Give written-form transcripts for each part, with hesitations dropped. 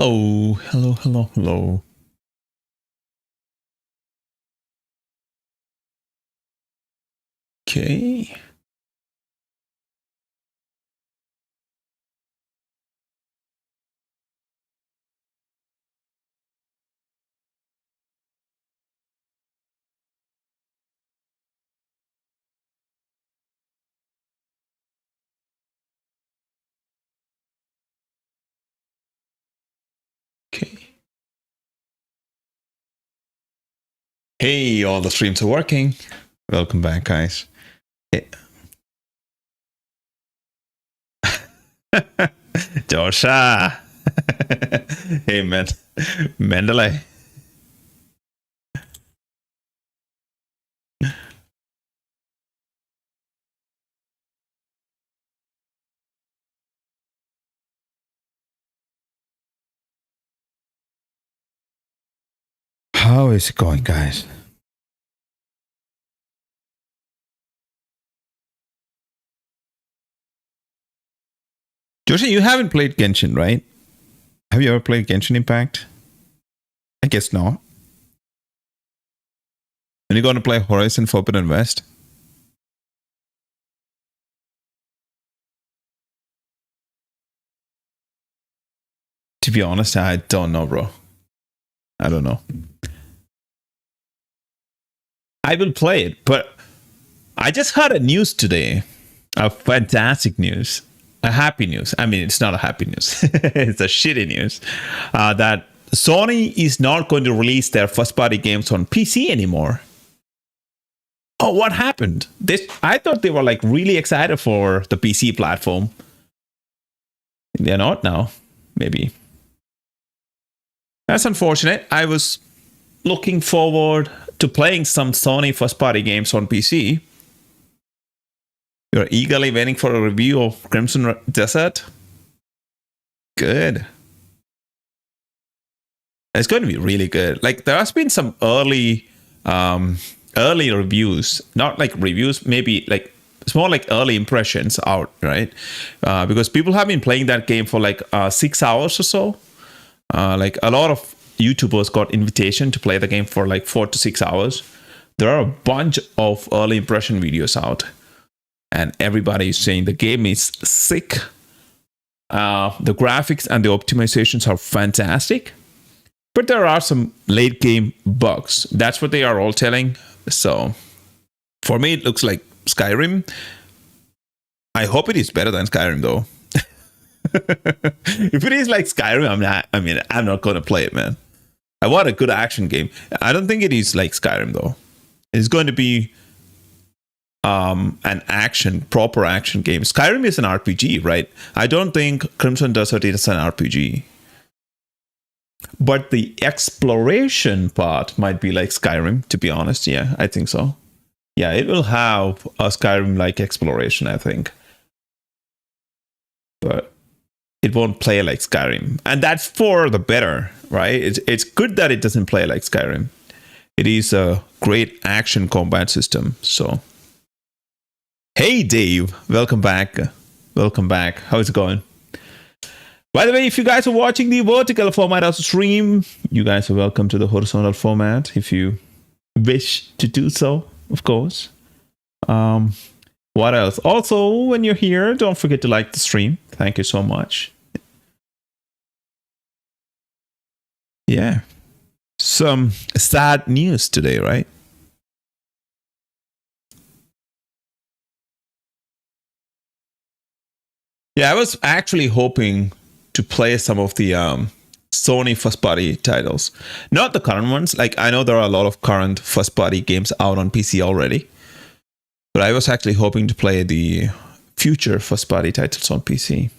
Hello, hello, hello, hello. Okay. Okay. Hey, all the streams are working. Welcome back, guys. Hey. Joshua. Hey, man. Mendeley. How is it going, guys? Joshua, you haven't played Genshin, right? Have you ever played Genshin Impact? I guess not. And you're going to play Horizon Forbidden West? To be honest, I don't know, bro. I don't know. I will play it, but I just heard a news today. A fantastic news. A happy news. I mean, it's not a happy news. It's a shitty news. That Sony is not going to release their first-party games on PC anymore. Oh, what happened? I thought they were like really excited for the PC platform. They're not now. Maybe. That's unfortunate. I was looking forward to playing some Sony first-party games on PC. You're eagerly waiting for a review of Crimson Desert? Good. It's going to be really good. Like, there has been some early reviews. Not like reviews, maybe like it's more like early impressions out, right? Because people have been playing that game for like 6 hours or so. Like a lot of YouTubers got invitation to play the game for like 4 to 6 hours. There are a bunch of early impression videos out. And everybody is saying the game is sick. The graphics and the optimizations are fantastic. But there are some late game bugs. That's what they are all telling. So for me, it looks like Skyrim. I hope it is better than Skyrim, though. If it is like Skyrim, I'm not going to play it, man. I want a good action game. I don't think it is like Skyrim, though. It's going to be an proper action game. Skyrim is an RPG, right? I don't think Crimson Desert is an RPG. But the exploration part might be like Skyrim, to be honest. Yeah, I think so. Yeah, it will have a Skyrim-like exploration, I think. But it won't play like Skyrim. And that's for the better, right? It's good that it doesn't play like Skyrim. It is a great action combat system, so... Hey, Dave. Welcome back. Welcome back. How's it going? By the way, if you guys are watching the vertical format of the stream, you guys are welcome to the horizontal format if you wish to do so, of course. What else? Also, when you're here, don't forget to like the stream. Thank you so much. Yeah. Some sad news today, right? Yeah, I was actually hoping to play some of the Sony first-party titles. Not the current ones. Like, I know there are a lot of current first-party games out on PC already. But I was actually hoping to play the future first-party titles on PC.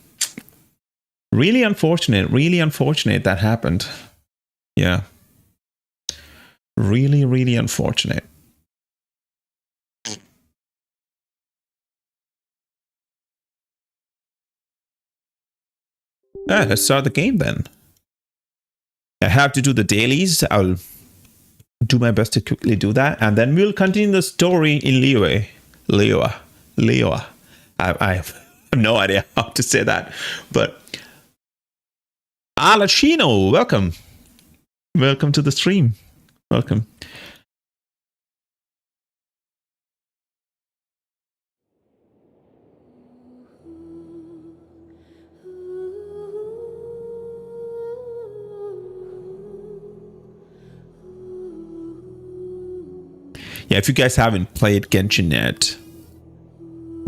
Really unfortunate that happened. Yeah. Really, really unfortunate. Let's start the game then. I have to do the dailies. I'll do my best to quickly do that. And then we'll continue the story in Liyue. I have no idea how to say that. But Alachino, welcome. Welcome to the stream. Welcome. Yeah, if you guys haven't played Genshin yet,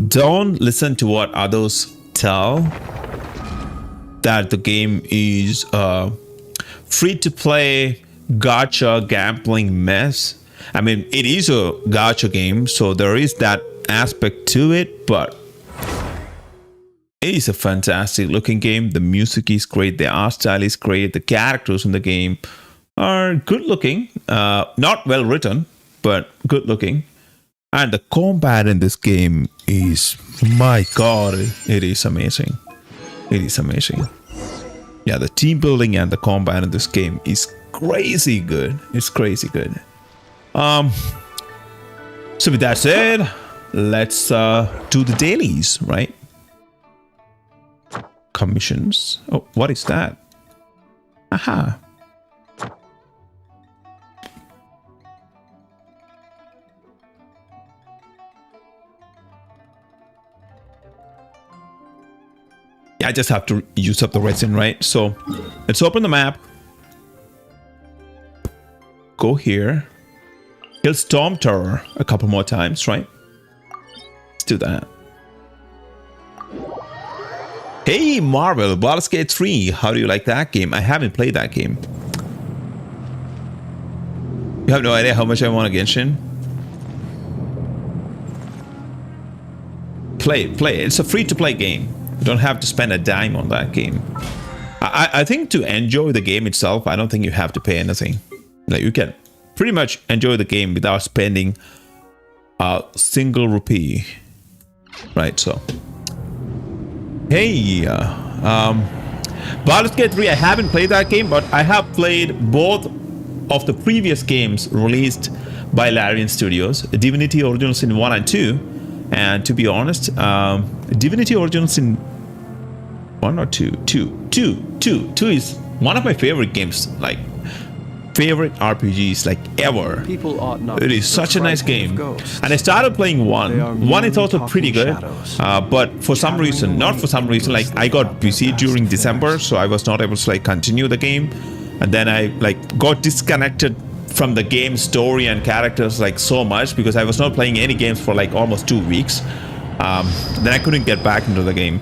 don't listen to what others tell that the game is free to play gacha gambling mess. I mean, it is a gacha game, so there is that aspect to it, but it is a fantastic looking game. The music is great, the art style is great, the characters in the game are good looking, not well written, but good looking. And the combat in this game is, my god, it is amazing. It is amazing. Yeah, the team building and the combat in this game is crazy good. It's crazy good. So with that said, let's do the dailies, right? Commissions. Oh, what is that? Aha. I just have to use up the resin, right? So let's open the map. Go here. Kill Storm Terror a couple more times, right? Let's do that. Hey, Marvel, Baldur's Gate 3. How do you like that game? I haven't played that game. You have no idea how much I want a Genshin? Play it, play it. It's a free-to-play game. You don't have to spend a dime on that game. I think to enjoy the game itself, I don't think you have to pay anything. Like, you can pretty much enjoy the game without spending a single rupee. Right, so. Hey, Baldur's Gate 3, I haven't played that game, but I have played both of the previous games released by Larian Studios, Divinity Original Sin 1 and 2. And to be honest, Divinity Original Sin 1 or 2? 2 is one of my favorite games, like favorite RPGs like ever. People ought not. It is such a nice game. And I started playing 1. 1 is also pretty good, but for some reason, not for some reason, like I got busy during December, so I was not able to like continue the game. And then I like got disconnected from the game story and characters like so much because I was not playing any games for like almost 2 weeks. Then I couldn't get back into the game.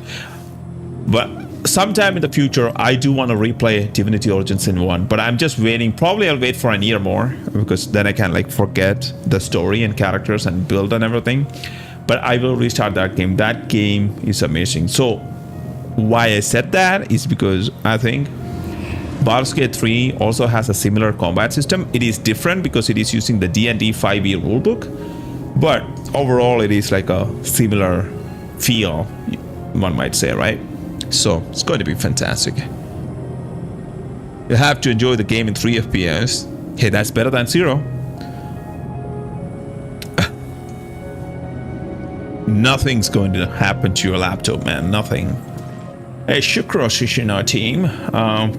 But sometime in the future, I do want to replay Divinity Original Sin 1, but I'm just waiting. Probably I'll wait for a year more because then I can like forget the story and characters and build and everything. But I will restart that game. That game is amazing. So why I said that is because I think Baldur's Gate 3 also has a similar combat system. It is different because it is using the D&D 5e rulebook, but overall it is like a similar feel, one might say, right? So it's going to be fantastic. You have to enjoy the game in 3 FPS. Hey, that's better than 0. Nothing's going to happen to your laptop, man. Nothing. Hey, Shukrosh is in our team.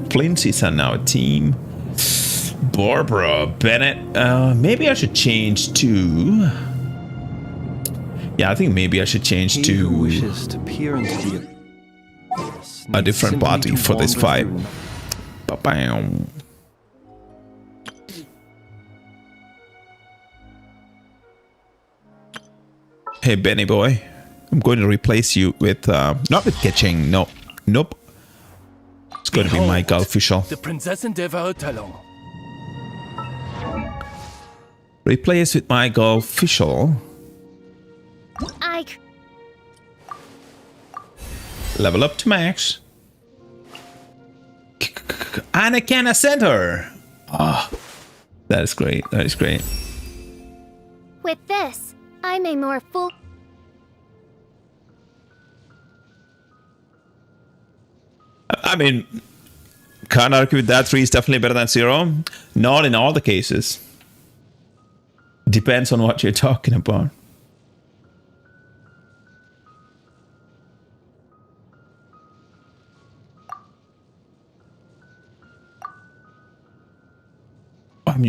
Flint is on our team. Barbara Bennett. Maybe I should change to. Yeah, I think maybe I should change to wishes to peer into a different body for this fight. Ba-bam. Hey, Benny boy. I'm going to replace you with not with Ketching. No. Nope. It's going to be Michael Official. The Prinzessin der Verurteilung. Replace with Michael Official. Level up to max. Anakin Center. Ah, that is great. That is great. With this, I'm a more full. I mean, can't argue with that. 3 is definitely better than 0. Not in all the cases. Depends on what you're talking about.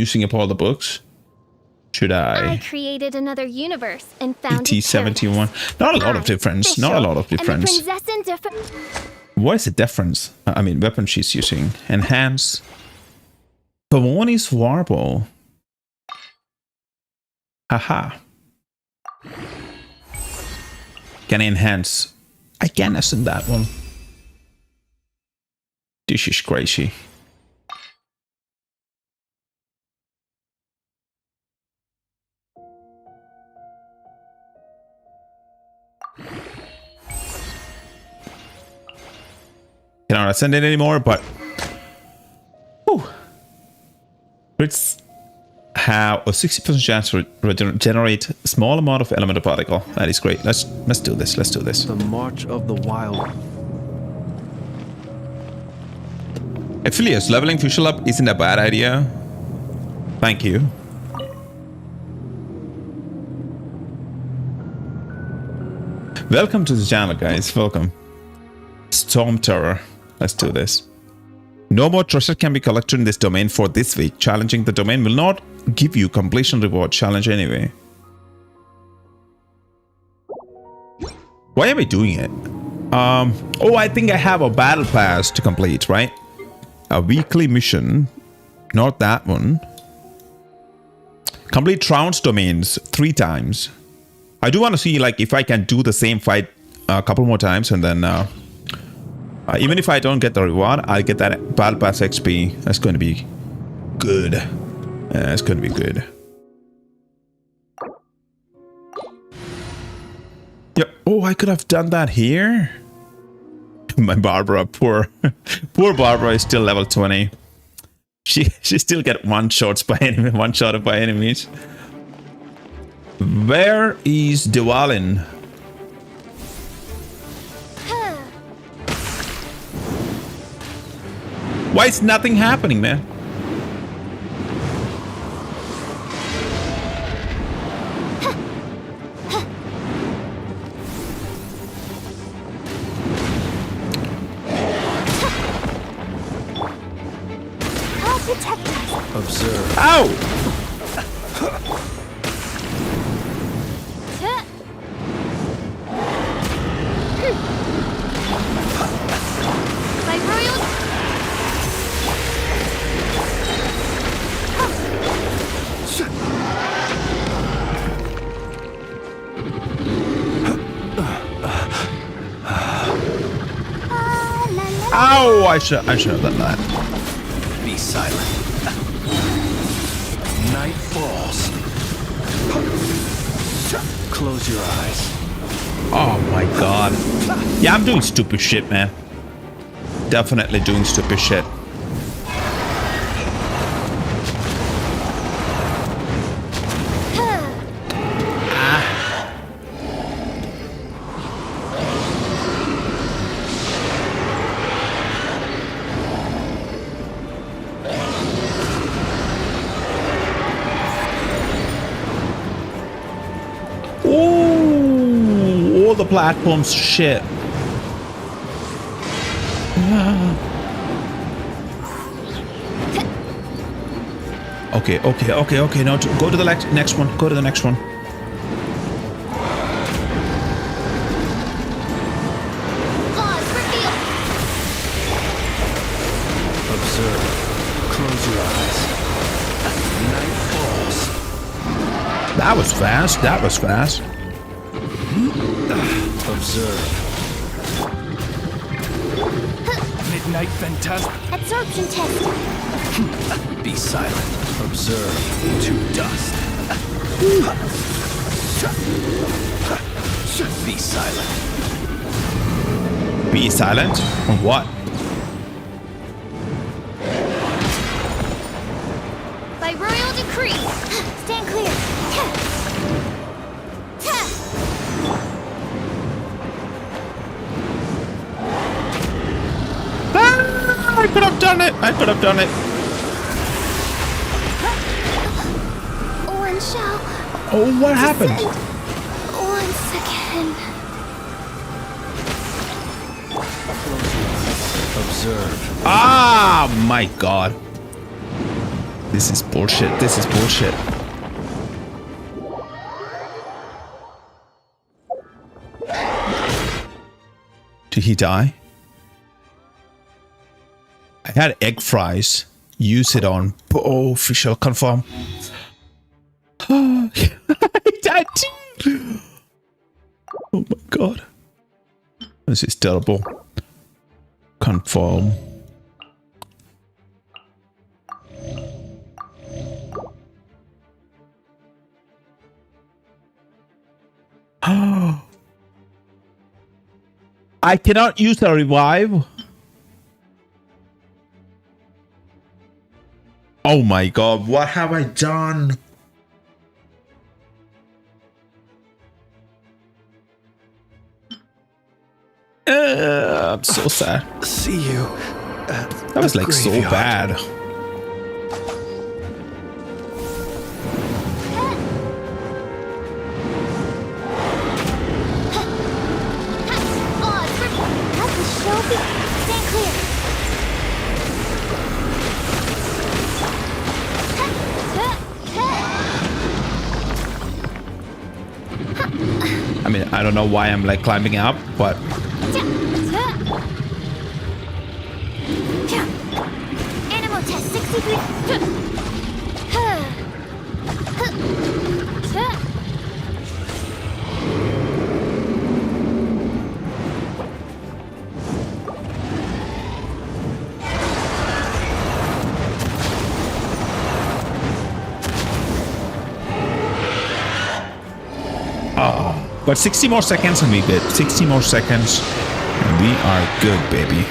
using up all the books. Should I I? created another universe and found it ET-71. Not a lot of difference. Not a lot of difference. And the princess in different. What is the difference? I mean, weapon she's using. Enhance. Pavoni's Warble. Haha. Can I enhance? I can ascend that one. This is crazy. Cannot ascend it anymore, but whew. Crits have a 60% chance to generate a small amount of elemental particle. That is great. Let's do this. Let's do this. The March of the Wild. Affiliates, leveling Fuchsia up isn't a bad idea. Thank you. Welcome to the channel, guys. Welcome. Storm Terror. Let's do this. No more treasure can be collected in this domain for this week. Challenging the domain will not give you completion reward challenge anyway. Why am I doing it? Oh, I think I have a battle pass to complete, right? A weekly mission. Not that one. Complete Trounce domains 3 times. I do want to see like if I can do the same fight a couple more times, and then even if I don't get the reward, I'll get that battle pass XP. That's going to be good. That's going to be good. Yeah. Oh, I could have done that here. My Barbara, poor Barbara is still level 20. She still get one shot by enemies. Where is Dewalin? Why is nothing happening, man? Observe. Ow! My royal. Ow! I should have done that. Be silent. Night falls. Close your eyes. Oh my god. Yeah, I'm doing stupid shit, man. Definitely doing stupid shit. Ooh, all the platforms shit. Okay. Now go to the next one. Go to the next one. Observe. Close your eyes. Night falls. That was fast. That was fast. Observe. Midnight Fantastic. Absorption test. Be silent. Observe. To dust. Be silent. Be silent? On what? By royal decree. Stand clear. I could have done it. I could have done it. One shall. Oh, what happened? Once again. Observe. Ah, my god. This is bullshit. This is bullshit. Did he die? I had egg fries. Use it on. Oh, official confirm. He died too. Oh my god. This is terrible. Confirm. I cannot use a revive. Oh my god, what have I done? I'm so sad. See you. That was like so bad. I mean, I don't know why I'm like climbing up, but Animal test 63. but 60 more seconds and we good. 60 more seconds and we are good, baby.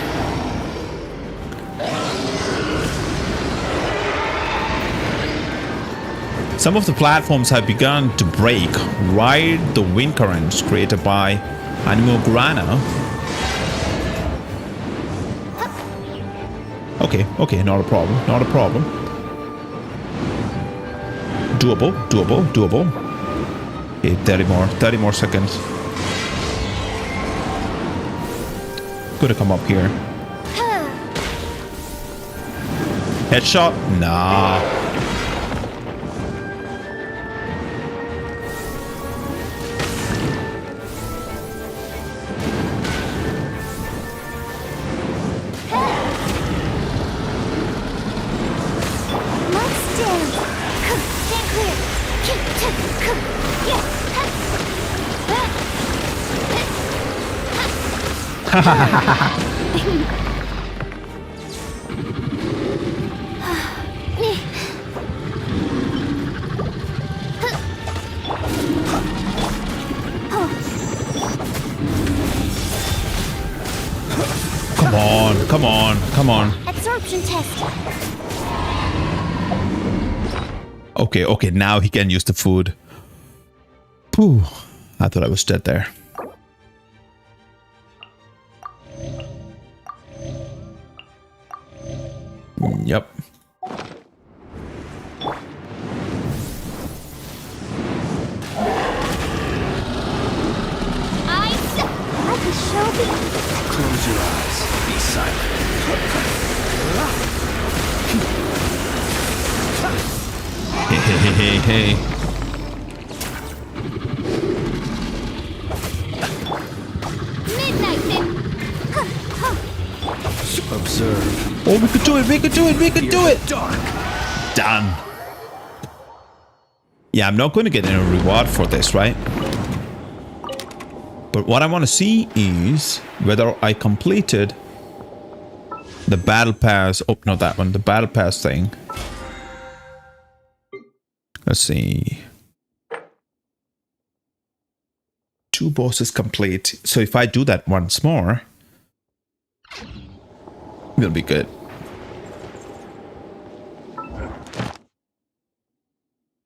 Some of the platforms have begun to break. Ride the wind currents created by Animal Grana. Okay, not a problem, not a problem. Doable. Okay, 30 more seconds. Gonna come up here. Headshot? Nah. Come on. Absorption test. Okay, now he can use the food. Phew, I thought I was dead there. Yep. I can show you. Close your eyes. Be silent. Hey. Midnight then. Observe. Oh, we could do it. Dark. Done. Yeah, I'm not going to get any reward for this, right? But what I want to see is whether I completed the battle pass. Oh, not that one. The battle pass thing. Let's see. 2 bosses complete. So if I do that once more, we'll be good.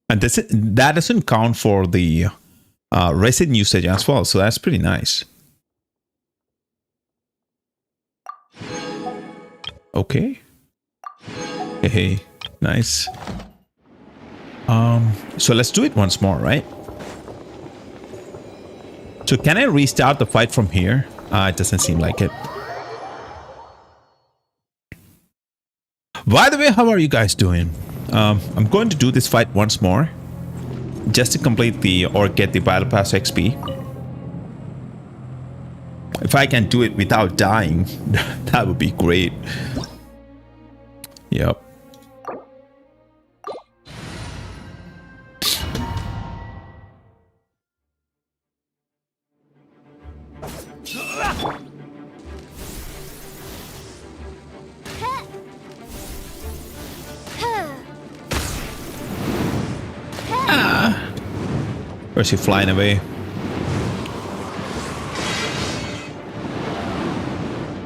And that doesn't count for the resin usage as well. So that's pretty nice. Okay. Hey, nice. So let's do it once more, right? So can I restart the fight from here? It doesn't seem like it. By the way, how are you guys doing? I'm going to do this fight once more. Just to complete the, or get the Battle Pass XP. If I can do it without dying, that would be great. Yep. Or is he flying away?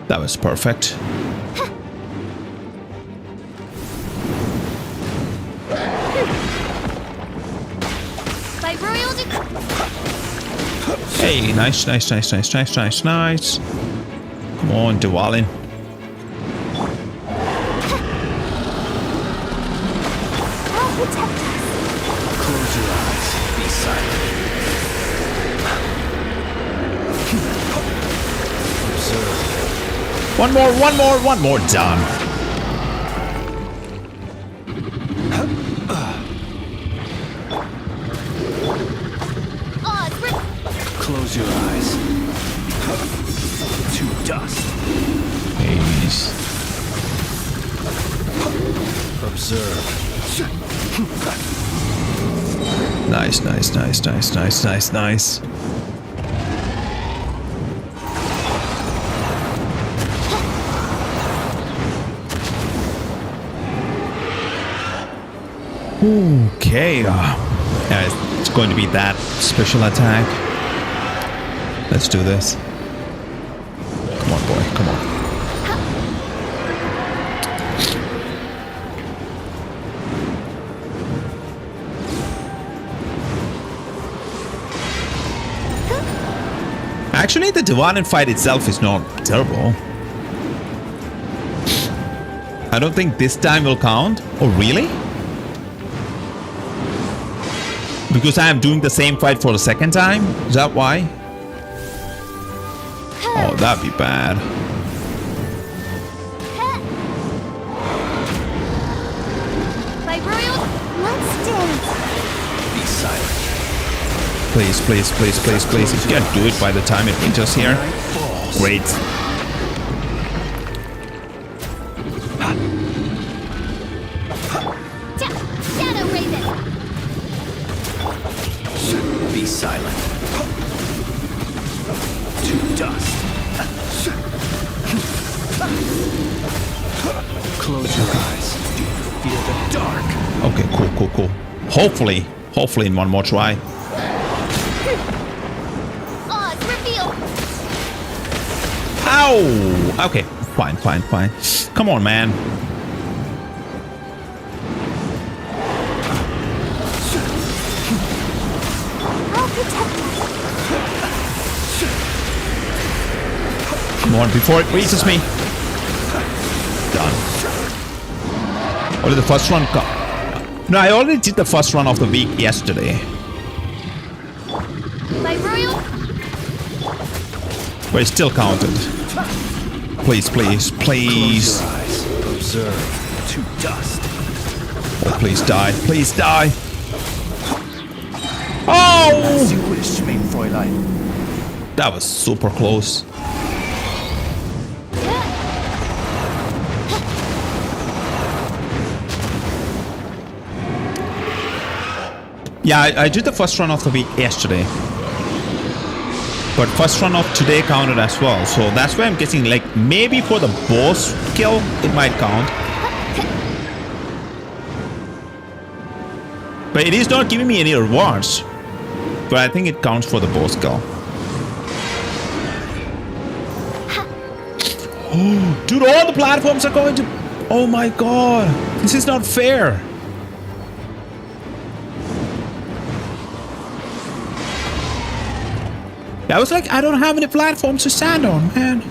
That was perfect. Hey, nice. Come on, Dwalin. Close your eyes. Be silent. Observe. One more, done. Close your eyes. To dust. Please. Observe. Nice. Okay. It's going to be that special attack. Let's do this. Come on, boy. Come on. Actually, the Dwalin fight itself is not terrible. I don't think this time will count. Oh, really? Because I am doing the same fight for the second time? Is that why? Oh, that'd be bad. Let's dance. Be silent. Please. If you can do it by the time it reaches here. Great. Shadow Raven. Be silent. To dust. Close your eyes. Do you feel the dark? Okay, cool. Hopefully in one more try. Oz, reveal. Ow! Okay, fine. Come on, man. I'll protect us. Come on, before it reaches me. Done. Or did the first run come? No, I already did the first run of the week yesterday. My royal. But it still counted. Please. Close your eyes. Observe. To dust. Oh, please die. As Oh! you wish, mein Fräulein. That was super close. Yeah, I did the first run of the week yesterday. But first run of today counted as well. So that's why I'm guessing, like, maybe for the boss kill, it might count. But it is not giving me any rewards. But I think it counts for the boss kill. Oh, dude, all the platforms are going to... Oh my god. This is not fair. I was like, I don't have any platforms to stand on, man.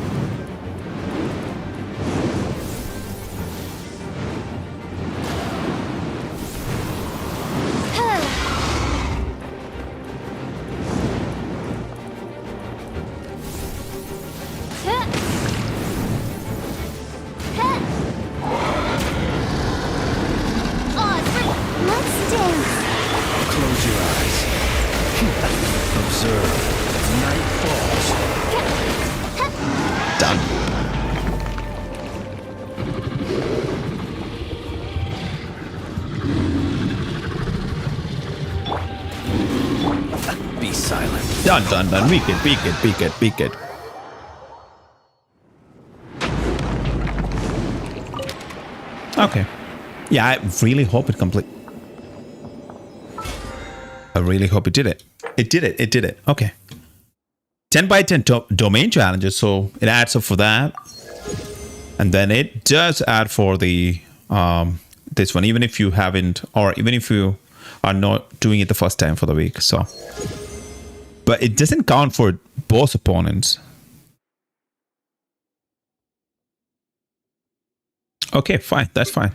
Oz, Close your eyes. Observe. Night falls. Done. Be silent. Done. Be good. Okay. Yeah, I really hope it complete. I really hope it did it. It did it. Okay. 10 by 10 domain challenges, so it adds up for that. And then it does add for the this one, even if you haven't, or even if you are not doing it the first time for the week. So, but it doesn't count for both opponents. Okay, fine. That's fine.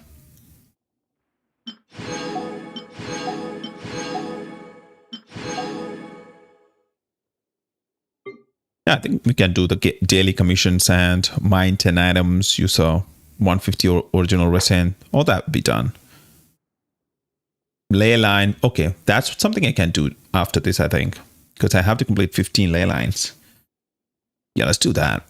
Yeah, I think we can do the daily commissions and mine 10 items, use a 150 original resin. All that would be done. Ley line. Okay, that's something I can do after this, I think. Because I have to complete 15 ley lines. Yeah, let's do that.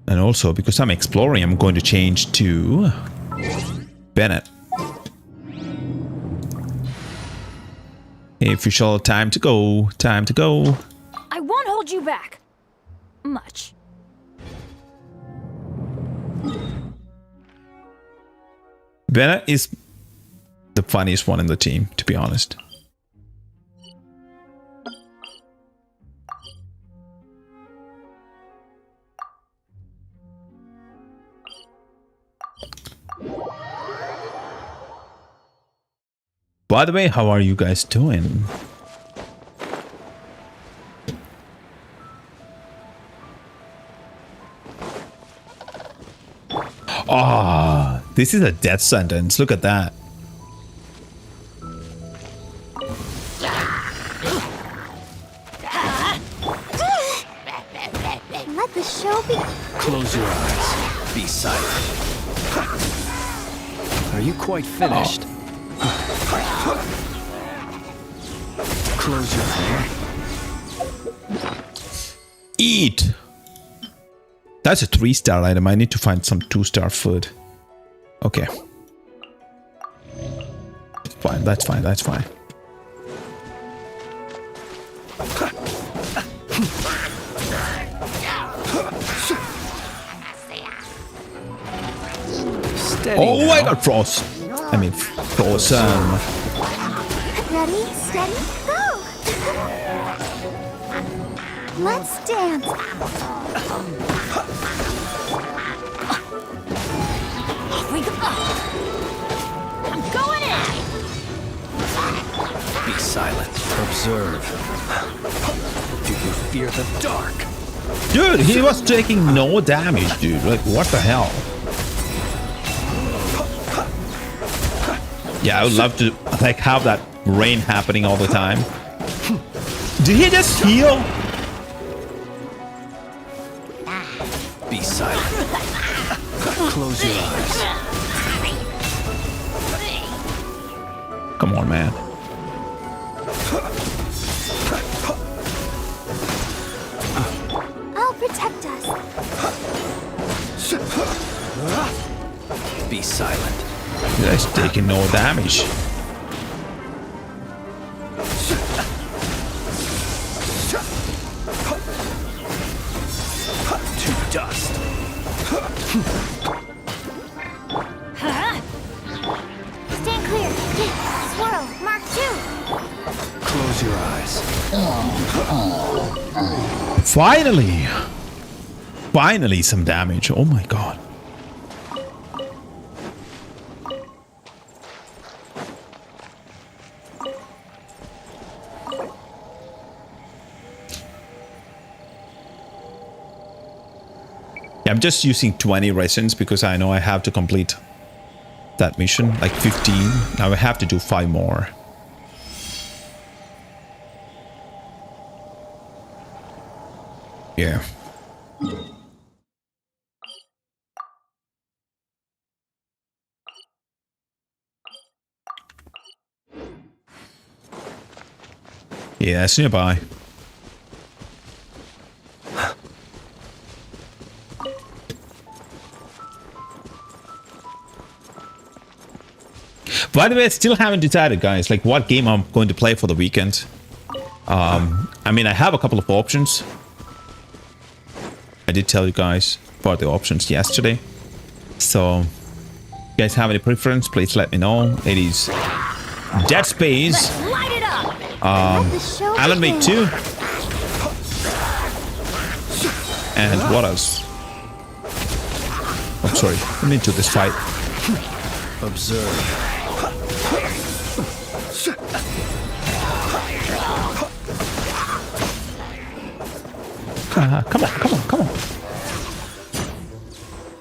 And also, because I'm exploring, I'm going to change to Bennett. Official time to go. I won't hold you back. Much. Bennett is the funniest one in the team, to be honest. By the way, how are you guys doing? Ah, this is a death sentence. Look at that. Let the show be. Close your eyes. Be silent. Are you quite finished? Close your eyes. Eat. That's a 3-star item. I need to find some 2-star food. Okay. Fine. That's fine. Steady Oh, now. I got frost. I mean, frozen. Ready, steady, go! Let's dance. Off we go. I'm going in. Be silent. Observe. Do you fear the dark? Dude, he was taking no damage, dude. Like, what the hell? Yeah, I would love to like have that rain happening all the time. Did he just heal? Be silent. Close your eyes. Come on, man. I'll protect us. Be silent. You guys taking no damage. To dust. Stand clear. Swirl. Mark 2. Close your eyes. Finally some damage. Oh my god. I'm just using 20 resins because I know I have to complete that mission, like 15. Now I have to do 5 more. Yeah. Yeah, it's nearby. By the way, I still haven't decided, guys, like what game I'm going to play for the weekend. I mean, I have a couple of options. I did tell you guys about the options yesterday. So, if you guys have any preference, please let me know. It is Dead Space, Light it up! Alan Wake 2, and what else? I'm sorry, I'm into this fight. Observe. Come on, come on, come on.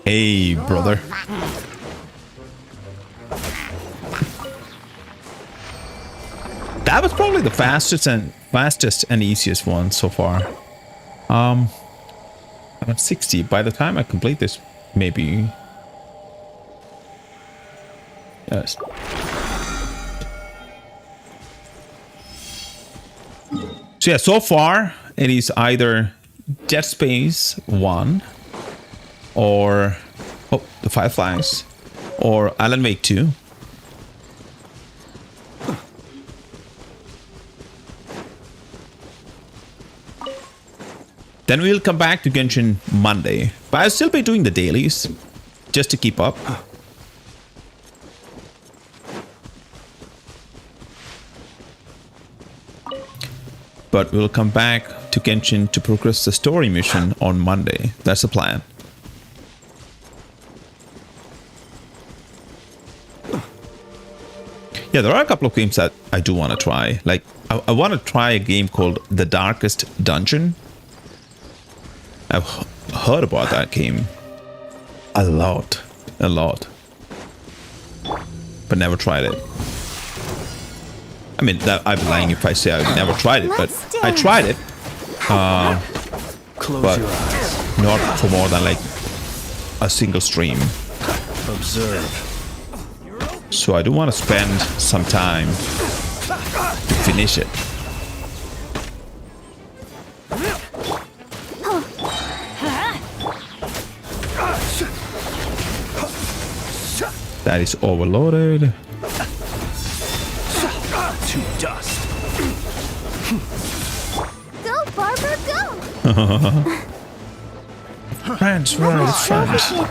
Hey, brother. That was probably the fastest and easiest one so far. I'm at 60. By the time I complete this, maybe. Yes. So yeah, so far it is either Dead Space 1 or the Fireflies or Alan Wake 2. Then we'll come back to Genshin Monday. But I'll still be doing the dailies just to keep up. But we'll come back to Genshin to progress the story mission on Monday. That's the plan. Yeah, there are a couple of games that I do want to try. Like, I want to try a game called The Darkest Dungeon. I've heard about that game a lot. But never tried it. I mean, I'd be lying if I say I've never tried it, but I tried it. But not for more than like a single stream. Observe. So I do want to spend some time to finish it. That is overloaded. To dust. Go, Barber, go! France, right, France. Ow!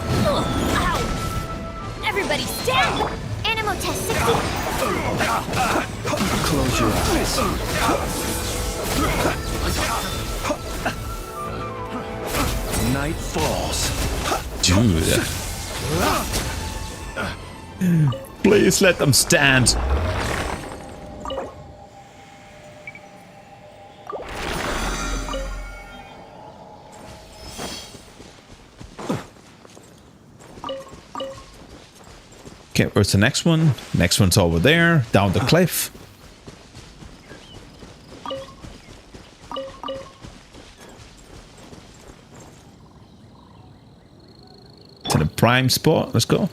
Everybody stand! Animal test 60. Close your eyes. Night falls. Dude. Please let them stand. Okay, where's the next one? Next one's over there, down the cliff. To the prime spot. Let's go.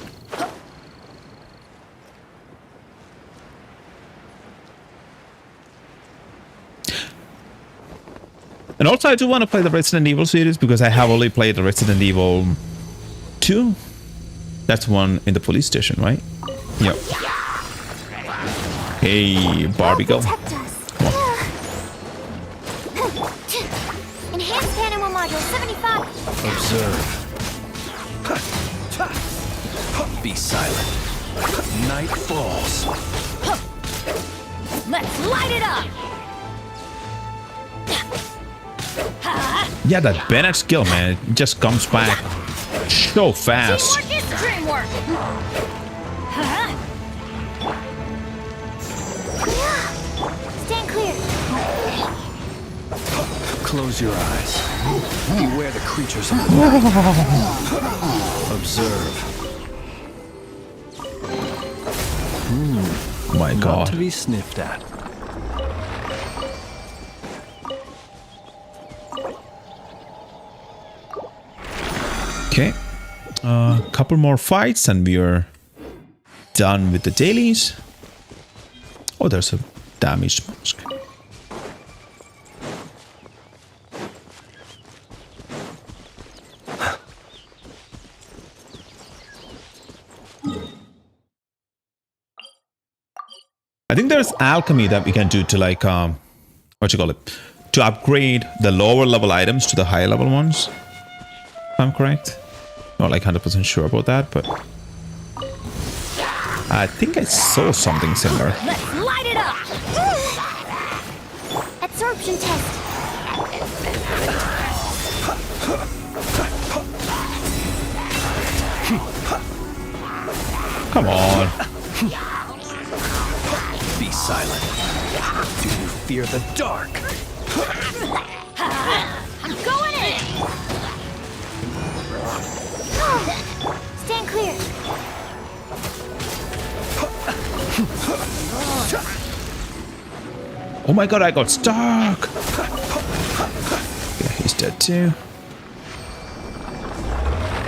And also, I do want to play the Resident Evil series because I have only played the Resident Evil 2. That's one in the police station, right? Yep. Hey, Barbie girl. Protect us. Enhanced animal module 75. Observe. Be silent. Night falls. Let's light it up! Yeah, that Bennett skill, man, it just comes back so fast. Teamwork is dreamwork! Stand clear. Close your eyes. Beware the creatures of the night. Observe. Oh my Not god. to be sniffed at. Okay. A couple more fights and we are done with the dailies. Oh, there's a damaged mask. I think there's alchemy that we can do to like what you call it, to upgrade the lower level items to the higher level ones. If I'm correct. Not like 100% sure about that, but I think I saw something similar. Let's light it up! Absorption test. Come on. Be silent. Do you fear the dark? I'm going in! Stand clear. Oh my god, I got stuck. Yeah, he's dead too.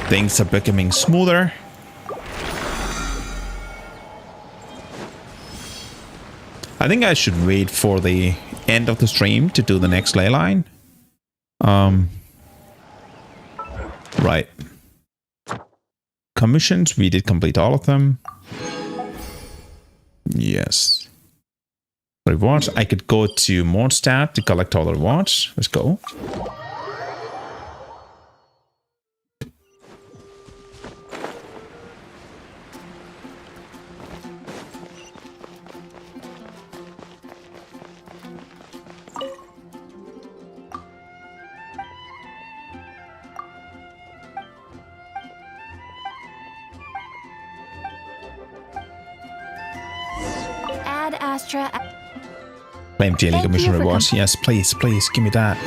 Things are becoming smoother. I think I should wait for the end of the stream to do the next ley line. Right. Commissions, we did complete all of them. Yes. Rewards, I could go to more stat to collect all the rewards. Let's go. Add Astra. Claim daily Thank commission you for rewards. Yes, please, please, give me that.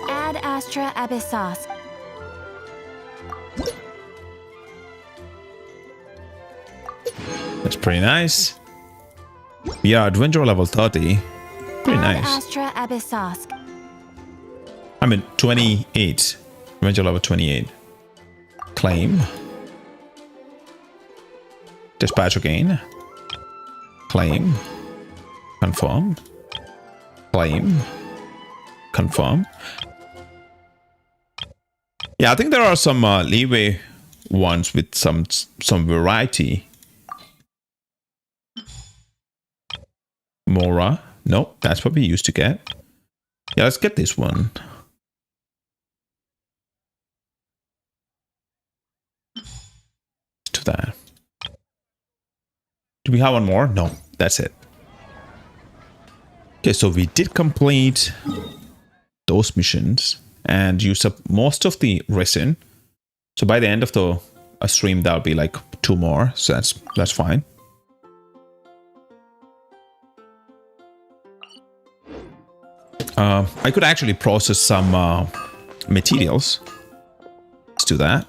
Add Astra Abyssos. That's pretty nice. We are adventure level 30. Pretty Add nice. Astra Abyssos. I mean, 28. Adventure level 28. Claim. Dispatch again. Claim. Confirm. Claim. Confirm. Yeah, I think there are some leeway ones with some variety. Mora. No, that's what we used to get. Yeah, let's get this one. To that. Do we have one more? No, that's it. Okay, so we did complete those missions and use up most of the resin. So by the end of the stream, that'll be like 2 more. So that's fine. I could actually process some materials. Let's do that.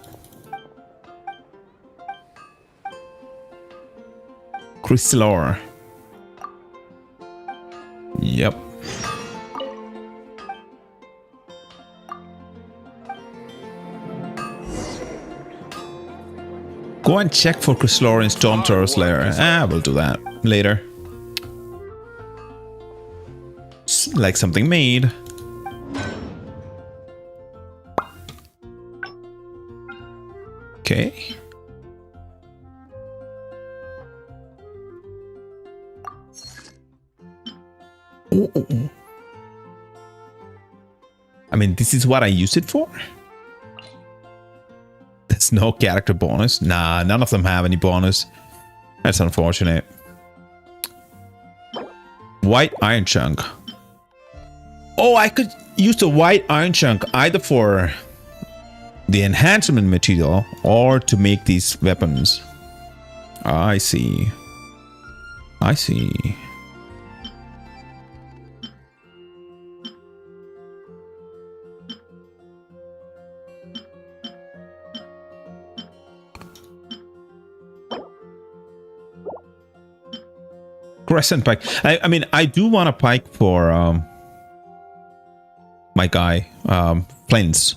Crystal ore. Yep. Go and check for crystal ore in Storm Terror's lair. We'll do that later. Like something made. Okay. Oh. I mean, this is what I use it for? There's no character bonus. Nah, none of them have any bonus. That's unfortunate. White iron chunk. Oh, I could use the white iron chunk either for the enhancement material or to make these weapons. I see. I see. Crescent pike. I mean, I do want a pike for my guy, Flint's.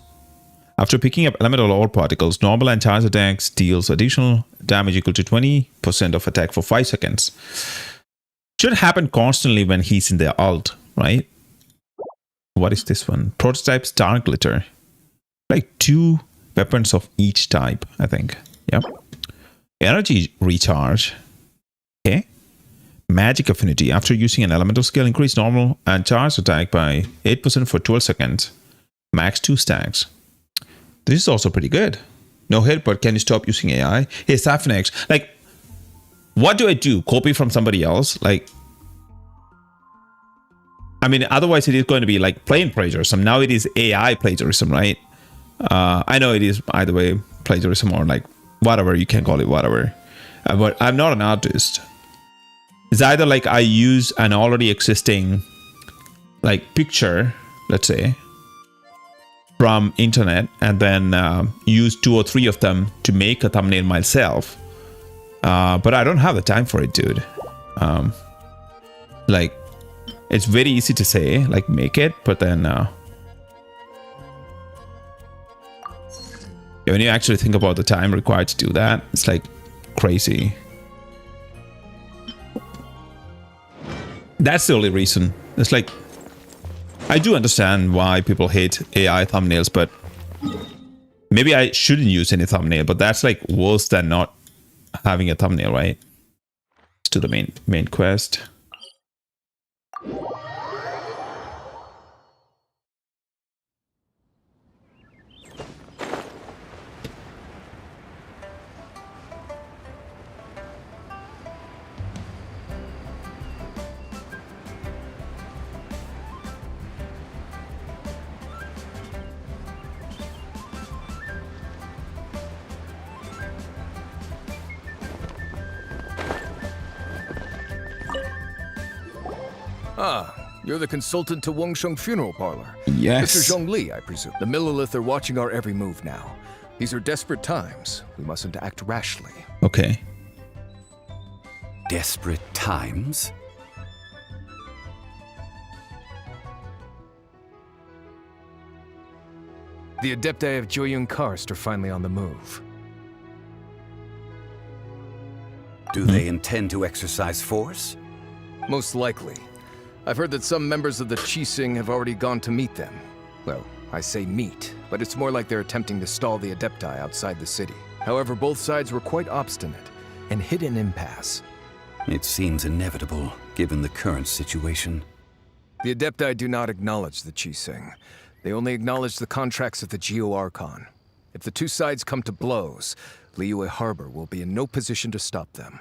After picking up elemental ore particles, normal and charge attacks deals additional damage equal to 20% of attack for 5 seconds. Should happen constantly when he's in the ult, right? What is this one? Prototype Star Glitter. Like 2 weapons of each type, I think. Yep. Energy recharge. Okay. Magic affinity. After using an elemental skill, increase normal and charge attack by 8% for 12 seconds. Max 2 stacks. This is also pretty good. No hit, but can you stop using AI? Hey, Saphinex, like, what do I do? Copy from somebody else? Like, I mean, otherwise it is going to be like plain plagiarism. Now it is AI plagiarism, right? I know it is either way plagiarism or like whatever, you can call it whatever. But I'm not an artist. It's either like I use an already existing like picture, let's say, from internet and then use 2 or 3 of them to make a thumbnail myself. But I don't have the time for it, dude. Like, it's very easy to say, like, make it, but then when you actually think about the time required to do that, it's like crazy. That's the only reason. It's like, I do understand why people hate AI thumbnails, but maybe I shouldn't use any thumbnail, but that's like worse than not having a thumbnail, right? To the main quest. Ah, you're the consultant to Wangsheng Funeral Parlor. Yes. Mr. Zhongli, I presume. The Millilith are watching our every move now. These are desperate times. We mustn't act rashly. Okay. Desperate times? The Adepti of Joyun Karst are finally on the move. Do they intend to exercise force? Most likely. I've heard that some members of the Qixing have already gone to meet them. Well, I say meet, but it's more like they're attempting to stall the Adepti outside the city. However, both sides were quite obstinate and hit an impasse. It seems inevitable, given the current situation. The Adepti do not acknowledge the Qixing. They only acknowledge the contracts of the Geo-Archon. If the two sides come to blows, Liyue Harbor will be in no position to stop them.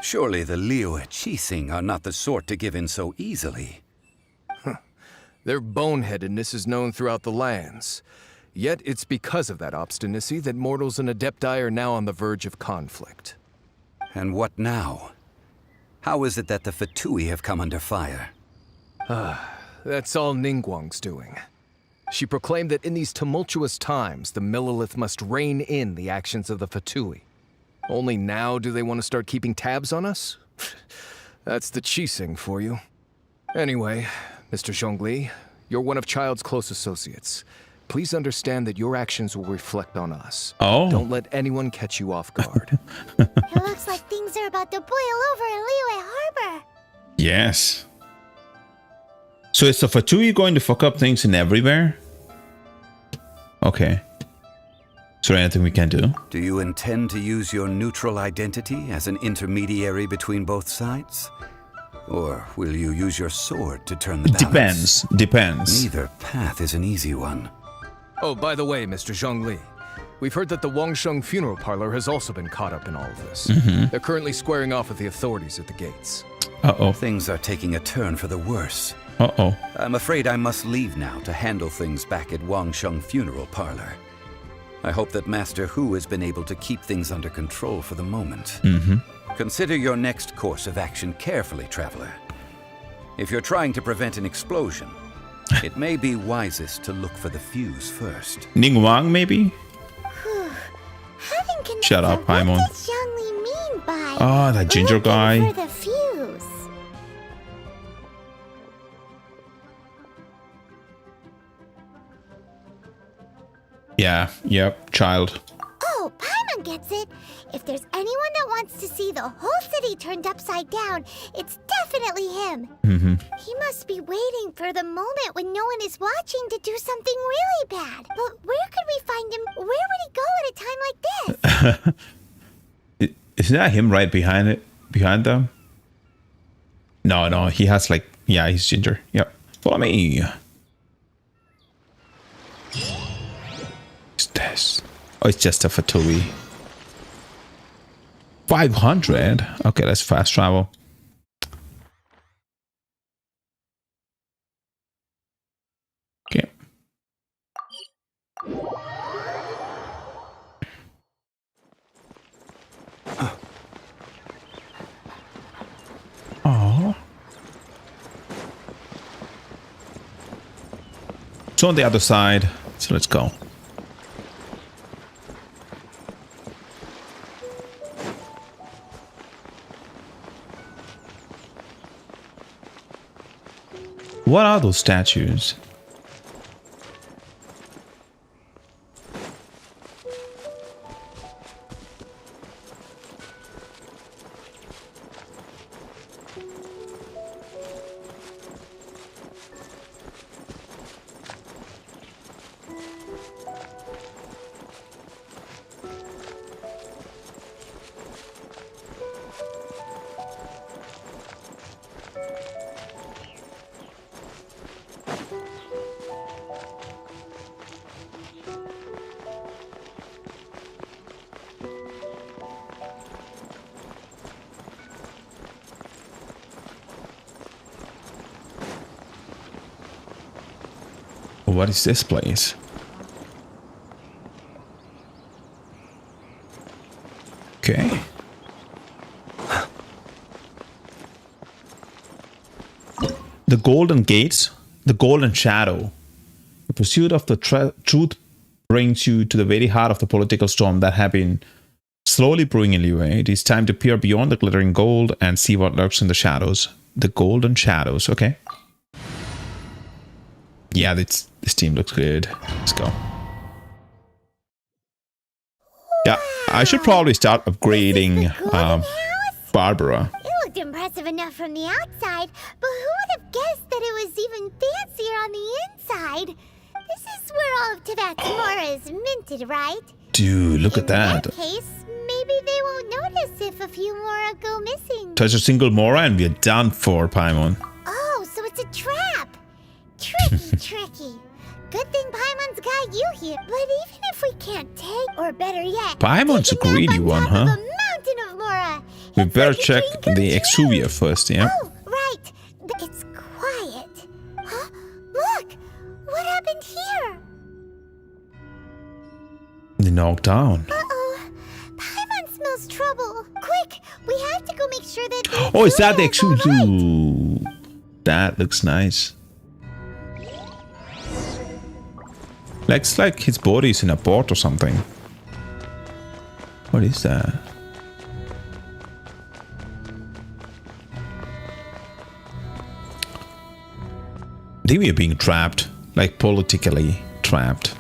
Surely the Liyue Qixing are not the sort to give in so easily. Their boneheadedness is known throughout the lands. Yet it's because of that obstinacy that mortals and Adepti are now on the verge of conflict. And what now? How is it that the Fatui have come under fire? That's all Ningguang's doing. She proclaimed that in these tumultuous times, the Millilith must rein in the actions of the Fatui. Only now do they want to start keeping tabs on us? That's the Qixing for you. Anyway, Mr. Zhongli, you're one of Child's close associates. Please understand that your actions will reflect on us. Oh. Don't let anyone catch you off guard. It looks like things are about to boil over in Liyue Harbor. Yes. So is the Fatui going to fuck up things in everywhere? Okay. Is there anything we can do? Do you intend to use your neutral identity as an intermediary between both sides? Or will you use your sword to turn the balance? Depends. Neither path is an easy one. Oh, by the way, Mr. Zhongli, we've heard that the Wangsheng Funeral Parlor has also been caught up in all of this. They're currently squaring off with the authorities at the gates. Uh-oh. Things are taking a turn for the worse. Uh-oh. I'm afraid I must leave now to handle things back at Wangsheng Funeral Parlor. I hope that Master Hu has been able to keep things under control for the moment. Consider your next course of action carefully, Traveler. If you're trying to prevent an explosion, it may be wisest to look for the fuse first. Ningguang, maybe? Heaven Shut up, Paimon. What does Zhongli mean by Oh, that ginger looking guy. for the fuse? Yeah, yep, child. Oh, Paimon gets it. If there's anyone that wants to see the whole city turned upside down, it's definitely him. He must be waiting for the moment when no one is watching to do something really bad. But where could we find him? Where would he go at a time like this? Isn't that him right behind them? No, he has like, yeah, he's ginger. Yep. Follow me. What's this? Oh, it's just a Fatui. 500? Okay, let's fast travel. Okay. Oh. It's on the other side, so let's go. What are those statues? What is this place? Okay. The Golden Gates, the Golden Shadow. The pursuit of the truth brings you to the very heart of the political storm that have been slowly brewing in Liyue. It is time to peer beyond the glittering gold and see what lurks in the shadows. The Golden Shadows. Okay. Yeah, this team looks good. Let's go. Yeah, I should probably start upgrading Barbara. It looked impressive enough from the outside, but who would have guessed that it was even fancier on the inside? This is where all of Teyvat's Mora is minted, right? Dude, look at that. In that case, maybe they won't notice if a few Mora go missing. Touch a single Mora and we're done for Paimon. Oh, so it's a trap. Tricky. Good thing Paimon's got you here. But even if we can't take, or better yet, Paimon's a greedy one, huh? A mountain of Mora. We better check the Exuvia first, yeah? Oh, right. It's quiet. Huh? Look! What happened here? They knocked down. Uh-oh. Paimon smells trouble. Quick! We have to go make sure that... Oh, is that the Exuvia is all Exuvia? right. That looks nice. Looks like his body is in a pot or something. What is that? I think we are being trapped. Like politically trapped.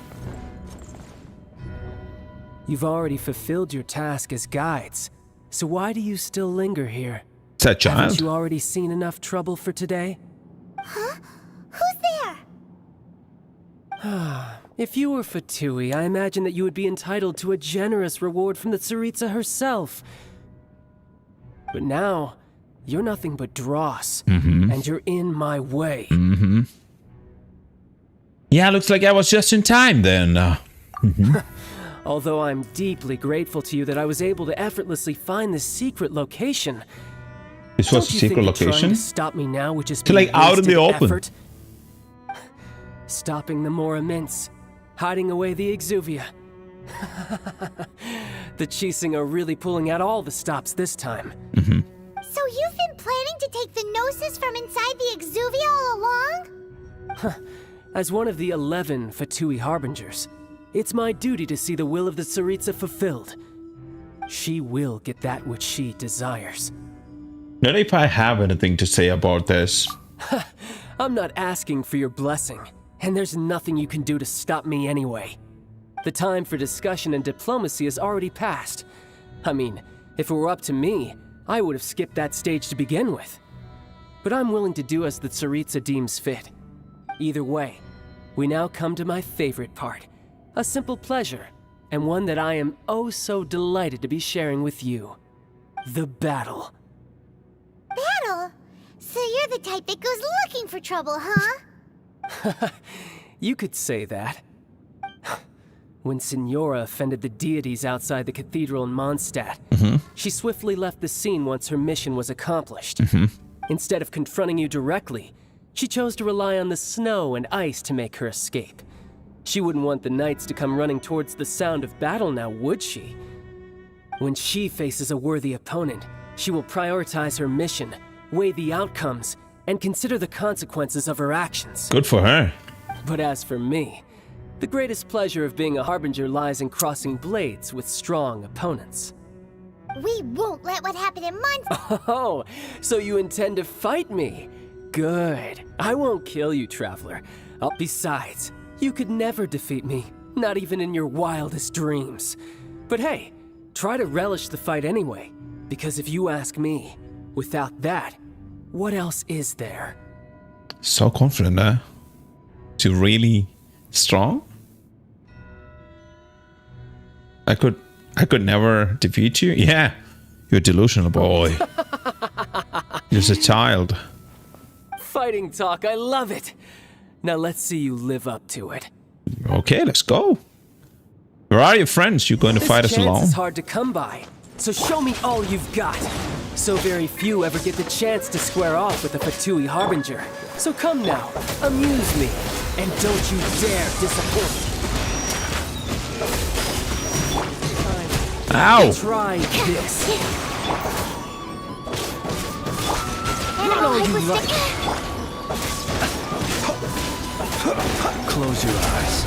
You've already fulfilled your task as guides, so why do you still linger here? Is that child? Haven't you already seen enough trouble for today? Huh? Who's there? If you were Fatui, I imagine that you would be entitled to a generous reward from the Tsaritsa herself. But now, you're nothing but dross, and you're in my way. Yeah, looks like I was just in time then. Although I'm deeply grateful to you that I was able to effortlessly find this secret location. This was a secret location? Trying to stop me now, which is like out in the open. Effort? Stopping the Mora Mints, hiding away the Exuvia. The Chising are really pulling out all the stops this time. So you've been planning to take the Gnosis from inside the Exuvia all along? As one of the 11 Fatui Harbingers, it's my duty to see the will of the Tsaritsa fulfilled. She will get that which she desires. Not if I have anything to say about this. I'm not asking for your blessing, and there's nothing you can do to stop me anyway. The time for discussion and diplomacy has already passed. I mean, if it were up to me, I would have skipped that stage to begin with. But I'm willing to do as the Tsaritsa deems fit. Either way, we now come to my favorite part. A simple pleasure, and one that I am oh so delighted to be sharing with you. The battle. Battle? So you're the type that goes looking for trouble, huh? You could say that. When Signora offended the deities outside the cathedral in Mondstadt, she swiftly left the scene once her mission was accomplished. Instead of confronting you directly, she chose to rely on the snow and ice to make her escape. She wouldn't want the knights to come running towards the sound of battle now, would she? When she faces a worthy opponent, she will prioritize her mission, weigh the outcomes, and consider the consequences of her actions. Good for her. But as for me, the greatest pleasure of being a harbinger lies in crossing blades with strong opponents. We won't let what happened in Mondstadt. Oh, so you intend to fight me? Good. I won't kill you, Traveler. Besides, you could never defeat me, not even in your wildest dreams. But hey, try to relish the fight anyway, because if you ask me, without that, what else is there? So confident, huh? Is he really strong? I could never defeat you. Yeah, you're a delusional boy. You're just a child. Fighting talk, I love it. Now let's see you live up to it. Okay, let's go. Where are your friends? You're going to fight us This chance alone? is hard to come by, so show me all you've got. So very few ever get the chance to square off with a Fatui Harbinger. So come now, amuse me, and don't you dare disappoint. Ow! Try this. Not all you like. Close your eyes.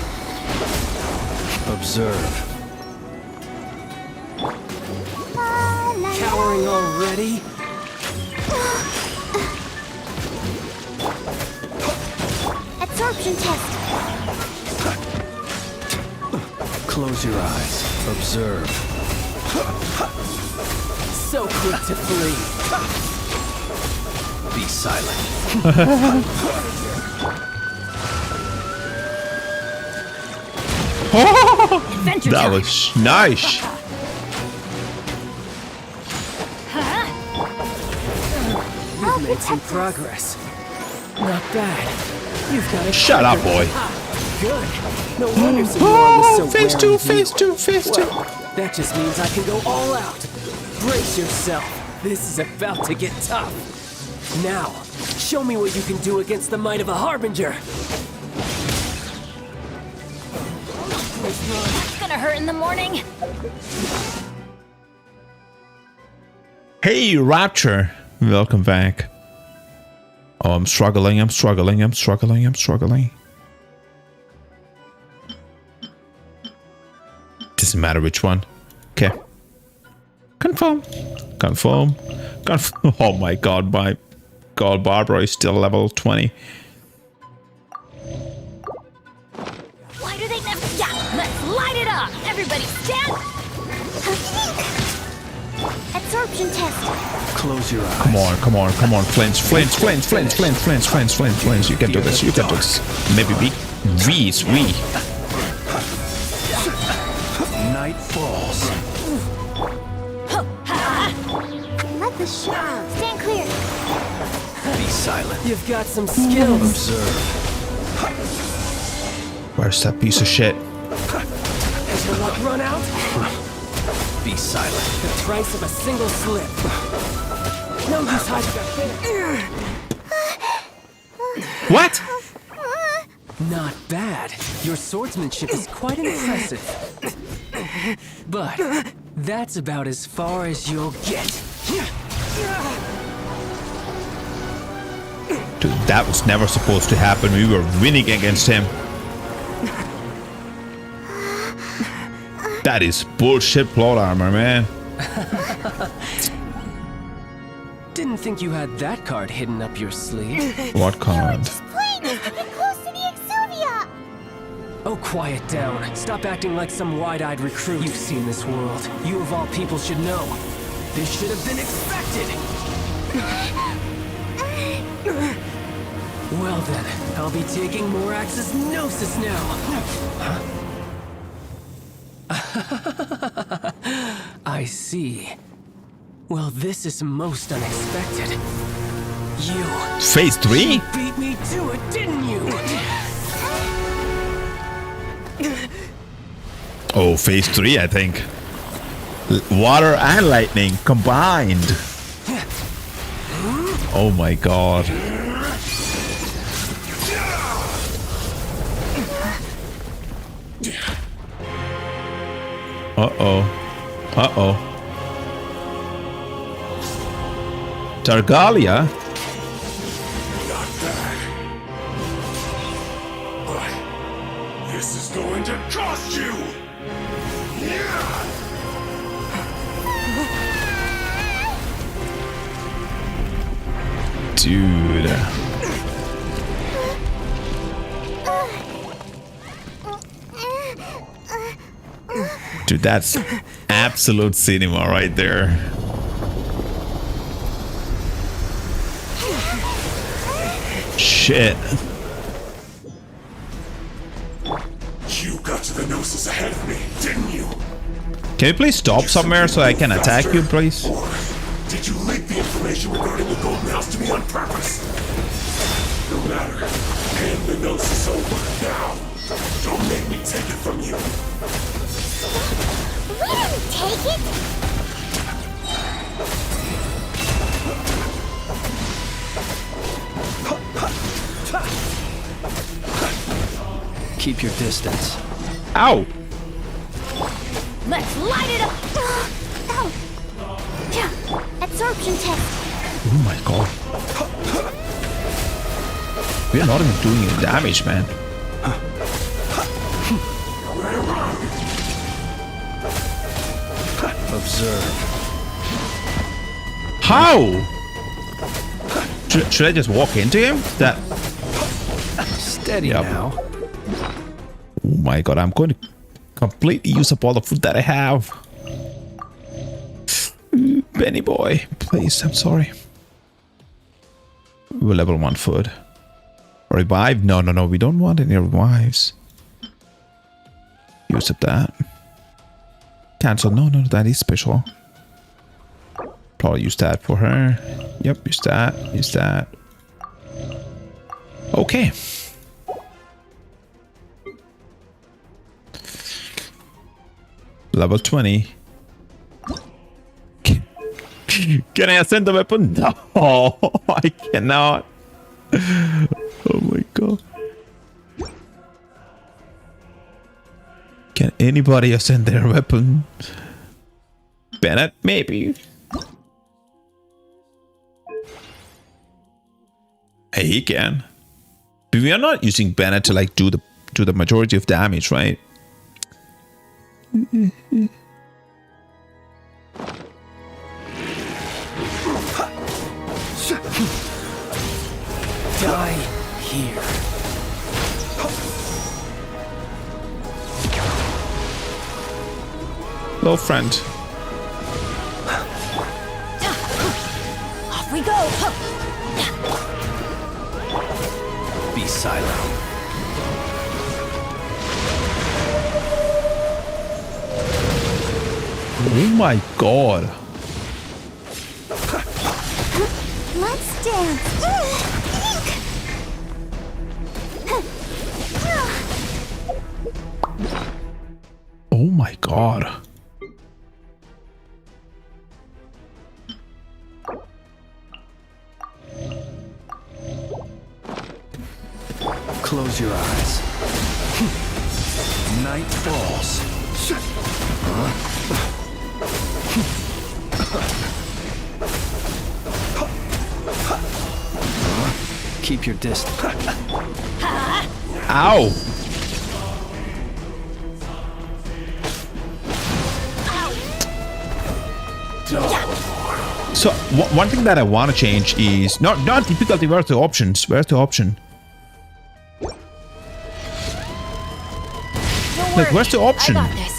Observe. Cowering already? Absorption test. Close your eyes. Observe. So quick to flee. Be silent. Adventure That time. was nice. You've made some progress. Not bad. You've got a Shut up, boy. Good. No wonder Signora was so Phase wary two, of you. phase two, phase two. Well, that just means I can go all out. Brace yourself. This is about to get tough. Now, show me what you can do against the might of a Harbinger. It's gonna hurt in the morning. Hey, Rapture. Welcome back. Oh, I'm struggling. Doesn't matter which one. Okay. Confirm. Oh my god, Barbara is still level 20. Why do they never? Yeah, let's light it up. Everybody stand. Absorption test. Close your eyes. Come on. Flinch. You can do this. Maybe we. Night falls. Let the shot. Stand clear. Be silent. You've got some skills. Observe. Where's that piece of shit? Has your luck run out? Be silent. The price of a single slip. No use hiding your face. What? Not bad. Your swordsmanship is quite impressive. But that's about as far as you'll get. Dude, that was never supposed to happen. We were winning against him. That is bullshit plot armor, man. Didn't think you had that card hidden up your sleeve. What card? Just playing us to get close to the Exuvia. Oh, quiet down. Stop acting like some wide-eyed recruit. You've seen this world. You of all people should know. This should have been expected. Well then, I'll be taking Morax's Gnosis now. I see. Well, this is most unexpected. You Phase 3? beat me to it, didn't you? Oh, phase 3, I think. Water and lightning combined. Oh my god. Uh-oh. Uh-oh. Targalia? Not bad. But this is going to cost you! Dude. Dude, that's absolute cinema right there. Shit. You got to the Gnosis ahead of me, didn't you? Can you please stop somewhere so I can attack you, please? Or did you leak the information regarding the Golden House to me on purpose? No matter. Hand the Gnosis over now. Don't make me take it from you. We didn't take it! Keep your distance. Ow! Let's light it up! Ow! Yeah, absorption test. Oh my god. We're not even doing any damage, man. Observe. How? Should I just walk into him? That. Steady Yep. now. Oh my god, I'm going to completely use up all the food that I have. Benny boy, please, I'm sorry. We're level 1 food. Revive? No, no, no, we don't want any revives. Use up that. Cancel. No, no, that is special. Probably use that for her. Yep, use that. Use that. Okay. Level 20. Can I ascend the weapon? No, I cannot. Oh my god. Can anybody ascend their weapon? Bennett, maybe. Hey, he can. But we are not using Bennett to like do the majority of damage, right? Die here. Hello, friend. Off we go! Be silent. Oh my god. Let's dance. Oh my god. Close your eyes. Night falls. Keep your distance. Ow. So one thing that I want to change is not difficulty. Where's the options? Where's the option? Like, where's the option? I got this.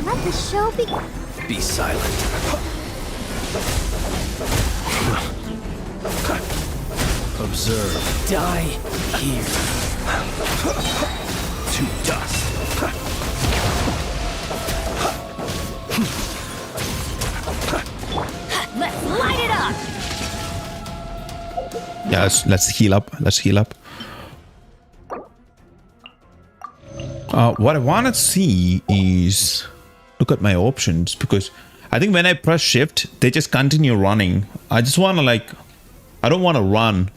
Let the show begin. Be silent. Observe. Die here. To dust. Let's Yeah, let's heal up. Let's heal up. What I want to see is look at my options, because I think when I press shift, they just continue running. I just want to I don't want to run.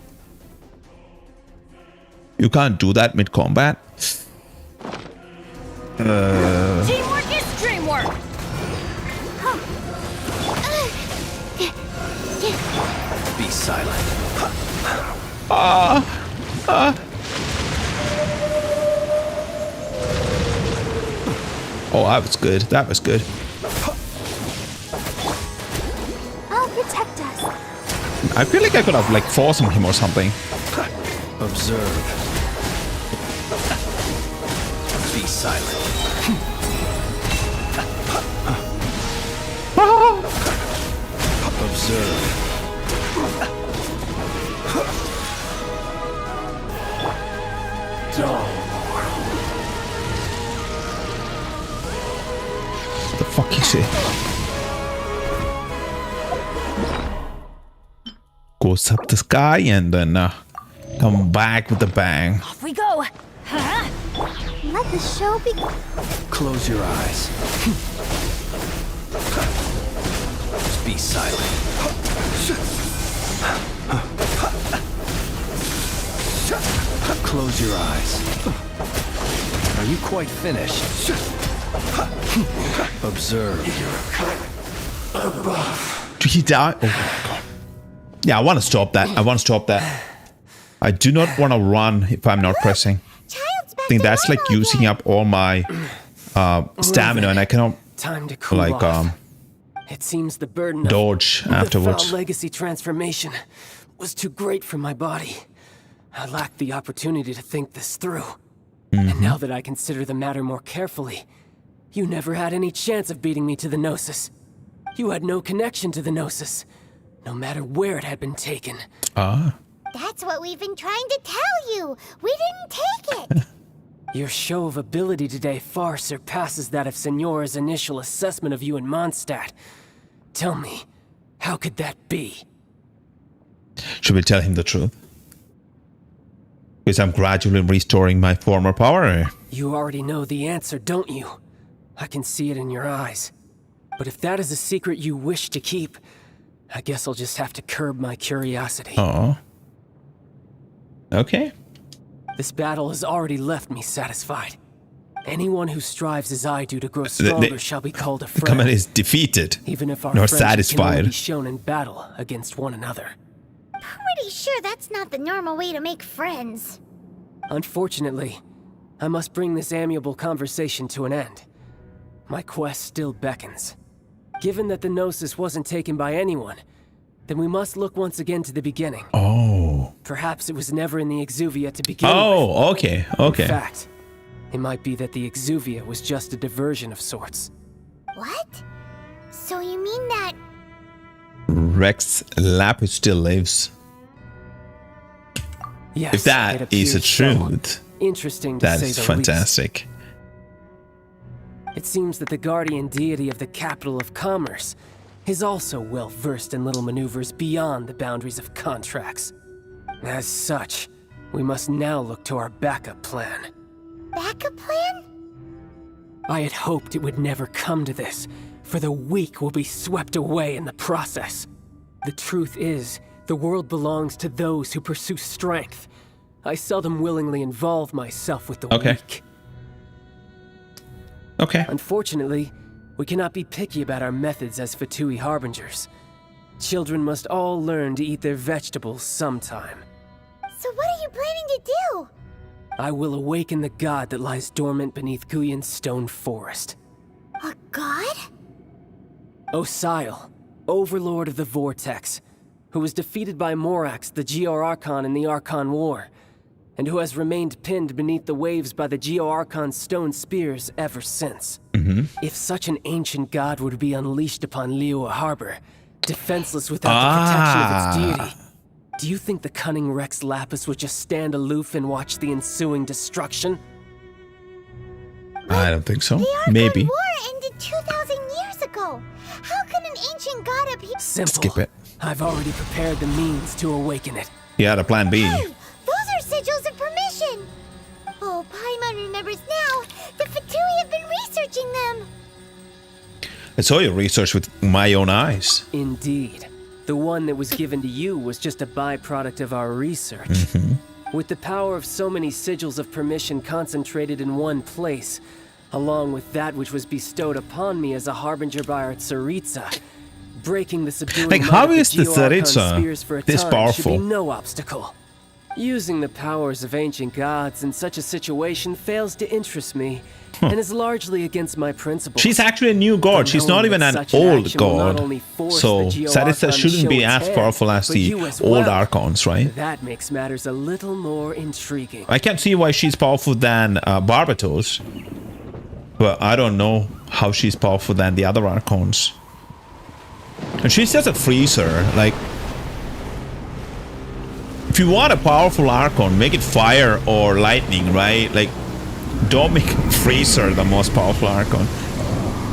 You can't do that mid combat. Teamwork is dreamwork. Be silent. Oh, that was good. That was good. I'll protect us. I feel like I could have forced him or something. Observe. Be silent. Observe. What the fuck you say? Goes up the sky and then come back with a bang. Off we go. Huh? Let the show begin. Close your eyes. Be silent. Close your eyes. Are you quite finished? Observe. Did he die? Oh my god. Yeah, I want to stop that. I want to stop that. I do not want to run if I'm not pressing. Child's back I think to that's like normal using again. up all my stamina, and I cannot Time to cool off. It seems the burden dodge of the afterwards. foul legacy transformation was too great for my body. I lacked the opportunity to think this through. And now that I consider the matter more carefully, you never had any chance of beating me to the Gnosis. You had no connection to the Gnosis, no matter where it had been taken. That's what we've been trying to tell you. We didn't take it. Your show of ability today far surpasses that of Signora's initial assessment of you in Mondstadt. Tell me, how could that be? Should we tell him the truth? Because I'm gradually restoring my former power. You already know the answer, don't you? I can see it in your eyes. But if that is a secret you wish to keep, I guess I'll just have to curb my curiosity. Oh. Okay. This battle has already left me satisfied. Anyone who strives as I do to grow stronger shall be called a The command friend, is defeated. even if our nor friendship can only satisfied. be shown in battle against one another. Pretty sure that's not the normal way to make friends. Unfortunately, I must bring this amiable conversation to an end. My quest still beckons. Given that the Gnosis wasn't taken by anyone, then we must look once again to the beginning. Oh. Perhaps it was never in the Exuvia to begin with. Oh, okay. Okay. In fact, it might be that the Exuvia was just a diversion of sorts. What? So you mean that... Rex Lapis still lives. Yes, If that it is the appears so. truth, Interesting to that say is the fantastic. least. It seems that the guardian deity of the capital of commerce is also well versed in little maneuvers beyond the boundaries of contracts. As such, we must now look to our backup plan. backup plan? I had hoped it would never come to this, for the weak will be swept away in the process. The truth is, the world belongs to those who pursue strength. I seldom willingly involve myself with the weak. Okay. Unfortunately, we cannot be picky about our methods as Fatui harbingers. Children must all learn to eat their vegetables sometime. So what are you planning to do? I will awaken the god that lies dormant beneath Guyon's stone forest. A god? Osial, overlord of the Vortex, who was defeated by Morax, the Geo-Archon in the Archon War, and who has remained pinned beneath the waves by the Geo-Archon's stone spears ever since. If such an ancient god were to be unleashed upon Liyue Harbor, defenseless without the protection of its deity, do you think the cunning Rex Lapis would just stand aloof and watch the ensuing destruction? I don't think so. The Archon Maybe. War ended 2,000 years ago. How can an ancient god appear? Simple. Skip it. I've already prepared the means to awaken it. He had a plan B. Hey, those are sigils of permission. Oh, Paimon remembers now. The Fatui have been researching them. I saw your research with my own eyes. Indeed. The one that was given to you was just a byproduct of our research. With the power of so many sigils of permission concentrated in one place, along with that which was bestowed upon me as a harbinger by our Tsaritsa, breaking the subduing Like, might how of is the Geoarchon Tsaritsa spears for a this time powerful? should be no obstacle. Using the powers of ancient gods in such a situation fails to interest me, and is largely against my principles. She's actually a new god. But She's not knowing even that an such an old action will not god. only force So the Geoarchon Tsaritsa to shouldn't show be its as hand, powerful as but the you as old well. archons, right? That makes matters a little more intriguing. I can see why she's powerful than Barbatos. But I don't know how she's powerful than the other archons. And she's just a freezer. Like, if you want a powerful archon, make it fire or lightning, right? Like, don't make freezer the most powerful archon.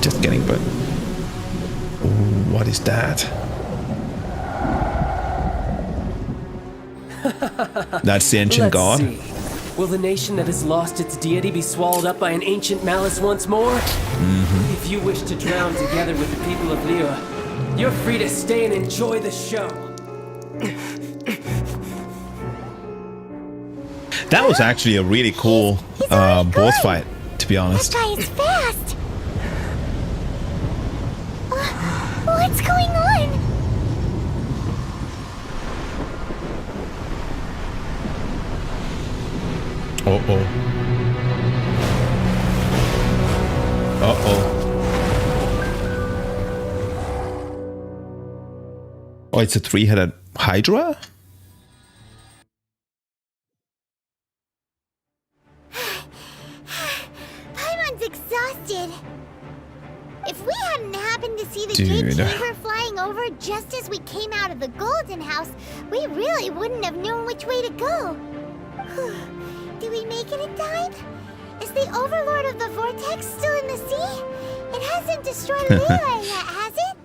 Just kidding, but ooh, what is that? That's the ancient Let's god. see. Will the nation that has lost its deity be swallowed up by an ancient malice once more? If you wish to drown together with the people of Liyue, you're free to stay and enjoy the show. That was actually a really cool boss fight, to be That honest. guy is fast. What's going on? Uh-oh. Uh-oh. Oh, it's a three-headed Hydra? Paimon's exhausted. If we hadn't happened to see the Dude. Great Chamber flying over just as we came out of the Golden House, we really wouldn't have known which way to go. Do we make it in time? Is the Overlord of the Vortex still in the sea? It hasn't destroyed Liyue yet, has it?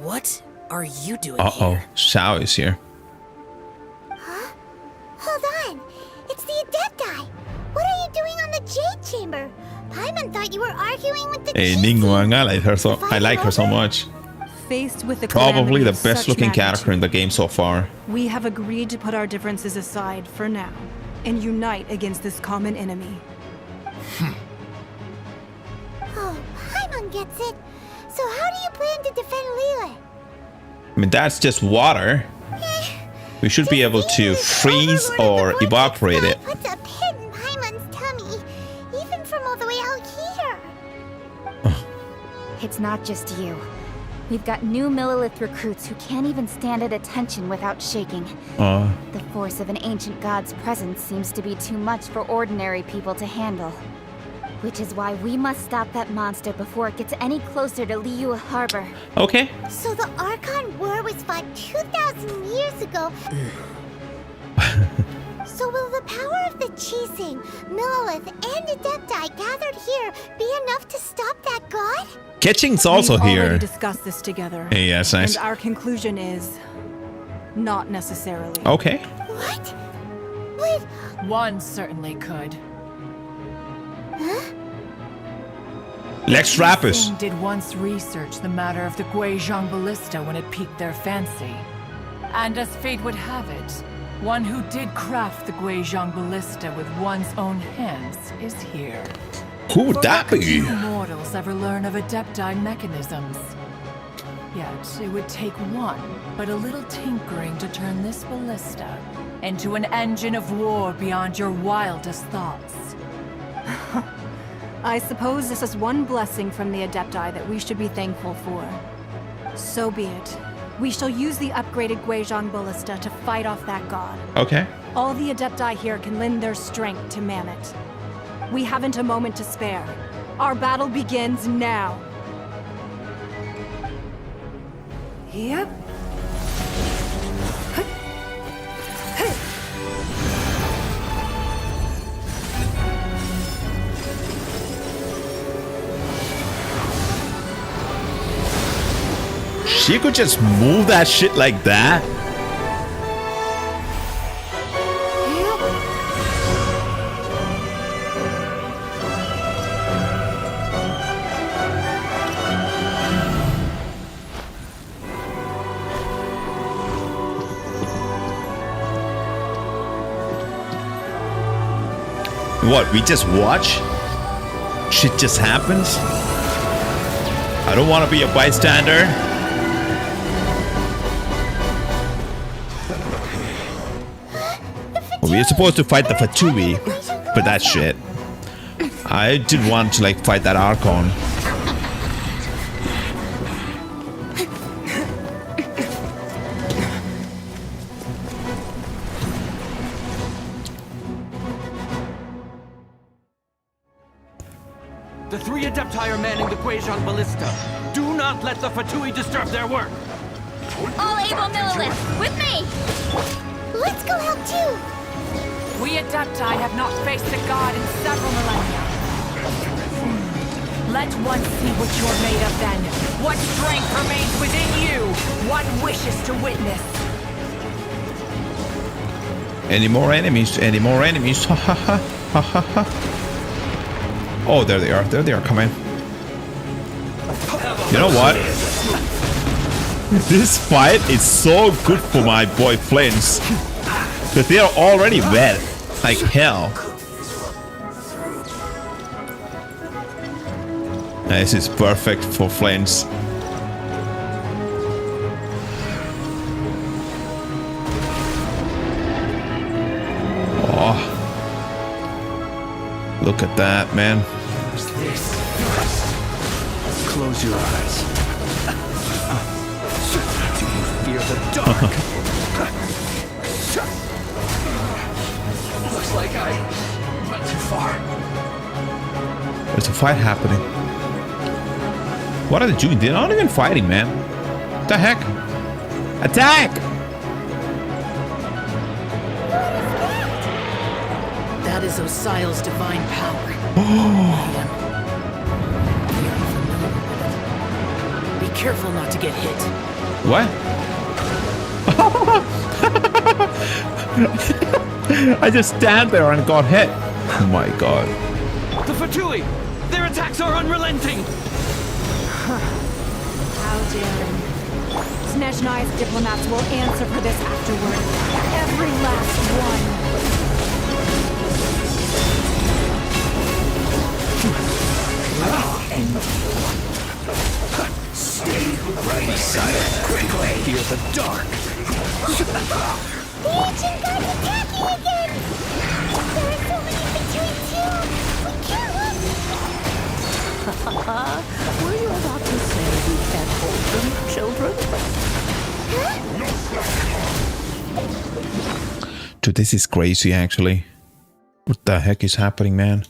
What are you doing Uh-oh. here? Shao is here. Huh? Hold on. It's the Adepti. What are you doing on the Jade Chamber? Paimon thought you were arguing with the Hey, Chi-Chi. Ningguang, I like her so much. Faced with the Probably calamity the of best such looking magnitude, character in the game so far. we have agreed to put our differences aside for now and unite against this common enemy. Oh, Paimon gets it. So how do you plan to defend Liyue? I mean, that's just water. We should be able to freeze or evaporate it. Puts a pin in Paimon's tummy, even from all the way out here. It's not just you. We've got new Millilith recruits who can't even stand at attention without shaking. The force of an ancient god's presence seems to be too much for ordinary people to handle. Which is why we must stop that monster before it gets any closer to Liyue Harbor. Okay. So the Archon War was fought 2,000 years ago. So will the power of the Chising, Millilith, and Adepti gathered here be enough to stop that god? Ketching's also We've here. already discussed this together. Hey, that's nice. And our conclusion is not necessarily. Okay. What? But, One certainly could. Lex Rappers. Singh did once research the matter of the Guizhong ballista when it piqued their fancy. And as fate would have it, one who did craft the Guizhong ballista with one's own hands is here. Who would that Few be? mortals ever learn of Adepti mechanisms. Yet it would take one, but a little tinkering to turn this ballista into an engine of war beyond your wildest thoughts. I suppose this is one blessing from the Adepti that we should be thankful for. So be it. We shall use the upgraded Guizhong ballista to fight off that god. Okay. All the Adepti here can lend their strength to man it. We haven't a moment to spare. Our battle begins now. Yep. She could just move that shit like that. What? We just watch? Shit just happens? I don't want to be a bystander. We are supposed to fight the Fatui, but that shit. I did want to like fight that Archon. The 3 Adepti are manning the Guizhong Ballista. Do not let the Fatui disturb their work. All able Millilith, with me! Let's go help too! We Adepti have not faced a god in several millennia. Let one see what you're made of then. What strength remains within you. One wishes to witness. Any more enemies? Any more enemies? Ha ha ha ha ha ha. Oh, there they are. There they are coming. You know what? This fight is so good for my boy Flints. Because they are already wet. Like hell. This is perfect for Flints. Oh. Look at that, man. What's this? Close your eyes. Do you fear the dark? Looks like I went too far. There's a fight happening. What are they doing? They're not even fighting, man. What the heck? Attack! That is Osial's divine power. Be careful not to get hit. What? I just stand there and got hit. Oh my god. The Fatui! Their attacks are unrelenting! How daring. Snezhnai's diplomats will answer for this afterward. Every last one. Stay right beside quickly. Fear the dark. The ancient god's attacking again! There are so many between too! We can't look! Were you about to say we can't hold them, children? Dude, this is crazy actually. What the heck is happening, man?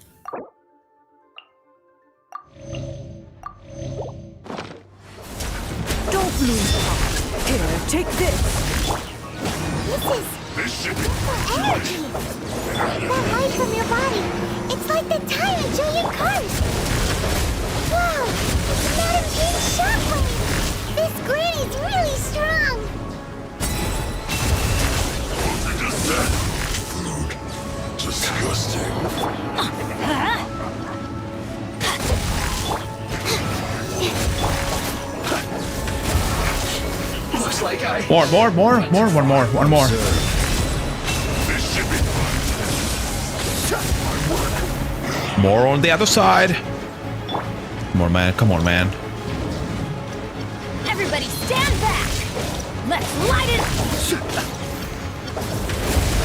Don't lose heart. Here, take this. This is for energy! That light from your body, it's like the tyrant giant curse! Wow! Madam King's shockwave! This granny's really strong! What is that? Food. Disgusting. Looks like I... More, one more. This should be More on the other side. Come on, man. Come on, man. Everybody stand back! Let's light it up!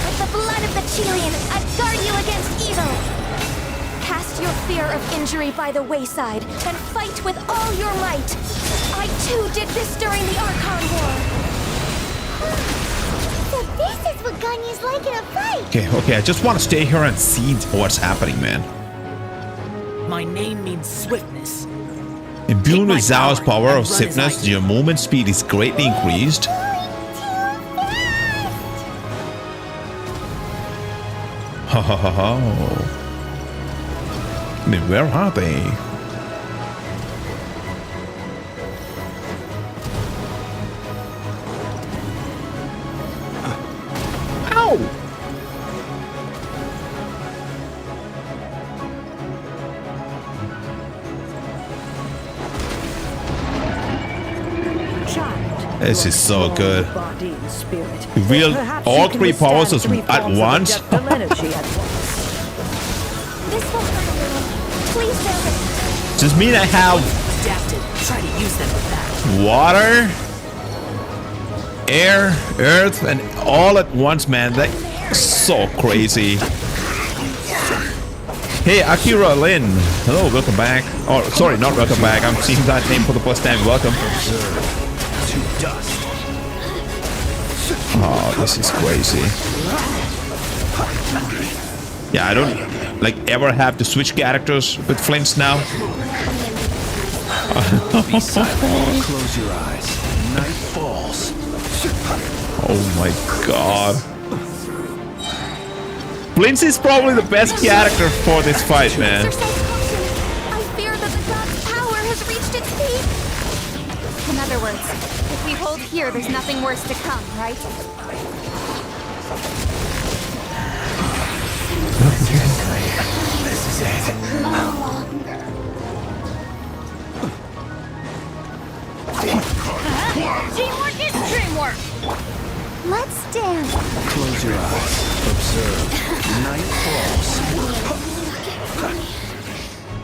With the blood of the Chelian, I guard you against evil! Cast your fear of injury by the wayside, and fight with all your might! I too did this during the Archon War! So this is what Ganya's like in a fight! Okay, I just want to stay here and see what's happening, man. My name means swiftness. Imbued with Zhao's power of swiftness, your movement speed is greatly increased. Ha ha ha ha. I mean, where are they? Ow! This is so good. You wield all three powers at once. Does mean I have Adapted. Try to use them with that. water, air, earth, and all at once, man. That's so crazy. Hey, Akira Lin. Hello, welcome back. Oh, sorry, not welcome back. I'm seeing that name for the first time. Welcome. Oh, this is crazy. Yeah, I don't like ever have to switch characters with Flints now. Be silent. Close your eyes. Night falls. Oh my god. Flints is probably the best character for this fight, man. I fear that the god's power has reached its peak. In other words, if we hold here, there's nothing worse to come, right? This is it. Teamwork is dreamwork. Let's dance. Close your eyes. Observe. Night falls.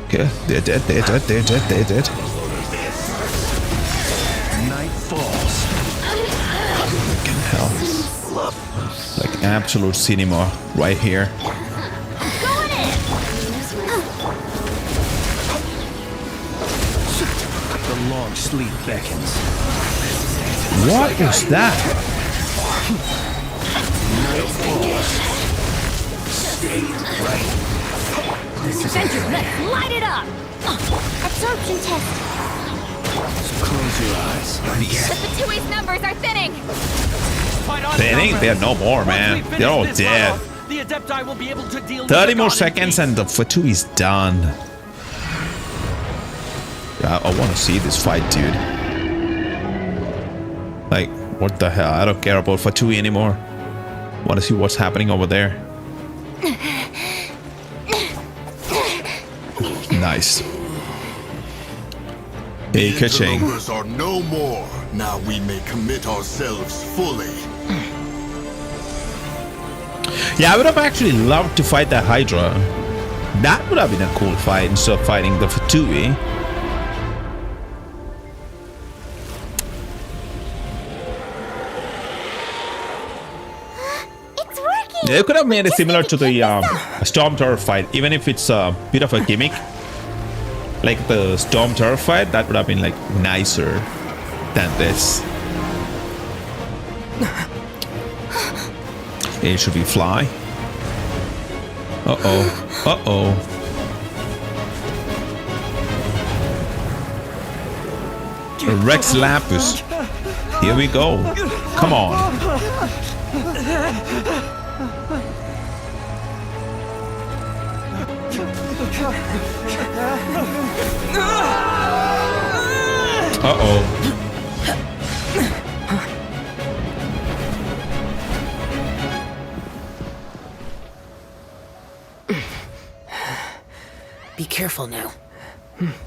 Okay, they're dead. Night falls. Fucking hell. Like absolute cinema right here. Going in. The long sleep beckons. What is that? Night falls. Stay right. Avengers, let's light it up. Absorption test. Close your eyes. The Fatui's numbers are thinning! They're no more, man. They're all dead. The Adepti will be able to deal 30 more seconds and the Fatu is done. Yeah, I want to see this fight, dude. Like, what the hell? I don't care about Fatui anymore. Want to see what's happening over there. Nice. Hey, The Kaching. interlopers are no more. Now we may commit ourselves fully. Yeah, I would have actually loved to fight that Hydra. That would have been a cool fight instead of fighting the Fatui. It's working. They could have made it similar to the Storm Tower fight, even if it's a bit of a gimmick. Like the Storm Tower fight, that would have been like nicer than this. Hey, should we fly? Uh-oh. Uh-oh. Rex Lapus. Here we go. Come on. Uh-oh. Be careful now.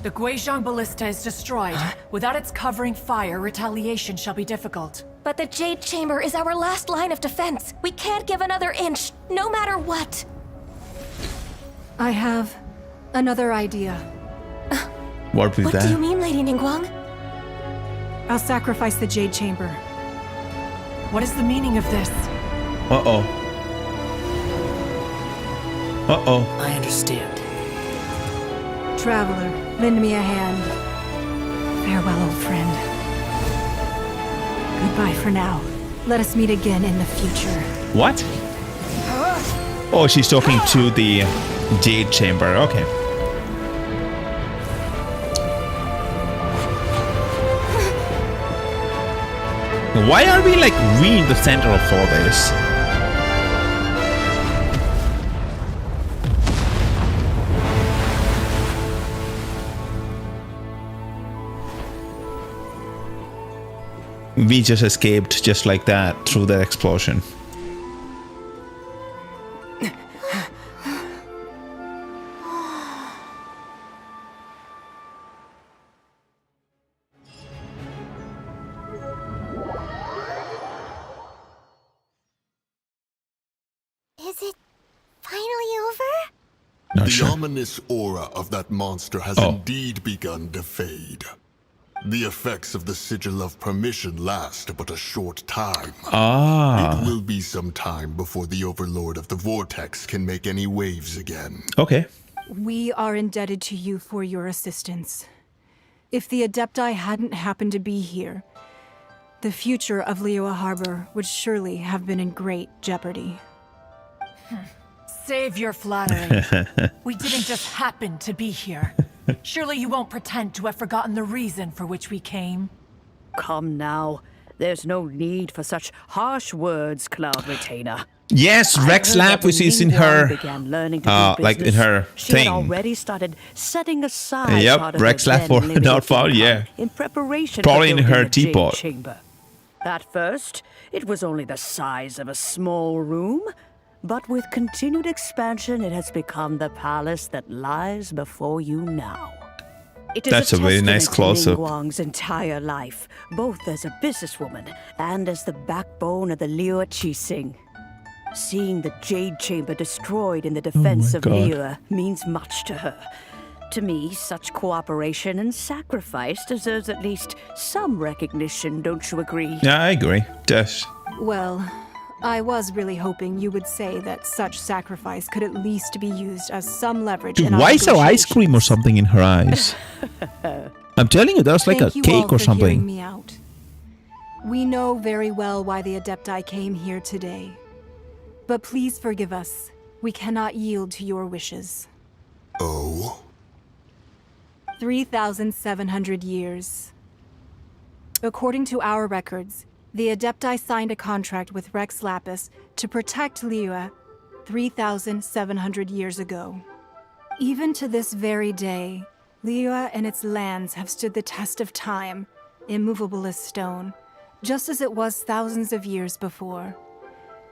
The Guizhong Ballista is destroyed. Without its covering fire, retaliation shall be difficult. But the Jade Chamber is our last line of defense. We can't give another inch, no matter what. I have another idea. What with What do you that? mean, Lady Ningguang? I'll sacrifice the Jade Chamber. What is the meaning of this? Uh-oh. Uh-oh. I understand. Traveler, lend me a hand. Farewell, old friend. Goodbye for now. Let us meet again in the future. What? Oh, she's talking to the Jade Chamber. Okay. Why are we like we in the center of all this? We just escaped just like that through the explosion. Is it finally over? Not The sure. ominous aura of that monster has Oh. indeed begun to fade. The effects of the Sigil of Permission last but a short time. Ah. It will be some time before the Overlord of the Vortex can make any waves again. Okay. We are indebted to you for your assistance. If the Adepti hadn't happened to be here, the future of Liyue Harbor would surely have been in great jeopardy. Save your flattery. We didn't just happen to be here. Surely you won't pretend to have forgotten the reason for which we came. Come now. There's no need for such harsh words, Cloud Retainer. Yes, Rex Lapis is in her, like in her she thing. had already started setting aside Yep, part of Rex her Lapis then limited not found, income yeah. in preparation Probably for in her building the Jade teapot. Chamber. At first, it was only the size of a small room, but with continued expansion, it has become the palace that lies before you now. It is That's a very nice testament to close-up. Ningguang's entire life, both as a businesswoman and as the backbone of the Liyue Qixing. Seeing the Jade Chamber destroyed in the defense of God. Liyue means much to her. To me, such cooperation and sacrifice deserves at least some recognition, don't you agree? Yeah, I agree. Yes. Well, I was really hoping you would say that such sacrifice could at least be used as some leverage Dude, in our why is there ice negotiations. cream or something in her eyes? I'm telling you, there's like Thank a you cake all or for hearing something. me out. We know very well why the Adepti came here today. But please forgive us. We cannot yield to your wishes. Oh? 3,700 years. According to our records, the Adepti signed a contract with Rex Lapis to protect Liyue 3,700 years ago. Even to this very day, Liyue and its lands have stood the test of time, immovable as stone, just as it was thousands of years before.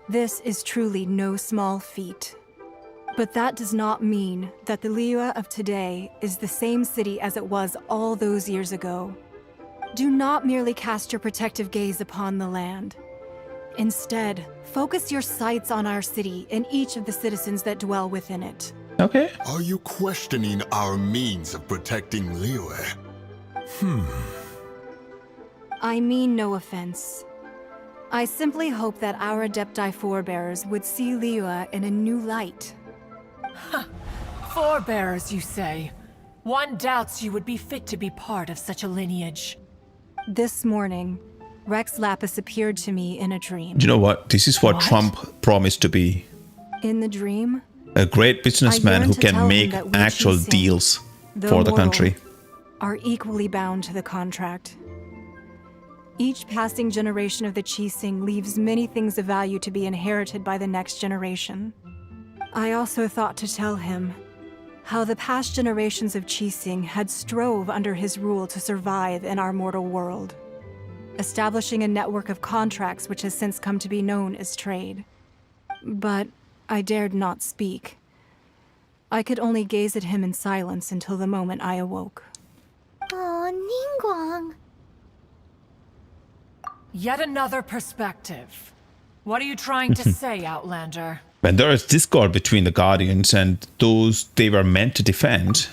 This is truly no small feat. But that does not mean that the Liyue of today is the same city as it was all those years ago. Do not merely cast your protective gaze upon the land. Instead, focus your sights on our city and each of the citizens that dwell within it. Okay. Are you questioning our means of protecting Liyue? I mean no offense. I simply hope that our Adepti forebears would see Liyue in a new light. Forebears, you say? One doubts you would be fit to be part of such a lineage. This morning, Rex Lapis appeared to me in a dream. Do you know what? This is what What? Trump promised to be. In the dream, A great businessman I who yearn to tell can him make that we actual Qixing, deals though for the mortal, country. are equally bound to the contract. Each passing generation of the Qixing leaves many things of value to be inherited by the next generation. I also thought to tell him how the past generations of Qixing had strove under his rule to survive in our mortal world, establishing a network of contracts which has since come to be known as trade. But I dared not speak. I could only gaze at him in silence until the moment I awoke. Oh, Ningguang. Yet another perspective. What are you trying to say, Outlander? When there is discord between the Guardians and those they were meant to defend,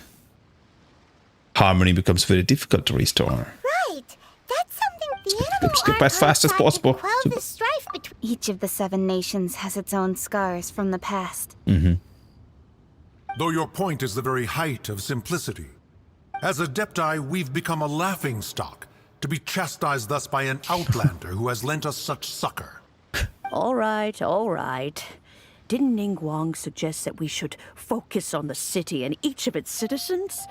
harmony becomes very difficult to restore. Right. That's something the animal skip as fast as archive possible. can quell the strife between. Each of the 7 nations has its own scars from the past. Though your point is the very height of simplicity. As Adepti, we've become a laughingstock, to be chastised thus by an outlander who has lent us such succor. All right, all right. Didn't Ningguang suggest that we should focus on the city and each of its citizens?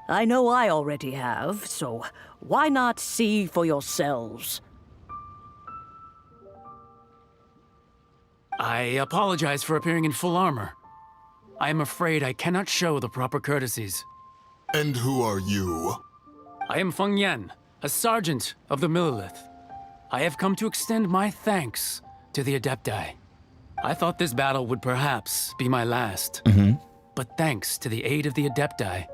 I know I already have, so why not see for yourselves? I apologize for appearing in full armor. I am afraid I cannot show the proper courtesies. And who are you? I am Feng Yan, a sergeant of the Millilith. I have come to extend my thanks to the Adepti. I thought this battle would perhaps be my last. But thanks to the aid of the Adepti,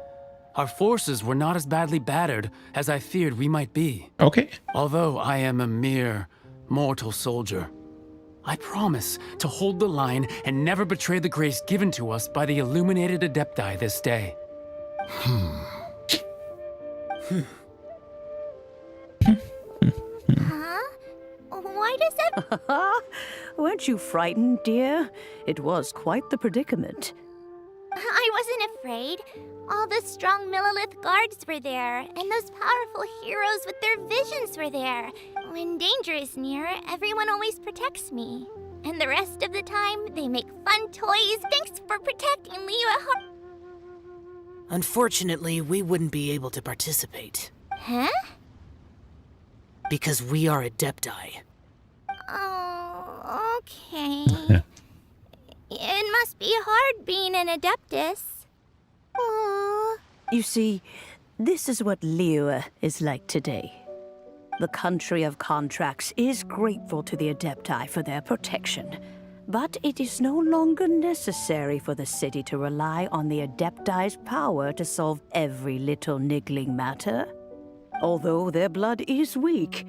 our forces were not as badly battered as I feared we might be. Okay. Although I am a mere mortal soldier, I promise to hold the line and never betray the grace given to us by the illuminated Adepti this day. Huh? Why does that... Weren't you frightened, dear? It was quite the predicament. I wasn't afraid. All the strong Millilith guards were there, and those powerful heroes with their visions were there. When danger is near, everyone always protects me. And the rest of the time, they make fun toys. Thanks for protecting Liyue. Unfortunately, we wouldn't be able to participate. Huh? Because we are Adepti. Oh, okay. It must be hard being an Adeptus. Aww. You see, this is what Liyue is like today. The country of contracts is grateful to the Adepti for their protection, but it is no longer necessary for the city to rely on the Adepti's power to solve every little niggling matter. Although their blood is weak,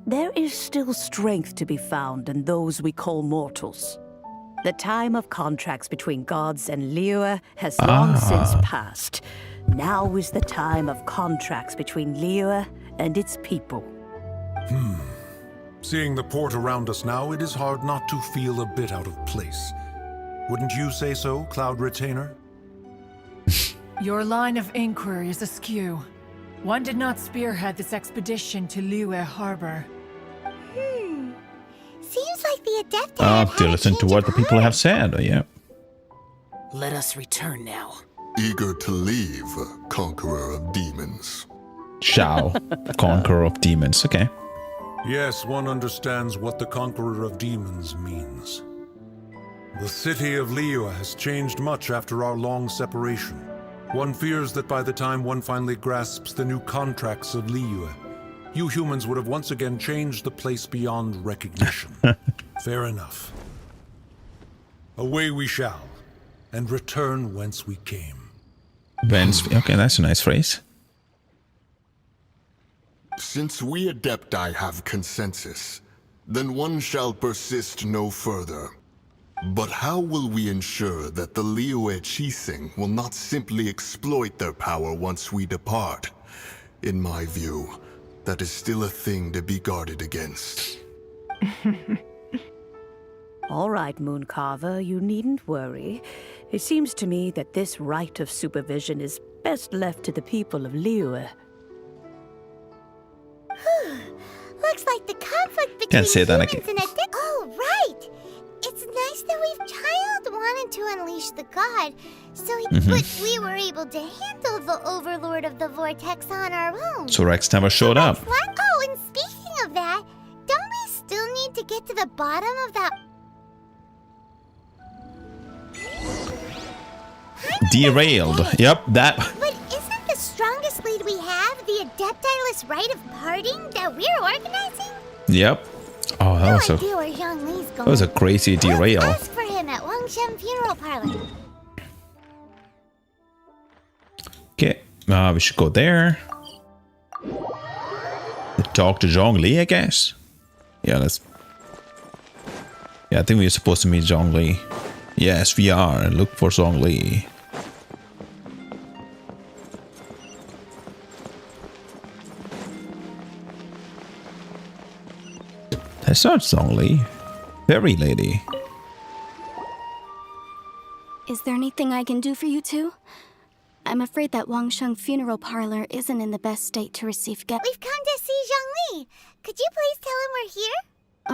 there is still strength to be found in those we call mortals. The time of contracts between gods and Liyue has long since passed. Now is the time of contracts between Liyue and its people. Seeing the port around us now, it is hard not to feel a bit out of place. Wouldn't you say so, Cloud Retainer? Your line of inquiry is askew. One did not spearhead this expedition to Liyue Harbor. Seems like the Adepti To listen to what the people have said, yeah. Let us return now. Eager to leave, Conqueror of Demons. Shao, Conqueror of Demons, okay. Yes, one understands what the Conqueror of Demons means. The city of Liyue has changed much after our long separation. One fears that by the time one finally grasps the new contracts of Liyue, you humans would have once again changed the place beyond recognition. Fair enough. Away we shall, and return whence we came. Okay, that's a nice phrase. Since we Adepti have consensus, then one shall persist no further. But how will we ensure that the Liyue Chising will not simply exploit their power once we depart? In my view, that is still a thing to be guarded against. All right, Mooncarver, you needn't worry. It seems to me that this right of supervision is best left to the people of Liyue. Looks like the conflict between Can't say that humans and Adepti. Oh, right! It's nice that we've child wanted to unleash the god, so but we were able to handle the Overlord of the Vortex on our own. So Rex never showed up. Oh, and speaking of that, don't we still need to get to the bottom of that? Derailed. Yep, that. But isn't the strongest lead we have the Adeptiless Rite of Parting that we're organizing? Yep. Oh, that was a crazy derail. Let's ask for him at Wangshan Funeral Parlor. Okay, we should go there. Talk to Zhongli, I guess. Yeah, let's. Yeah, I think we're supposed to meet Zhongli. Yes, we are. Look for Zhongli. That's not Zhongli. Fairy lady. Is there anything I can do for you two? I'm afraid that Wangsheng Funeral Parlor isn't in the best state to receive guests. We've come to see Zhongli. Could you please tell him we're here?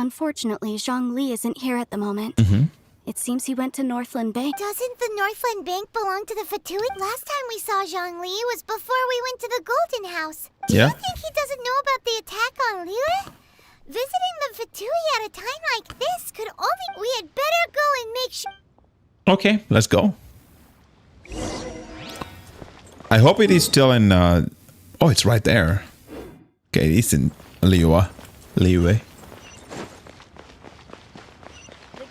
Unfortunately, Zhongli isn't here at the moment. It seems he went to Northland Bank. Doesn't the Northland Bank belong to the Fatui? Last time we saw Zhongli was before we went to the Golden House. Do you think he doesn't know about the attack on Liyue? Visiting the Fatui at a time like this could only... We had better go and make sure... Okay, let's go. I hope it is still in... Oh, it's right there. Okay, it's in Liyue. The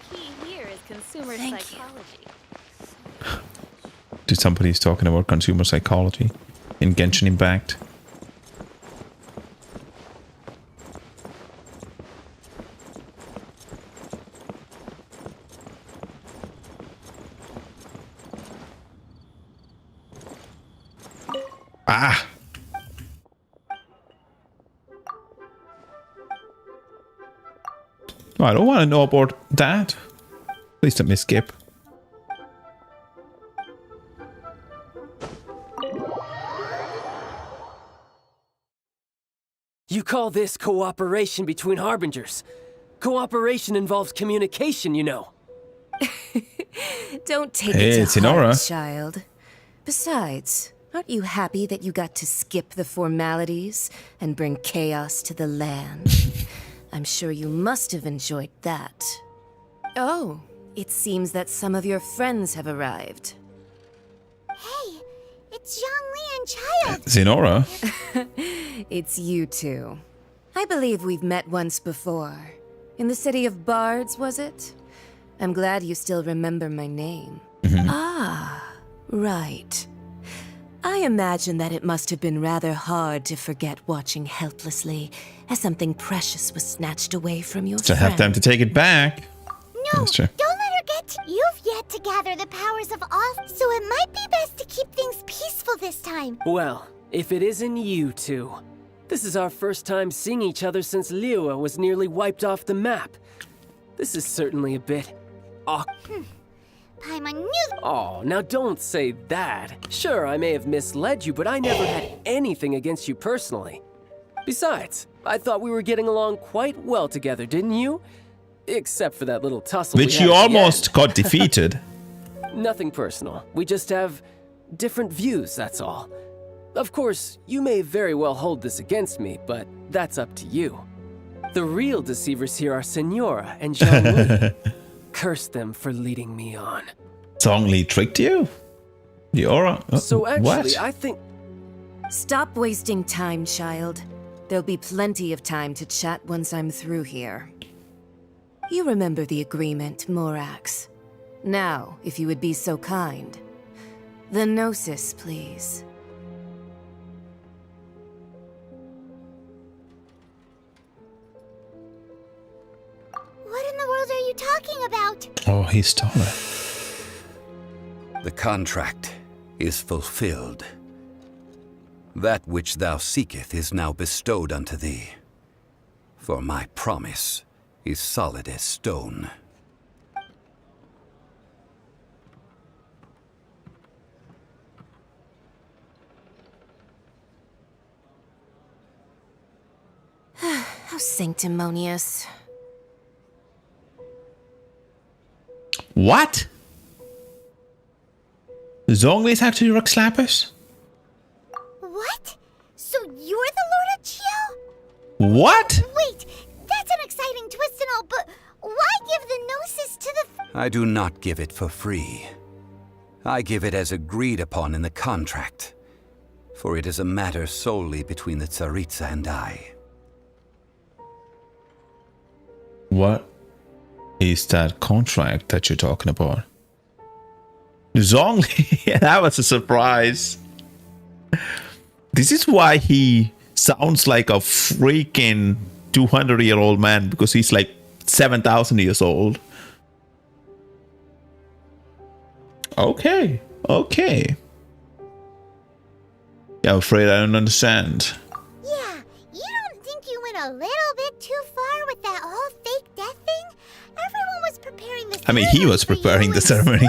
key here is consumer psychology. Did somebody's talking about consumer psychology in Genshin Impact? I don't want to know about that. Please let me skip. You call this cooperation between Harbingers? Cooperation involves communication, you know. Don't take Hey, it to Sinora. heart, child. Besides, aren't you happy that you got to skip the formalities and bring chaos to the land? I'm sure you must have enjoyed that. Oh, it seems that some of your friends have arrived. Hey, it's Zhongli and Child. Sinora. It's you two. I believe we've met once before. In the city of Bards, was it? I'm glad you still remember my name. Ah, right. I imagine that it must have been rather hard to forget watching helplessly as something precious was snatched away from your To have time to take it back. No, That's true. don't let her get. You've yet to gather the powers of all, so it might be best to keep things peaceful this time. Well, if it isn't you two. This is our first time seeing each other since Liyue was nearly wiped off the map. This is certainly a bit awkward. Paimon knew. Oh, now don't say that. Sure, I may have misled you, but I never had anything against you personally. Besides, I thought we were getting along quite well together, didn't you? Except for that little tussle Which we you had at the almost got defeated. end. Nothing personal. We just have different views, that's all. Of course, you may very well hold this against me, but that's up to you. The real deceivers here are Senora and Zhongli. Curse them for leading me on. Zhongli tricked you? You're So actually, what? I think... Stop wasting time, child. There'll be plenty of time to chat once I'm through here. You remember the agreement, Morax. Now, if you would be so kind. The Gnosis, please. What in the world are you talking about? Oh, he stole it. The contract is fulfilled. That which thou seeketh is now bestowed unto thee. For my promise is solid as stone. How sanctimonious. What? Zhongli is actually Rock Slappers? What? So you're the Lord of Chiao? What? Wait, that's an exciting twist and all, but why give the Gnosis to the... I do not give it for free. I give it as agreed upon in the contract, for it is a matter solely between the Tsaritsa and I. What is that contract that you're talking about? Zhongli? Yeah, that was a surprise. This is why he sounds like a freaking 200-year-old man, because he's like 7,000 years old. Okay. Okay. Yeah, I'm afraid I don't understand. Yeah, you don't think you went a little bit too far with that whole fake death thing? Everyone was preparing the ceremony. I mean, he was preparing the ceremony.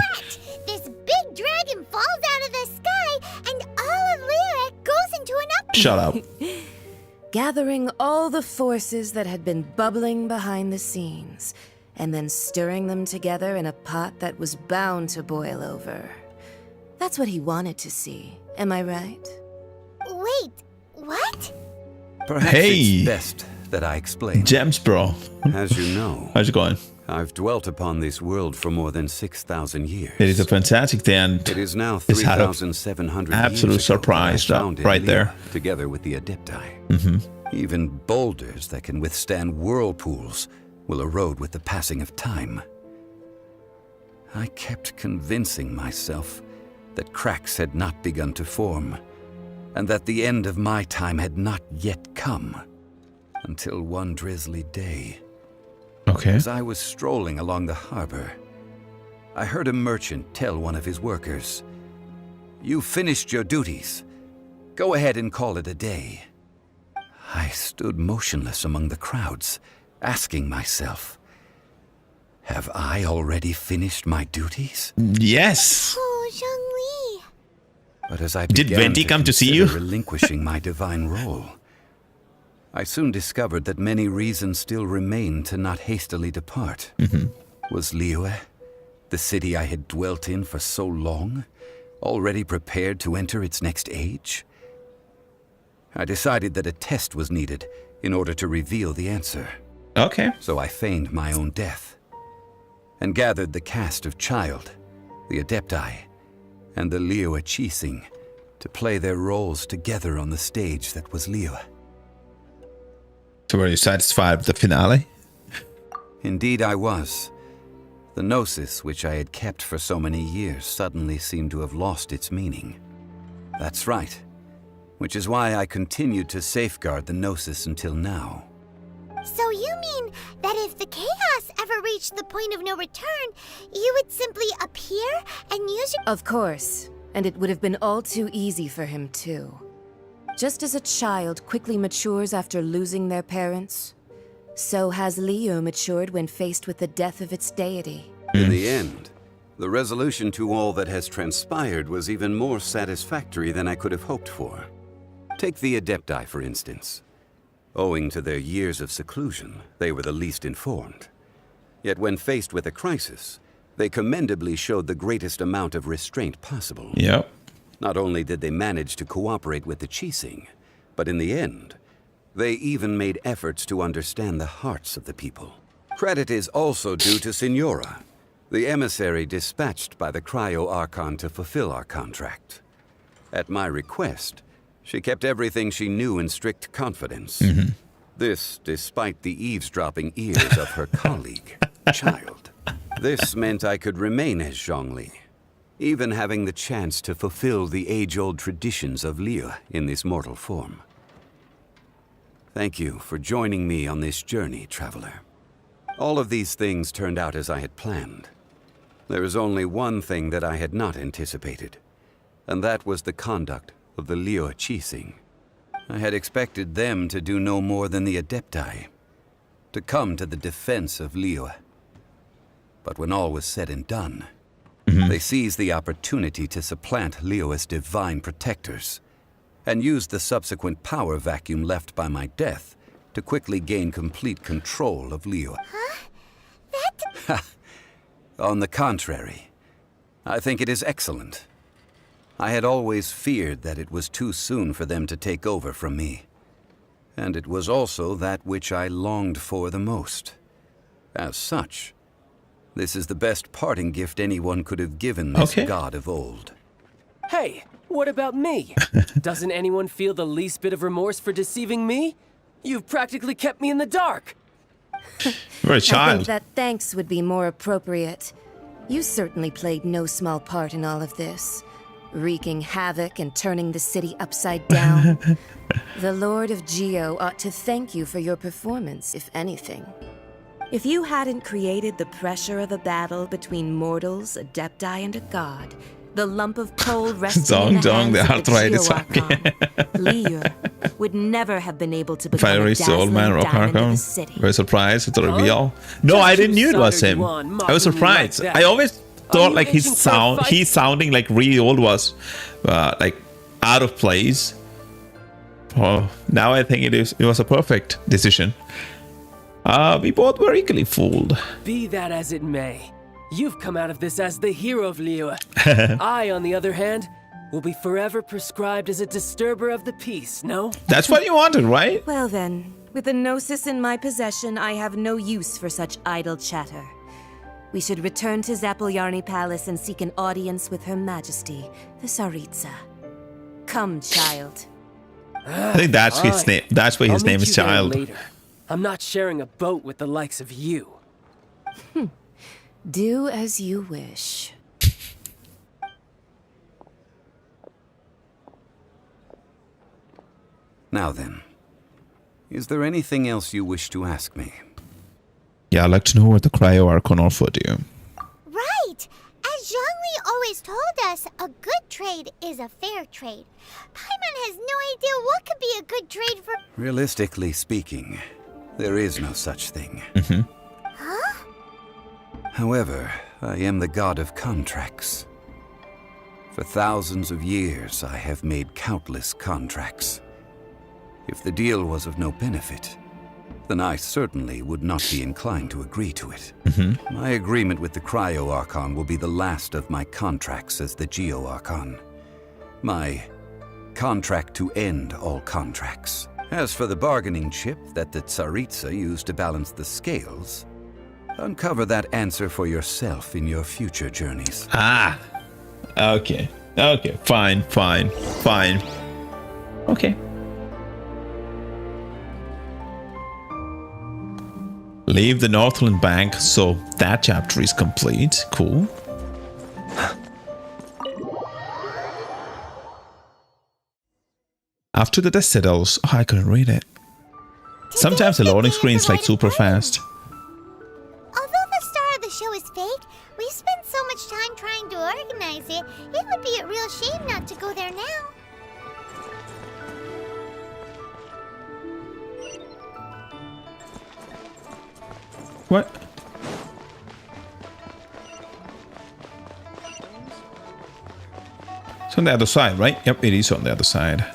This big dragon falls out of the sky, and all of Lyric goes into an up. Shut up. Gathering all the forces that had been bubbling behind the scenes, and then stirring them together in a pot that was bound to boil over. That's what he wanted to see, am I right? Wait, what? Perhaps Hey. it's best that I explain. Gems, bro. As you know, How's it going? I've dwelt upon this world for more than 6,000 years. It is a fantastic day, and It is now it's had a 3,700 absolute years ago surprise that I founded right there. Liyue, together with the Adepti. Mm-hmm. Even boulders that can withstand whirlpools will erode with the passing of time. I kept convincing myself that cracks had not begun to form, and that the end of my time had not yet come. Until one drizzly day, Okay. as I was strolling along the harbor, I heard a merchant tell one of his workers, "You finished your duties. Go ahead and call it a day." I stood motionless among the crowds, asking myself, Have I already finished my duties? Yes. Oh, Zhongli. But as I Did began Venti come to see you? relinquishing my divine role, I soon discovered that many reasons still remained to not hastily depart. Was Liyue, the city I had dwelt in for so long, already prepared to enter its next age? I decided that a test was needed in order to reveal the answer. Okay. So I feigned my own death and gathered the cast of Child, the Adepti, and the Liyue Qixing to play their roles together on the stage that was Liyue. So were you satisfied with the finale? Indeed I was. The Gnosis, which I had kept for so many years, suddenly seemed to have lost its meaning. That's right. Which is why I continued to safeguard the Gnosis until now. So you mean that if the chaos ever reached the point of no return, you would simply appear and use your— Of course. And it would have been all too easy for him, too. Just as a child quickly matures after losing their parents, so has Liyue matured when faced with the death of its deity. In the end, the resolution to all that has transpired was even more satisfactory than I could have hoped for. Take the Adepti, for instance. Owing to their years of seclusion, they were the least informed. Yet when faced with a crisis, they commendably showed the greatest amount of restraint possible. Yep. Not only did they manage to cooperate with the Qixing, but in the end, they even made efforts to understand the hearts of the people. Credit is also due to Signora, the emissary dispatched by the Cryo-Archon to fulfill our contract. At my request, she kept everything she knew in strict confidence. This despite the eavesdropping ears of her colleague, Child. This meant I could remain as Zhongli, even having the chance to fulfill the age-old traditions of Liyue in this mortal form. Thank you for joining me on this journey, traveler. All of these things turned out as I had planned. There is only one thing that I had not anticipated, and that was the conduct of the Liyue Qixing. I had expected them to do no more than the Adepti, to come to the defense of Liyue. But when all was said and done, they seized the opportunity to supplant Liyue's divine protectors, and used the subsequent power vacuum left by my death to quickly gain complete control of Liyue. On the contrary, I think it is excellent. I had always feared that it was too soon for them to take over from me. And it was also that which I longed for the most. As such, this is the best parting gift anyone could have given this god of old. Hey, what about me? Doesn't anyone feel the least bit of remorse for deceiving me? You've practically kept me in the dark. You're a child. I think that thanks would be more appropriate. You certainly played no small part in all of this, wreaking havoc and turning the city upside down. The Lord of Geo ought to thank you for your performance, if anything. If you hadn't created the pressure of a battle between mortals, Adepti, and a god, the lump of coal resting in the hands of the Geo-Archon, Liyue would never have been able to become a dazzling diamond of the city. Very surprised at the reveal. No, I didn't knew it was him. I was surprised. I always thought like he's sounding like really old was like out of place. Oh, now I think it was a perfect decision. We both were equally fooled. Be that as it may, you've come out of this as the hero of Liyue. I, on the other hand, will be forever prescribed as a disturber of the peace, no? That's what you wanted, right? Well then, with the Gnosis in my possession, I have no use for such idle chatter. We should return to Zapolyarny Palace and seek an audience with Her Majesty, the Tsaritsa. Come, Child. I think that's his name. That's why his name is Child. Later. I'm not sharing a boat with the likes of you. Do as you wish. Now then, is there anything else you wish to ask me? Yeah, I'd like to know what the Cryo-Archon offered you. Right! As Zhongli always told us, a good trade is a fair trade. Paimon has no idea what could be a good trade for— Realistically speaking, there is no such thing. Huh? However, I am the god of contracts. For thousands of years, I have made countless contracts. If the deal was of no benefit, then I certainly would not be inclined to agree to it. My agreement with the Cryo Archon will be the last of my contracts as the Geo Archon. My contract to end all contracts. As for the bargaining chip that the Tsaritsa used to balance the scales, uncover that answer for yourself in your future journeys. Ah, okay. Okay, fine. Okay. Leave the Northland Bank, so that chapter is complete. Cool. After the dust settles, oh, I couldn't read it. Sometimes the loading screen is like super fast. Although the star of the show is fake, we've spent so much time trying to organize it, it would be a real shame not to go there now. What? It's on the other side, right? Yep, it is on the other side.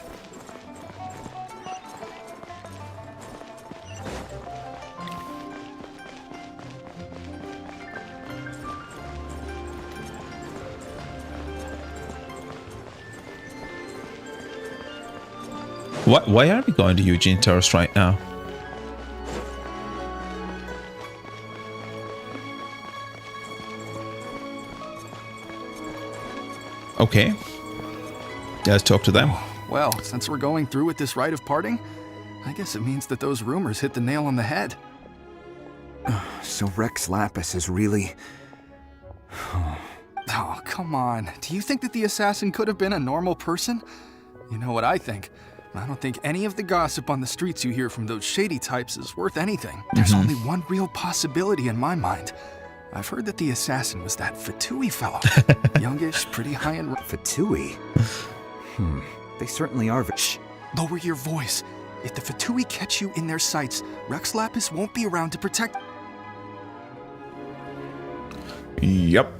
What? Why are we going to Eugene Terrace right now? Okay. Let's talk to them. Well, since we're going through with this rite of parting, I guess it means that those rumors hit the nail on the head. So Rex Lapis is really... Oh, come on. Do you think that the assassin could have been a normal person? You know what I think. I don't think any of the gossip on the streets you hear from those shady types is worth anything. There's only one real possibility in my mind. I've heard that the assassin was that Fatui fellow. Youngish, pretty high in... Fatui? They certainly are... Shh! Lower your voice. If the Fatui catch you in their sights, Rex Lapis won't be around to protect... Yep.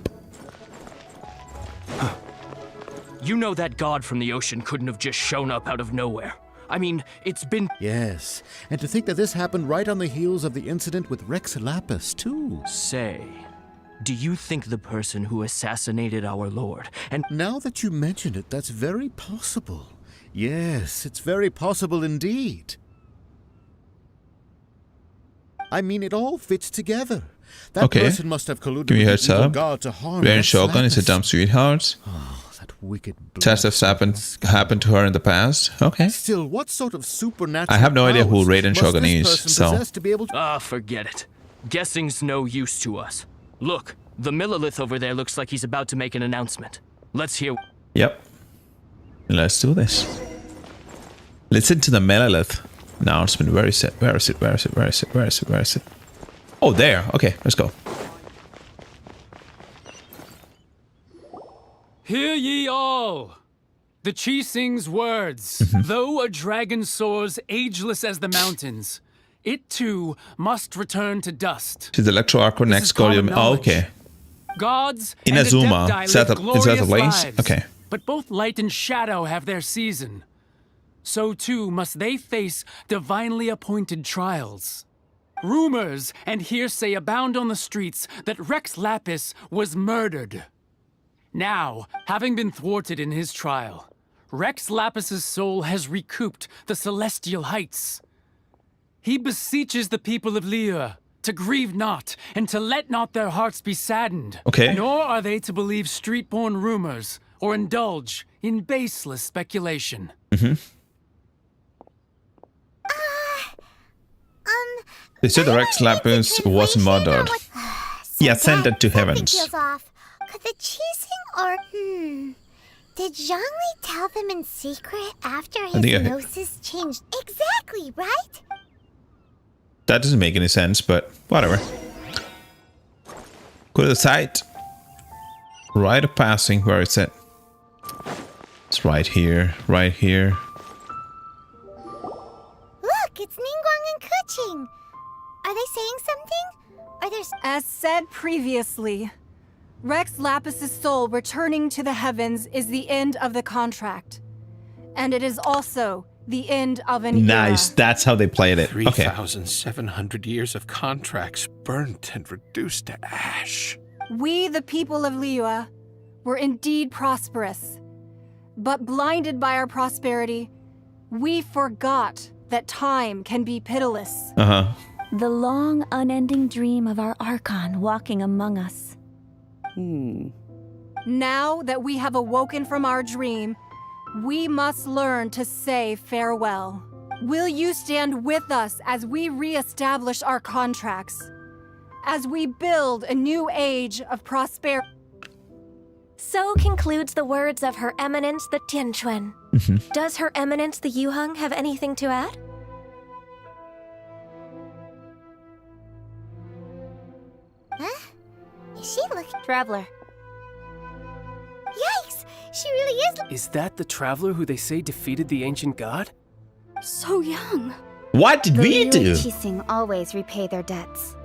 You know that god from the ocean couldn't have just shown up out of nowhere. I mean, it's been... Yes, and to think that this happened right on the heels of the incident with Rex Lapis, too. Say, do you think the person who assassinated our lord and... Now that you mention it, that's very possible. Yes, it's very possible indeed. I mean, it all fits together. That person must have colluded Give me a with heads the evil up. god to harm Baron Rex Shogun is a Lapis. dumb sweetheart. Oh, that wicked Test has happened to her in the past. Okay. Still, what sort of supernatural I have no idea who powers Raiden must Shogun this is, person so... possess to be able to... forget it. Guessing's no use to us. Look, the Millilith over there looks like he's about to make an announcement. Let's hear... Yep. Let's do this. Listen to the Mellilith announcement. Where is it? Where is it? Where is it? Where is it? Where is it? Where is it? Oh, there. Okay, let's go. Hear ye all! The Chi sings words. Though a dragon soars ageless as the mountains, it too must return to dust. To the Electro Archon next Golium. Oh, okay. Gods Inazuma. and Adepti Is that live the glorious lanes? lives, Okay. but both light and shadow have their season. So too must they face divinely appointed trials. Rumors and hearsay abound on the streets that Rex Lapis was murdered. Now, having been thwarted in his trial, Rex Lapis's soul has recouped the celestial heights. He beseeches the people of Liyue to grieve not and to let not their hearts be saddened. Okay. Nor are they to believe street-born rumors or indulge in baseless speculation. They said the Rex Lapis was murdered. He ascended to heavens. Feels off. Could the cheesing or did Zhongli tell them in secret after his gnosis changed? Exactly, right? That doesn't make any sense, but whatever. Go to the site. Rite of passing. Where is it? It's right here. Right here. Look, it's Ningguang and Keqing. Are they saying something? Are there... As said previously, Rex Lapis's soul returning to the heavens is the end of the contract. And it is also the end of an Nice. era. That's how they played it. Okay. 3,700 years of contracts burnt and reduced to ash. We, the people of Liyue, were indeed prosperous. But blinded by our prosperity, we forgot that time can be pitiless. Uh-huh. The long, unending dream of our Archon walking among us. Now that we have awoken from our dream, we must learn to say farewell. Will you stand with us as we re-establish our contracts? As we build a new age of prosperity? So concludes the words of Her Eminence the Tianquan. Does Her Eminence the Yuheng have anything to add? Huh? Is she looking... Traveler. Yikes! She really is... Is that the traveler who they say defeated the ancient god? So young. What did we The do? Liyue Qixing always repay their debts.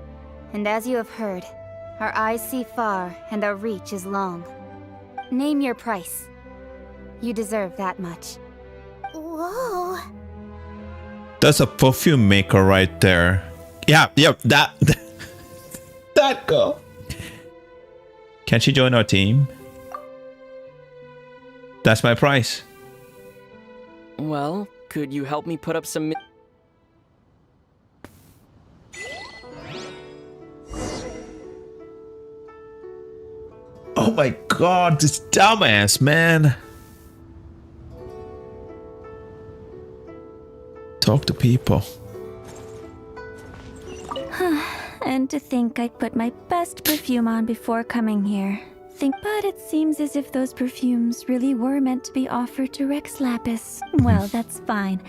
And as you have heard, our eyes see far and our reach is long. Name your price. You deserve that much. Whoa. That's a perfume maker right there. Yeah, that that girl. Can she join our team? That's my price. Well, could you help me put up some... Oh my god, this dumbass, man. Talk to people. And to think I'd put my best perfume on before coming here. But it seems as if those perfumes really were meant to be offered to Rex Lapis. Well, that's fine.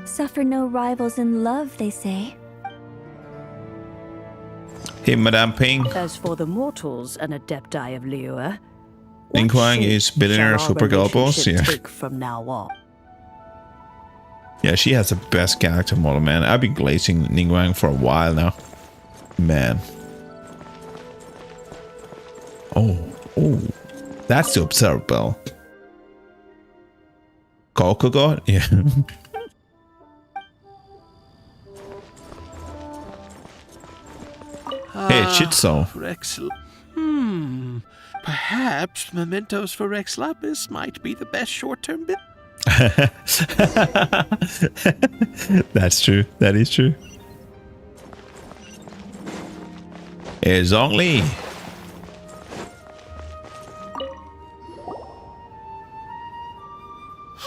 Suffer no rivals in love, they say. Hey, Madame Ping. As for the mortals and adepti of Liyue, Ning Huang is billionaire super girl boss. Yeah. take from now on? Yeah, she has the best character model, man. I've been glazing Ning Huang for a while now. Man. Oh, that's the observable. Coco God? Yeah. Hey, Chitso. Rex... Perhaps mementos for Rex Lapis might be the best short-term bit. That's true. That is true. Hey, Zhongli.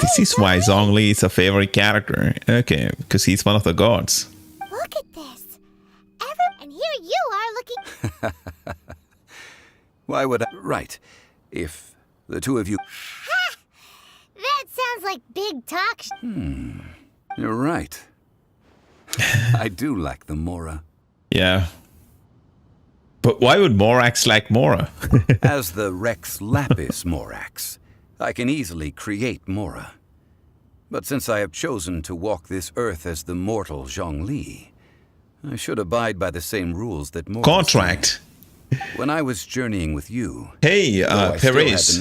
This is why Zhongli is a favorite character. Okay, because he's one of the gods. Look at this. And here you are looking... Why would I... Right. If the two of you... Ha! That sounds like big talk. You're right. I do like the Mora. Yeah. But why would Morax like Mora? As the Rex Lapis Morax, I can easily create Mora. But since I have chosen to walk this earth as the mortal Zhongli, I should abide by the same rules that mortals... Contract. When I was journeying with you... Hey, Perez.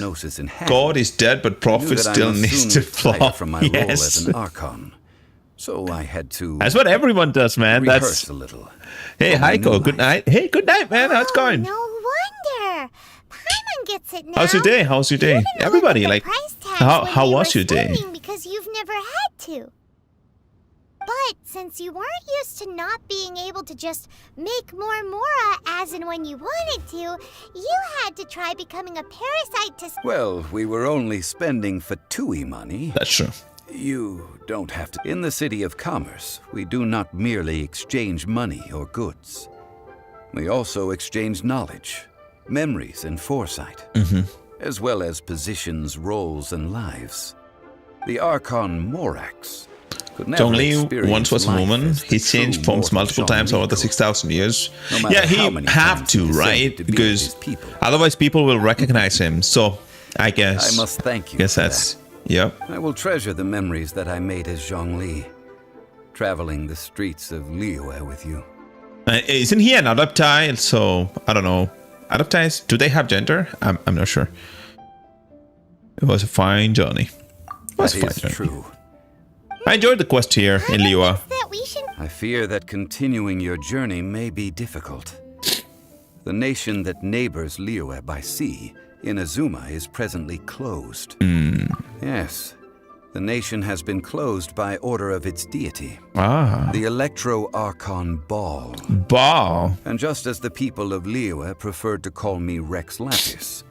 God is dead, but prophet still needs to fly. From my role as an Archon. So I had to... That's what everyone does, man. That's a little. Hey, Heiko, good night. Hey, good night, man. How's it going? No wonder. Paimon gets it now. How's your day? How's your day? Everybody, like, how was your day? Because you've never had to. But since you weren't used to not being able to just make more Mora as and when you wanted to, you had to try becoming a parasite to... Well, we were only spending Fatui money. That's true. You don't have to. In the City of Commerce, we do not merely exchange money or goods. We also exchange knowledge, memories, and foresight, as well as positions, roles, and lives. The Archon Morax Zhongli once was a woman. He changed forms multiple times over the 6,000 years. Yeah, he have to, right? Because otherwise people will recognize him. So, I guess... I must thank you. Guess that's... Yep. I will treasure the memories that I made as Zhongli, traveling the streets of Liyue with you. Isn't he an adoptee? So I don't know. Adoptees, do they have gender? I'm not sure. It was a fine journey. That is true. I enjoyed the quest here in Liyue. I fear that continuing your journey may be difficult. The nation that neighbors Liyue by sea, Inazuma, is presently closed. Yes, the nation has been closed by order of its deity. The Electro-Archon Ball. And just as the people of Liyue preferred to call me Rex Lapis,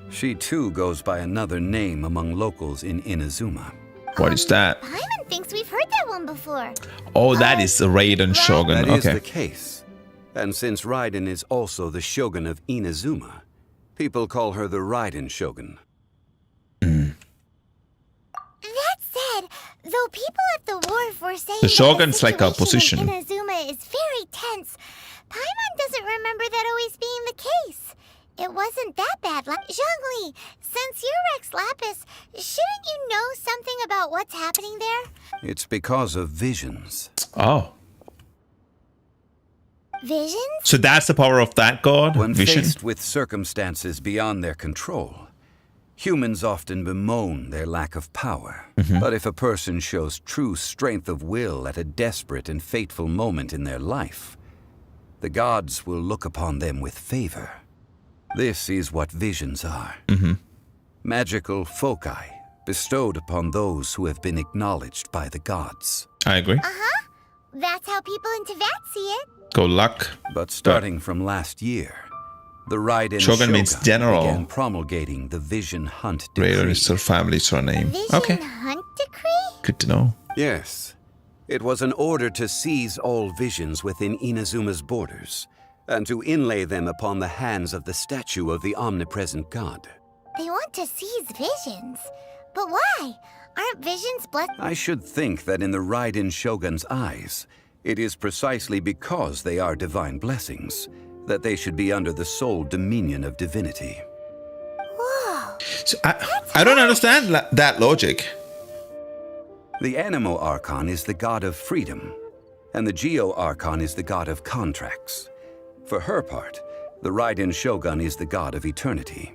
she too goes by another name among locals in Inazuma. What is that? Paimon thinks we've heard that one before. Oh, that is the Raiden Shogun. That is the case. And since Raiden is also the Shogun of Inazuma, people call her the Raiden Shogun. That said, though people at the wharf were saying The Shogun's like a position. in Inazuma is very tense, Paimon doesn't remember that always being the case. It wasn't that bad. Zhongli, since you're Rex Lapis, shouldn't you know something about what's happening there? It's because of visions. Oh. Visions? So that's the power of that god? When Vision? faced with circumstances beyond their control, humans often bemoan their lack of power. But if a person shows true strength of will at a desperate and fateful moment in their life, the gods will look upon them with favor. This is what visions are. Magical foci bestowed upon those who have been acknowledged by the gods. I agree. That's how people in Teyvat see it. Good luck. But starting from last year, the Raiden Shogun means general. began promulgating the Vision Hunt Raiden Decree. is her family's surname. Okay. Hunt decree? Good to know. Yes. It was an order to seize all visions within Inazuma's borders, and to inlay them upon the hands of the statue of the omnipresent god. They want to seize visions. But why? Aren't visions blessed? I should think that in the Raiden Shogun's eyes, it is precisely because they are divine blessings that they should be under the sole dominion of divinity. Whoa. So I don't understand that logic. The Animo Archon is the god of freedom, and the Geo Archon is the god of contracts. For her part, the Raiden Shogun is the god of eternity.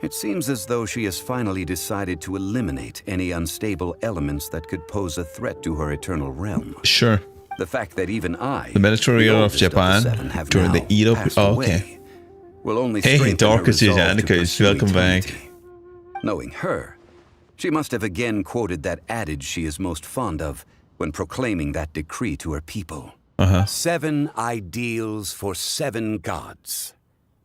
It seems as though she has finally decided to eliminate any unstable elements that could pose a threat to her eternal realm. Sure. The fact that even I, The military the of oldest Japan the seven, have during now the Edo. passed Oh, away, okay. will only Hey, strengthen her Dorcas resolve to Janicus, pursue welcome eternity. back. Knowing her, she must have again quoted that adage she is most fond of when proclaiming that decree to her people. 7 ideals for 7 gods.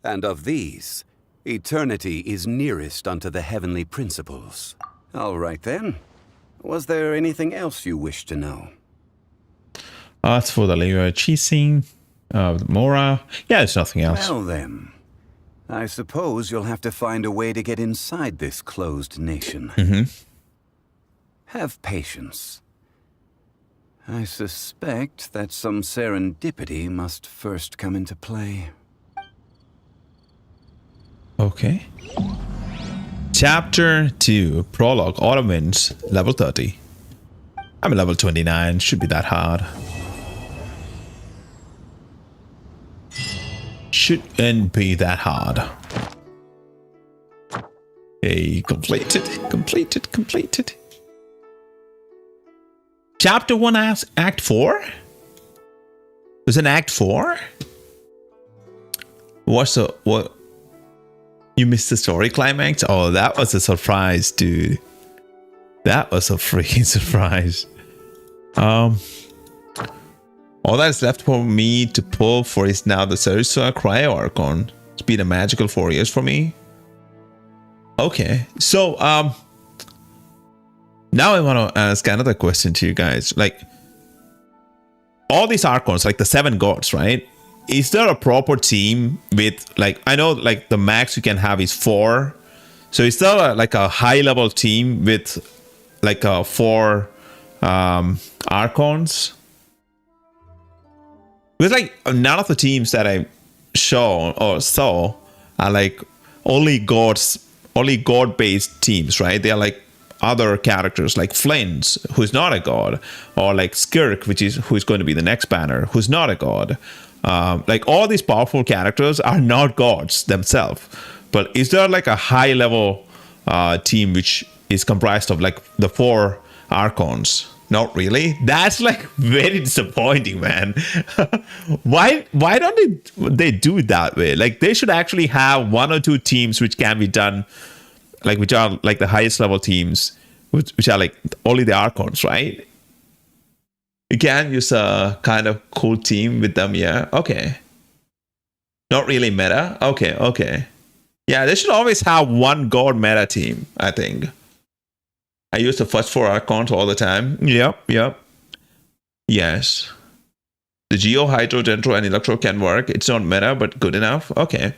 And of these, eternity is nearest unto the heavenly principles. All right then. Was there anything else you wish to know? As for the Liyue Chising, Mora. Yeah, there's nothing else. Well then, I suppose you'll have to find a way to get inside this closed nation. Have patience. I suspect that some serendipity must first come into play. Okay. Chapter 2, Prologue, Autumn Winds, level 30. I'm at level 29, should be that hard. Shouldn't be that hard. Hey, completed. Chapter 1, Act 4? Was it Act 4? What? You missed the story climax? Oh, that was a surprise, dude. That was a freaking surprise. All that's left for me to pull for is now the Sarissa Cryo Archon. It's been a magical 4 years for me. Okay, so now I want to ask another question to you guys. Like, all these Archons, like the 7 gods, right? Is there a proper team with, like, I know like the max you can have is 4. So is there like a high level team with like 4 Archons? Because like none of the teams that I saw are like only god based teams, right? They are like other characters like Flint, who's not a god, or like Skirk, who's going to be the next banner, who's not a god. Like all these powerful characters are not gods themselves. But is there like a high level team which is comprised of like the 4 Archons? Not really. That's like very disappointing, man. Why don't they do it that way? Like they should actually have 1 or 2 teams which can be done, like which are like the highest level teams, which are like only the Archons, right? You can use a kind of cool team with them, yeah. Okay. Not really meta. Okay. Yeah, they should always have 1 god meta team, I think. I use the first 4 Archons all the time. Yep. Yes. The Geo, Hydro, Dendro, and Electro can work. It's not meta, but good enough. Okay.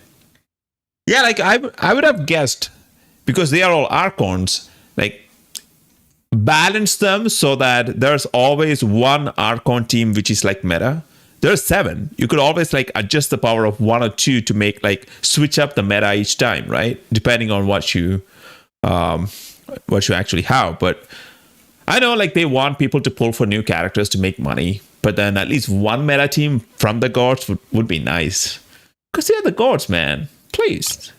Yeah, like I would have guessed, because they are all Archons, like balance them so that there's always 1 Archon team which is like meta. There's 7. You could always like adjust the power of 1 or 2 to make like switch up the meta each time, right? Depending on what you actually have. But I know like they want people to pull for new characters to make money, but then at least 1 meta team from the gods would be nice, because they're the gods, man. Please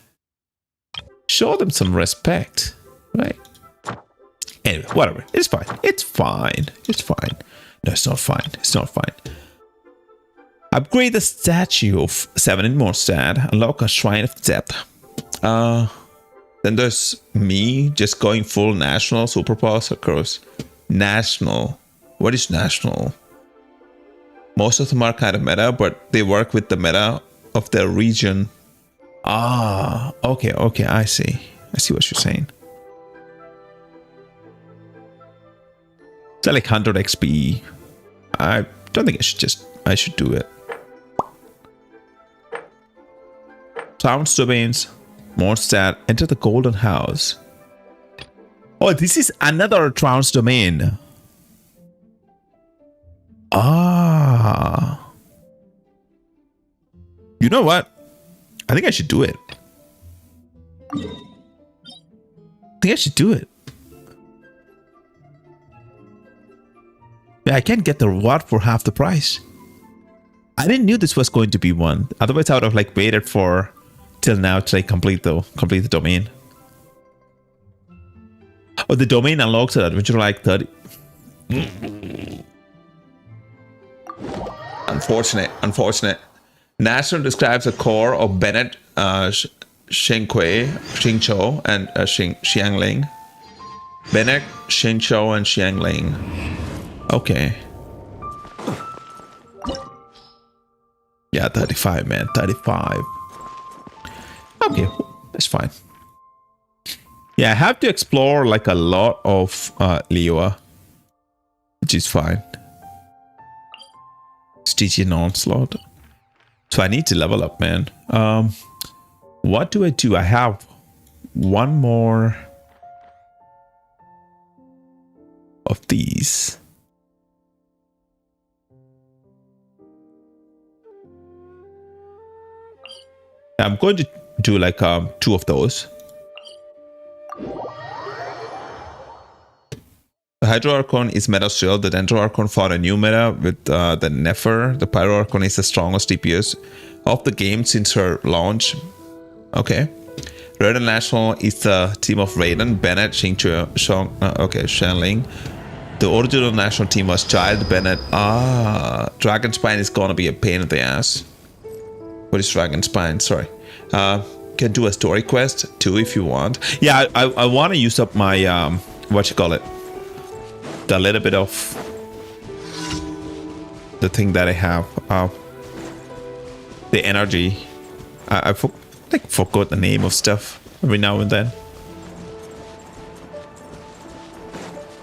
show them some respect, right? Anyway, whatever. It's fine. No, it's not fine. Upgrade the statue of 7 in Mondstadt. Unlock a Shrine of Depth. Then there's me just going full national superpower circles. National. What is national? Most of them are kind of meta, but they work with the meta of their region. Okay. I see what you're saying. It's like 100 XP. I don't think I should do it. Sounds domains. Mondstadt, enter the Golden House. Oh, this is another trance domain. You know what? I think I should do it. Yeah, I can get the reward for half the price. I didn't knew this was going to be one. Otherwise, I would have like waited for till now to like complete the domain. Oh, the domain unlocks at adventure like 30. Unfortunate. National describes a core of Bennett, Xingqi, Xingqiu, and Xiangling. Bennett, Xingqiu, and Xiangling. Okay. Yeah, 35, man. 35. Okay, that's fine. Yeah, I have to explore like a lot of Liyue, which is fine. Stygian Onslaught. So I need to level up, man. What do? I have 1 more of these. I'm going to do like 2 of those. The Hydro Archon is meta still. The Dendro Archon fought a new meta with the Nefer. The Pyro Archon is the strongest DPS of the game since her launch. Okay. Raiden National is the team of Raiden, Bennett, Xingqiu, Shanling. The original national team was Child, Bennett. Dragon Spine is gonna be a pain in the ass. What is Dragon Spine? Sorry. Can do a story quest too if you want. Yeah, I want to use up my the little bit of the thing that I have, the energy. I forgot the name of stuff every now and then.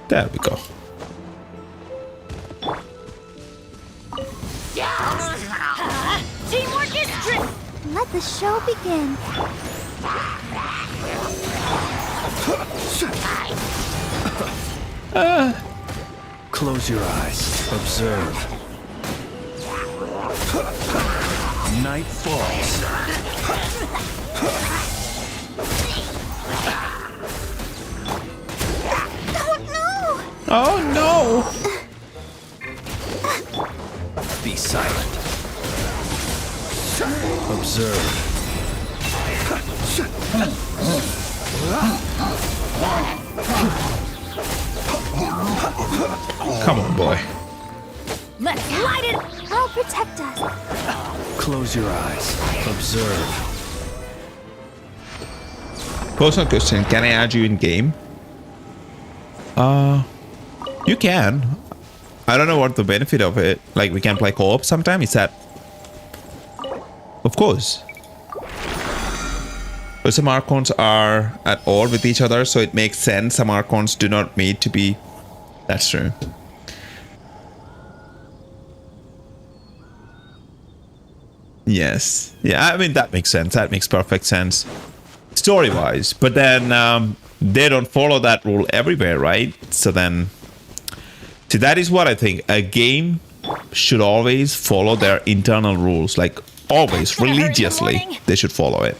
There we go. Teamwork is trick. Let the show begin. Close your eyes. Observe. Night falls. Oh no! Be silent. Observe. Come on, boy. Let's light it! I'll protect us. Close your eyes. Observe. Personal question, can I add you in game? You can. I don't know what the benefit of it. Like, we can play co-op sometime? Is that... Of course. But some Archons are at war with each other, so it makes sense. Some Archons do not need to be... That's true. Yes. Yeah, I mean, that makes sense. That makes perfect sense. Story-wise. But then they don't follow that rule everywhere, right? So then... See, that is what I think. A game should always follow their internal rules. Like, always, religiously, they should follow it.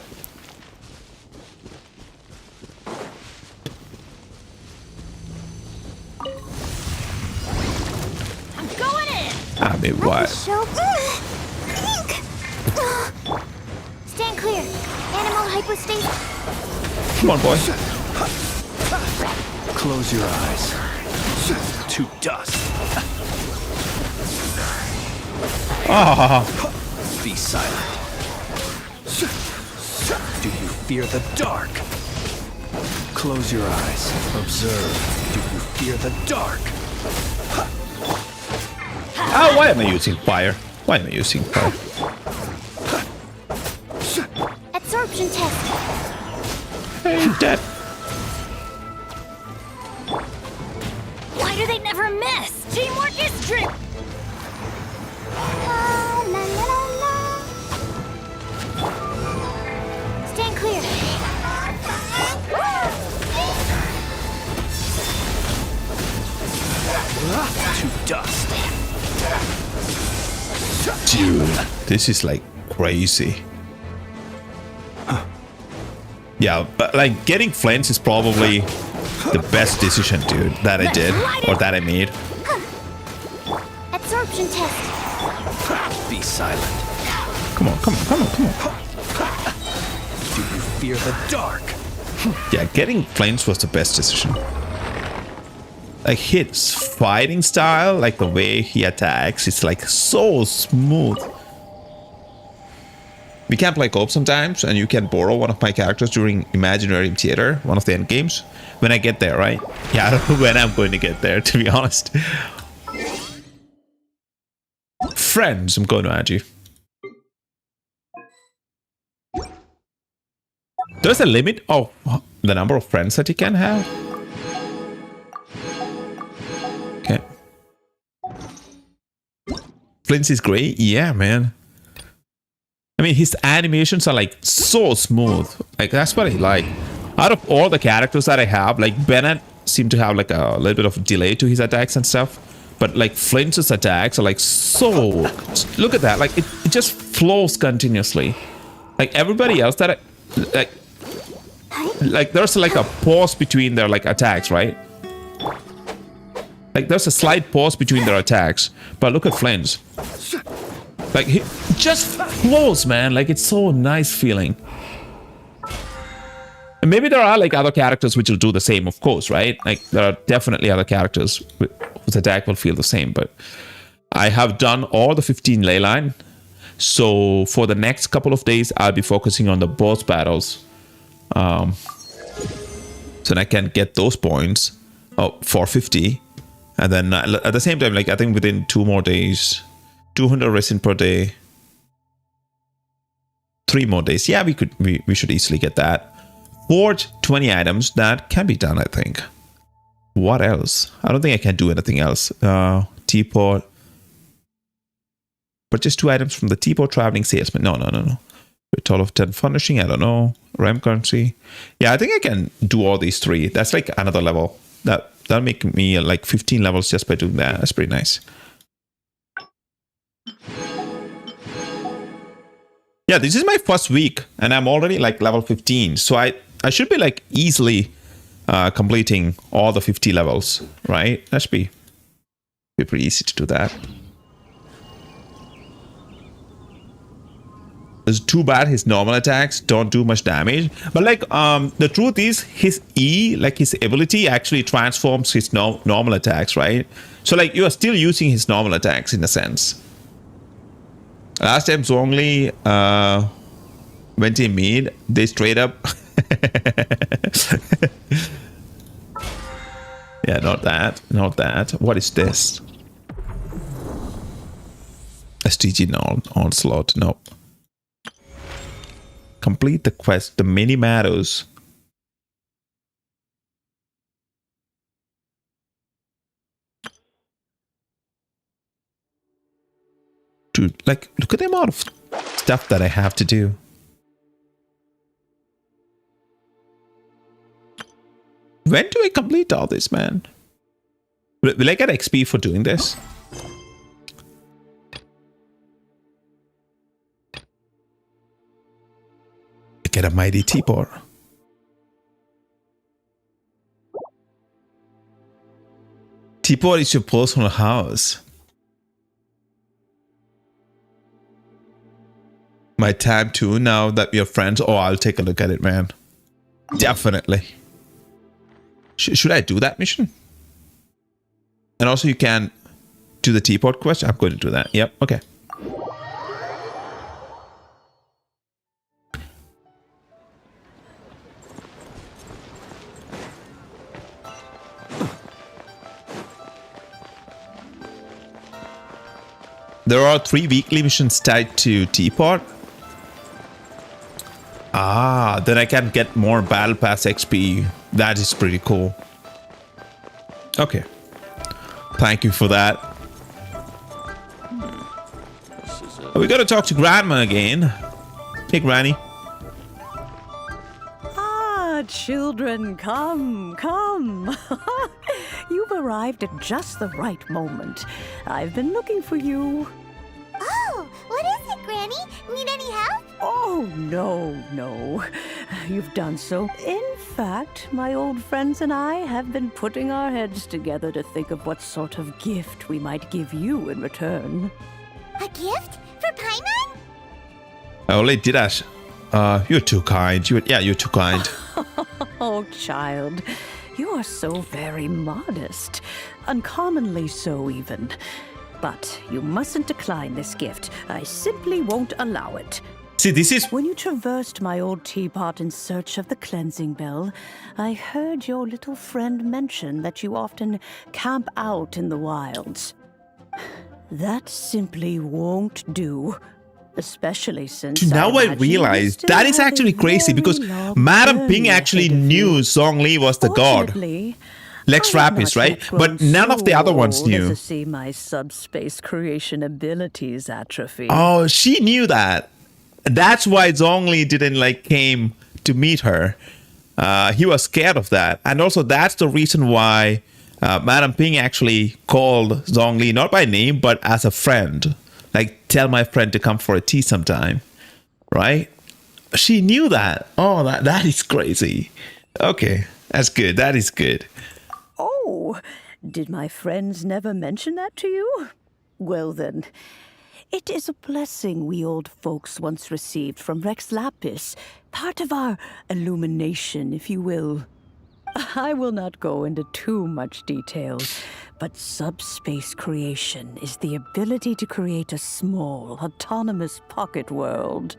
I'm going in! I mean, what? Stand clear. Animal hypostasis. Come on, boy. Close your eyes. To dust. Ah. Be silent. Do you fear the dark? Close your eyes. Observe. Do you fear the dark? Oh, why am I using fire? Why am I using fire? Absorption test. Hey, Dad. Why do they never miss? Teamwork is strength. La, la, la, la. Stand clear. To dust. Dude, this is like crazy. Yeah, but like getting Flens is probably the best decision, dude, that I did or that I made. Absorption test. Be silent. Come on, come on, come on, come on. Do you fear the dark? Yeah, getting Flens was the best decision. Like his fighting style, like the way he attacks, it's like so smooth. We can play co-op sometimes, and you can borrow one of my characters during Imaginary Theater, one of the end games. When I get there, right? Yeah, I don't know when I'm going to get there, to be honest. Friends, I'm going to add you. There's a limit of the number of friends that you can have. Okay. Flint's is great. Yeah, man. I mean, his animations are like so smooth. Like, that's what I like. Out of all the characters that I have, like Bennett seemed to have like a little bit of delay to his attacks and stuff. But like Flint's attacks are like so... Look at that. Like, it just flows continuously. Like everybody else that like there's like a pause between their like attacks, right? Like there's a slight pause between their attacks. But look at Flint's. Like, it just flows, man. Like, it's so nice feeling. And maybe there are, like, other characters which will do the same, of course, right? Like, there are definitely other characters whose attack will feel the same. But I have done all the 15 ley line. So, for the next couple of days, I'll be focusing on the boss battles. So that I can get those points for 50. And then, at the same time, like, I think within 2 more days... 200 resin per day. 3 more days. Yeah, we should easily get that. Forge 20 items. That can be done, I think. What else? I don't think I can do anything else. Teapot. Purchase 2 items from the Teapot Traveling Salesman. No. Total of 10 furnishing. I don't know. RAM currency. Yeah, I think I can do all these 3. That's like another level. That'll make me like 15 levels just by doing that. That's pretty nice. Yeah, this is my first week and I'm already like level 15. So I should be like easily completing all the 50 levels, right? That should be pretty easy to do that. It's too bad his normal attacks don't do much damage, but like the truth is his E, like his ability, actually transforms his normal attacks, right? So like you are still using his normal attacks in a sense. Last time Zhongli went in mid, they straight up yeah, not that. What is this? STG onslaught, no. Complete the quest, the mini Meadows. Dude, like, look at the amount of stuff that I have to do. When do I complete all this, man? Will I get XP for doing this? Get a mighty teapot. Teapot is your personal house. My tab too, now that we are friends. Oh, I'll take a look at it, man. Definitely. Should I do that mission? And also you can do the teapot quest. I'm going to do that. Yep, okay. There are 3 weekly missions tied to Teapot. Ah, then I can get more Battle Pass XP. That is pretty cool. Okay. Thank you for that. We gotta talk to Grandma again. Hey, Granny. Children, come, come. You've arrived at just the right moment. I've been looking for you. Oh, what is it, Granny? Need any help? Oh, no. You've done so. In fact, my old friends and I have been putting our heads together to think of what sort of gift we might give you in return. A gift? For Paimon? I only did that. You're too kind. You're too kind. Oh, child, you are so very modest. Uncommonly so, even. But you mustn't decline this gift. I simply won't allow it. See, this is... When you traversed my old teapot in search of the cleansing bell, I heard your little friend mention that you often camp out in the wilds. That simply won't do. Especially since now I realize that is actually crazy because Madam Ping actually knew Zhongli was the god. Lex Rapis, right? But none of the other ones knew. To see my subspace creation abilities atrophy. Oh, she knew that. That's why Zhongli didn't came to meet her. He was scared of that. And also that's the reason why Madam Ping actually called Zhongli not by name but as a friend. Like, tell my friend to come for a tea sometime, right? She knew that. Oh, that is crazy. Okay, that's good. That is good. Oh, did my friends never mention that to you? Well then, it is a blessing we old folks once received from Rex Lapis, part of our illumination, if you will. I will not go into too much detail, but subspace creation is the ability to create a small, autonomous pocket world.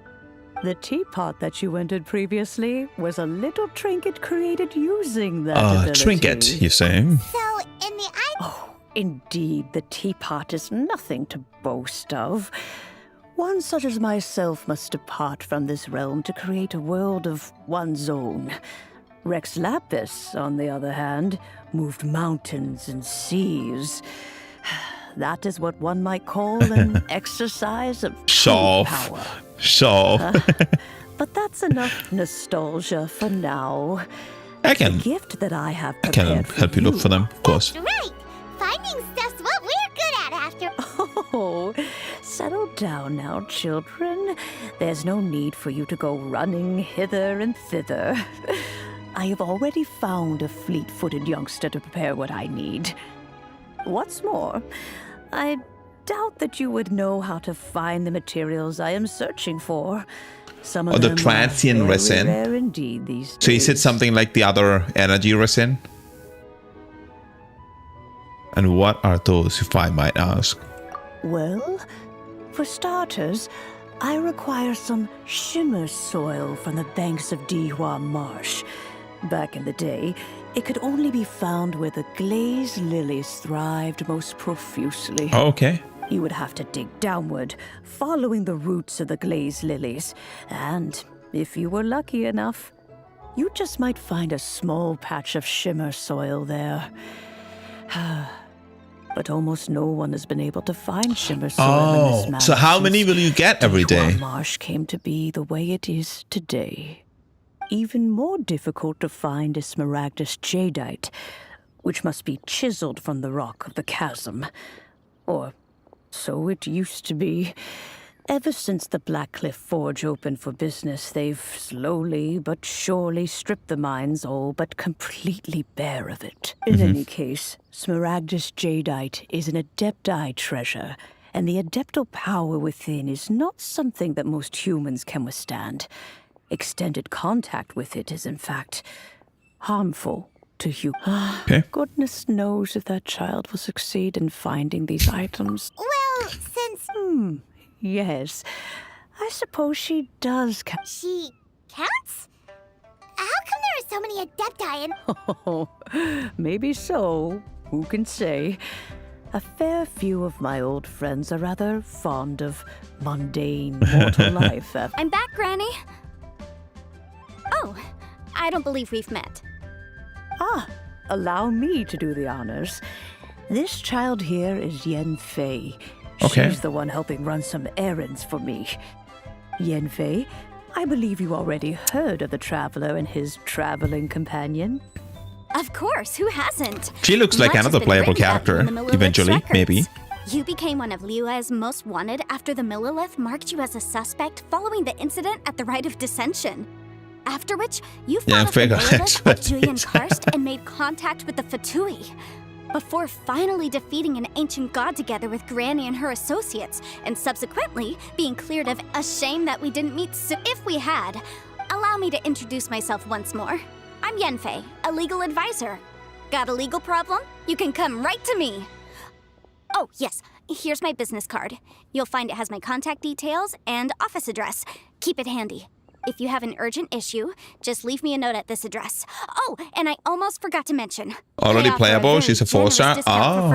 The teapot that you entered previously was a little trinket created using that ability. Trinket, you're saying? So, in the Oh, indeed, the teapot is nothing to boast of. One such as myself must depart from this realm to create a world of one's own. Rex Lapis, on the other hand, moved mountains and seas. That is what one might call an exercise of true power. But that's enough nostalgia for now. I can. The gift that I have I can help you look for them, of course. That's right. Finding stuff's what we're good at after. Oh, settle down now, children. There's no need for you to go running hither and thither. I have already found a fleet-footed youngster to prepare what I need. What's more, I doubt that you would know how to find the materials I am searching for. Some of the them transient are resin. very rare indeed these days. So is it something like the other energy resin? And what are those, if I might ask? Well, for starters, I require some shimmer soil from the banks of Dihua Marsh. Back in the day, it could only be found where the glazed lilies thrived most profusely. Oh, okay. You would have to dig downward, following the roots of the glazed lilies. And if you were lucky enough, you just might find a small patch of shimmer soil there. But almost no one has been able to find shimmer soil in this manner. So how many will you get every day? Dihua Marsh came to be the way it is today. Even more difficult to find is smaragdus jadeite, which must be chiseled from the rock of the chasm. Or so it used to be. Ever since the Blackcliff Forge opened for business, they've slowly but surely stripped the mines all but completely bare of it. In any case, smaragdus jadeite is an adepti treasure, and the adeptal power within is not something that most humans can withstand. Extended contact with it is, in fact, harmful to humans. Okay. Goodness knows if that child will succeed in finding these items. Well, since... Yes, I suppose she does count. She counts? How come there are so many adepti and... Oh, maybe so. Who can say? A fair few of my old friends are rather fond of mundane mortal life. I'm back, Granny. Oh, I don't believe we've met. Allow me to do the honors. This child here is Yen Fei. Okay. She's the one helping run some errands for me. Yen Fei, I believe you already heard of the traveler and his traveling companion. Of course, who hasn't? She looks like Much has another been playable written about you character, in the Millelith's eventually, records. maybe. You became one of Liyue's most wanted after the Millelith marked you as a suspect following the incident at the Rite of Dissension. After which, you fought off the Millelith at Julian Karst and made contact with the Fatui. Before finally defeating an ancient god together with Granny and her associates, and subsequently being cleared of a shame that we didn't meet if we had. Allow me to introduce myself once more. I'm Yenfei, a legal advisor. Got a legal problem? You can come right to me. Oh, yes, here's my business card. You'll find it has my contact details and office address. Keep it handy. If you have an urgent issue, just leave me a note at this address. Oh, and I almost forgot to mention. Already playable? She's a 4-star? Oh,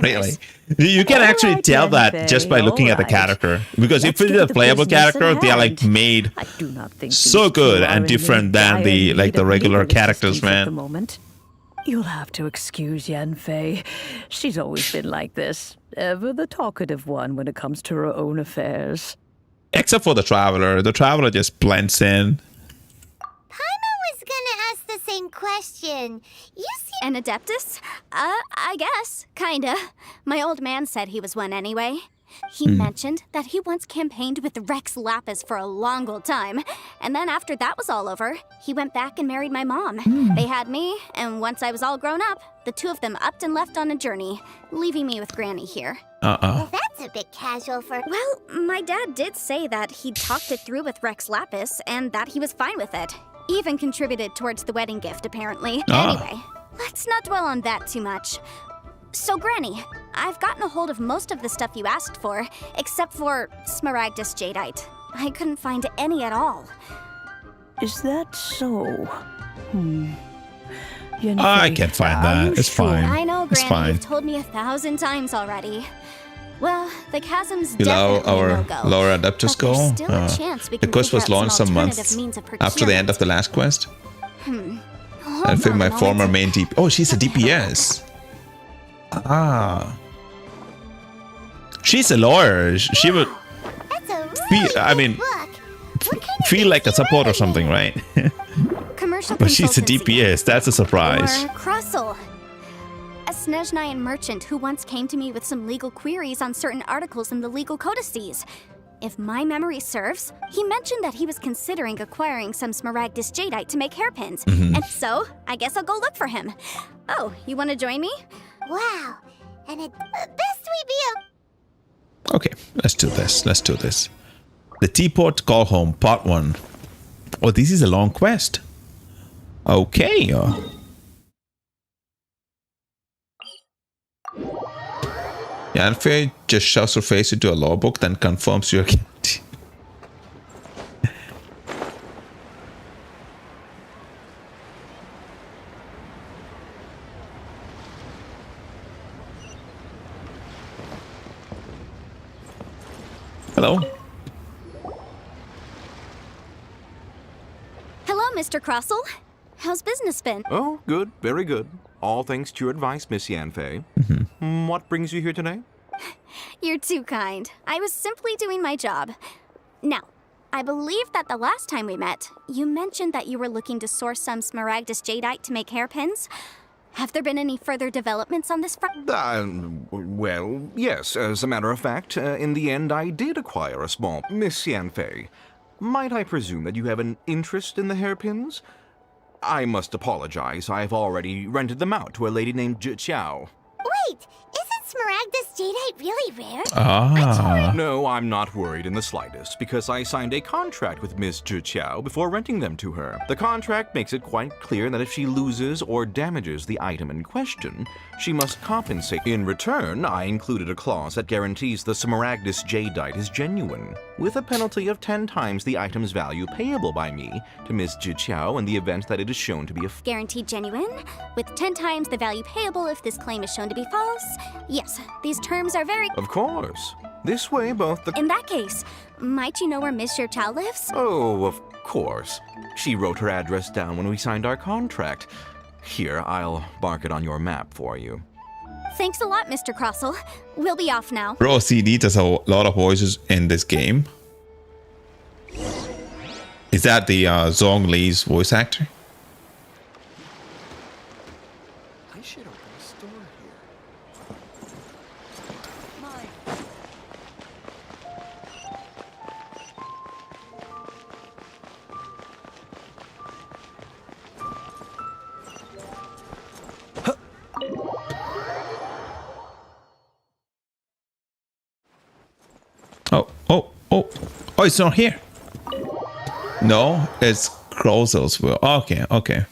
really? You can actually tell that just by looking at the character. Because if it's a playable character, they are like made so good and different than the regular characters, man. You'll have to excuse Yanfei. She's always been like this. Ever the talkative one when it comes to her own affairs. Except for the Traveler. The Traveler just blends in. Paimon was gonna ask the same question. You see... An Adeptus? I guess. Kinda. My old man said he was one anyway. He mentioned that he once campaigned with Rex Lapis for a long old time. And then after that was all over, he went back and married my mom. They had me, and once I was all grown up, the two of them upped and left on a journey, leaving me with Granny here. Well, that's a bit casual for... Well, my dad did say that he'd talked it through with Rex Lapis, and that he was fine with it. Even contributed towards the wedding gift, apparently. Anyway, let's not dwell on that too much. So, Granny, I've gotten a hold of most of the stuff you asked for, except for smaragdus jadeite. I couldn't find any at all. Is that so? I can't find that. It's fine. I know, It's Granny, fine. you've told me 1,000 times already. Well, the chasm's You know definitely our a no-go. Lower Adeptus But there's goal? still a chance we The can quest figure was out some launched some alternative months means of after the end of the last quest. Hold I think on my a moment. former main DP. Oh, she's a DPS. She's a lawyer. She would feel like a support or something, right? Commercial But she's a consultancy. DPS. That's a surprise. Or Kruszel, a Snezhnayan merchant who once came to me with some legal queries on certain articles in the legal codices. If my memory serves, he mentioned that he was considering acquiring some smaragdus jadeite to make hairpins. And so, I guess I'll go look for him. Oh, you want to join me? Wow. And it best we be Okay, let's do this. Let's do this. The Teapot Call Home, Part 1. Oh, this is a long quest. Okay. Yanfei just shoves her face into a law book, then confirms you're guilty. Hello. Hello, Mr. Crossell. How's business been? Oh, good. Very good. All thanks to your advice, Miss Yanfei. What brings you here today? You're too kind. I was simply doing my job. Now, I believe that the last time we met, you mentioned that you were looking to source some smaragdus jadeite to make hairpins. Have there been any further developments on this front? Well, yes. As a matter of fact, in the end, I did acquire a small... Miss Yanfei, might I presume that you have an interest in the hairpins? I must apologize. I've already rented them out to a lady named Zhi Qiao. Wait, isn't smaragdus jadeite really rare? No, I'm not worried in the slightest, because I signed a contract with Miss Zhi Qiao before renting them to her. The contract makes it quite clear that if she loses or damages the item in question, she must compensate. In return, I included a clause that guarantees the smaragdus jadeite is genuine, with a penalty of 10 times the item's value payable by me to Miss Zhi Qiao in the event that it is shown to be a Guaranteed genuine, with 10 times the value payable if this claim is shown to be false? Yes, these terms are very... Of course. This way, both the... In that case, might you know where Miss Zhi Qiao lives? Oh, of course. She wrote her address down when we signed our contract. Here, I'll mark it on your map for you. Thanks a lot, Mr. Crossell. We'll be off now. Bro, CD does a lot of voices in this game. Is that the Zhong Li's voice actor? I should open a store Oh, it's not here. No, it's Crozelsville. Okay.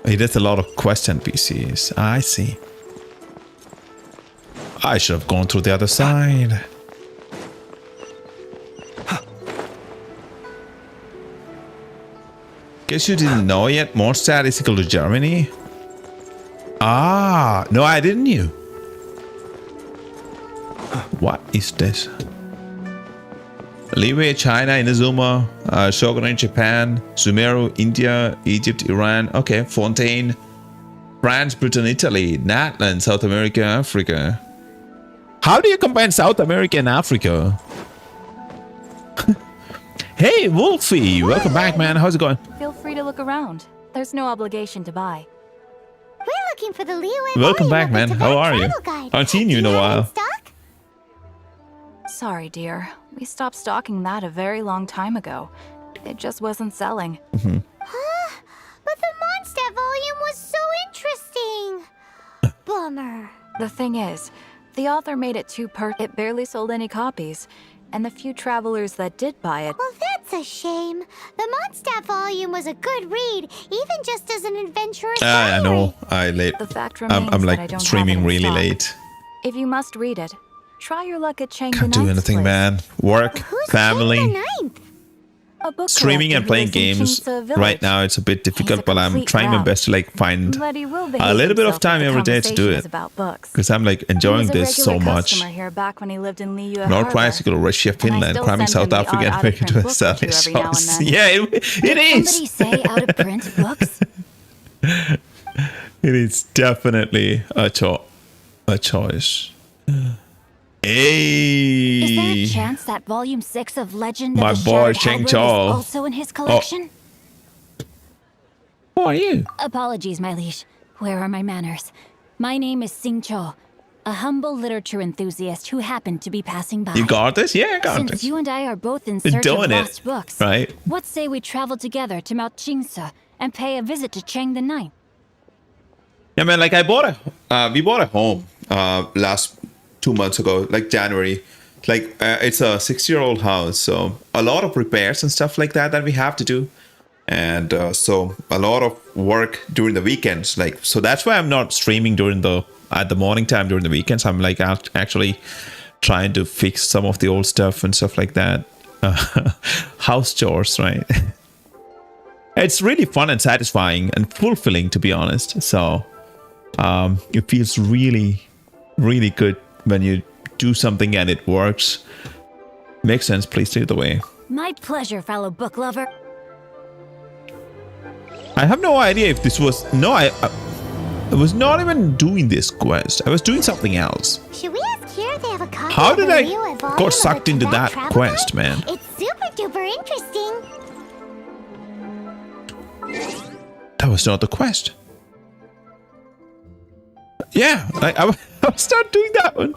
He does a lot of quest NPCs. I see. I should have gone through the other side. Guess you didn't know yet. Mondstadt is equal to Germany. No, I didn't know. What is this? Liyue, China, Inazuma, Shogunate, Japan, Sumeru, India, Egypt, Iran. Okay, Fontaine, France, Britain, Italy, Natland, South America, Africa. How do you combine South America and Africa? Hey, Wolfie, welcome back, man. How's it going? Feel free to look around. There's no obligation to buy. We're looking for the Liyue. Welcome back, man. How are you? I haven't seen you in a while. Sorry, dear. We stopped stocking that a very long time ago. It just wasn't selling. But the Mondstadt volume was so interesting. Bummer. The thing is, the author made it too it barely sold any copies. And the few travelers that did buy it... Well, that's a shame. The Mondstadt volume was a good read, even just as an adventurous I know. The fact remains I'm that I like don't streaming have any really stock. late. If you must read it, try your luck at Chang Can't do anything, man. Work, family, streaming and playing games. Right now, it's a bit difficult, but I'm trying my best to like find a little bit of time every day to do it. Because I'm like enjoying this so much. North Tricycle, Russia, Finland, cramming South Africa, and America to Australia. Yeah, it is. Somebody say out of print books? It is definitely a choice. Hey! Is there a chance that volume 6 of Legend My of the boy Shattered Cheng Hellwood is Chao. also in his collection? Who are you? Apologies, my liege. Where are my manners? My name is Sing Cho. a humble literature enthusiast who happened to be passing by. You got this? Yeah, I got Since this. you and I are both in Been search of doing it, lost books, right? what say we travel together to Mount Jingsa and pay a visit to Chang the Ninth? Yeah, man. Like we bought a home last 2 months ago, like January. Like it's a 6-year-old house, so a lot of repairs and stuff like that we have to do, and so a lot of work during the weekends. Like, so that's why I'm not streaming at the morning time during the weekends. I'm like actually trying to fix some of the old stuff and stuff like that. House chores, right? It's really fun and satisfying and fulfilling, to be honest. So it feels really, really good when you do something and it works. Makes sense. Please take it away. My pleasure, fellow book lover. I have no idea if this was... No, I was not even doing this quest. I was doing something else. Should we ask here if they have a copy How of did the I Leo volume got of sucked the into Tibet that travel quest, guide? man? It's super duper interesting. That was not the quest. Yeah, I was not doing that one.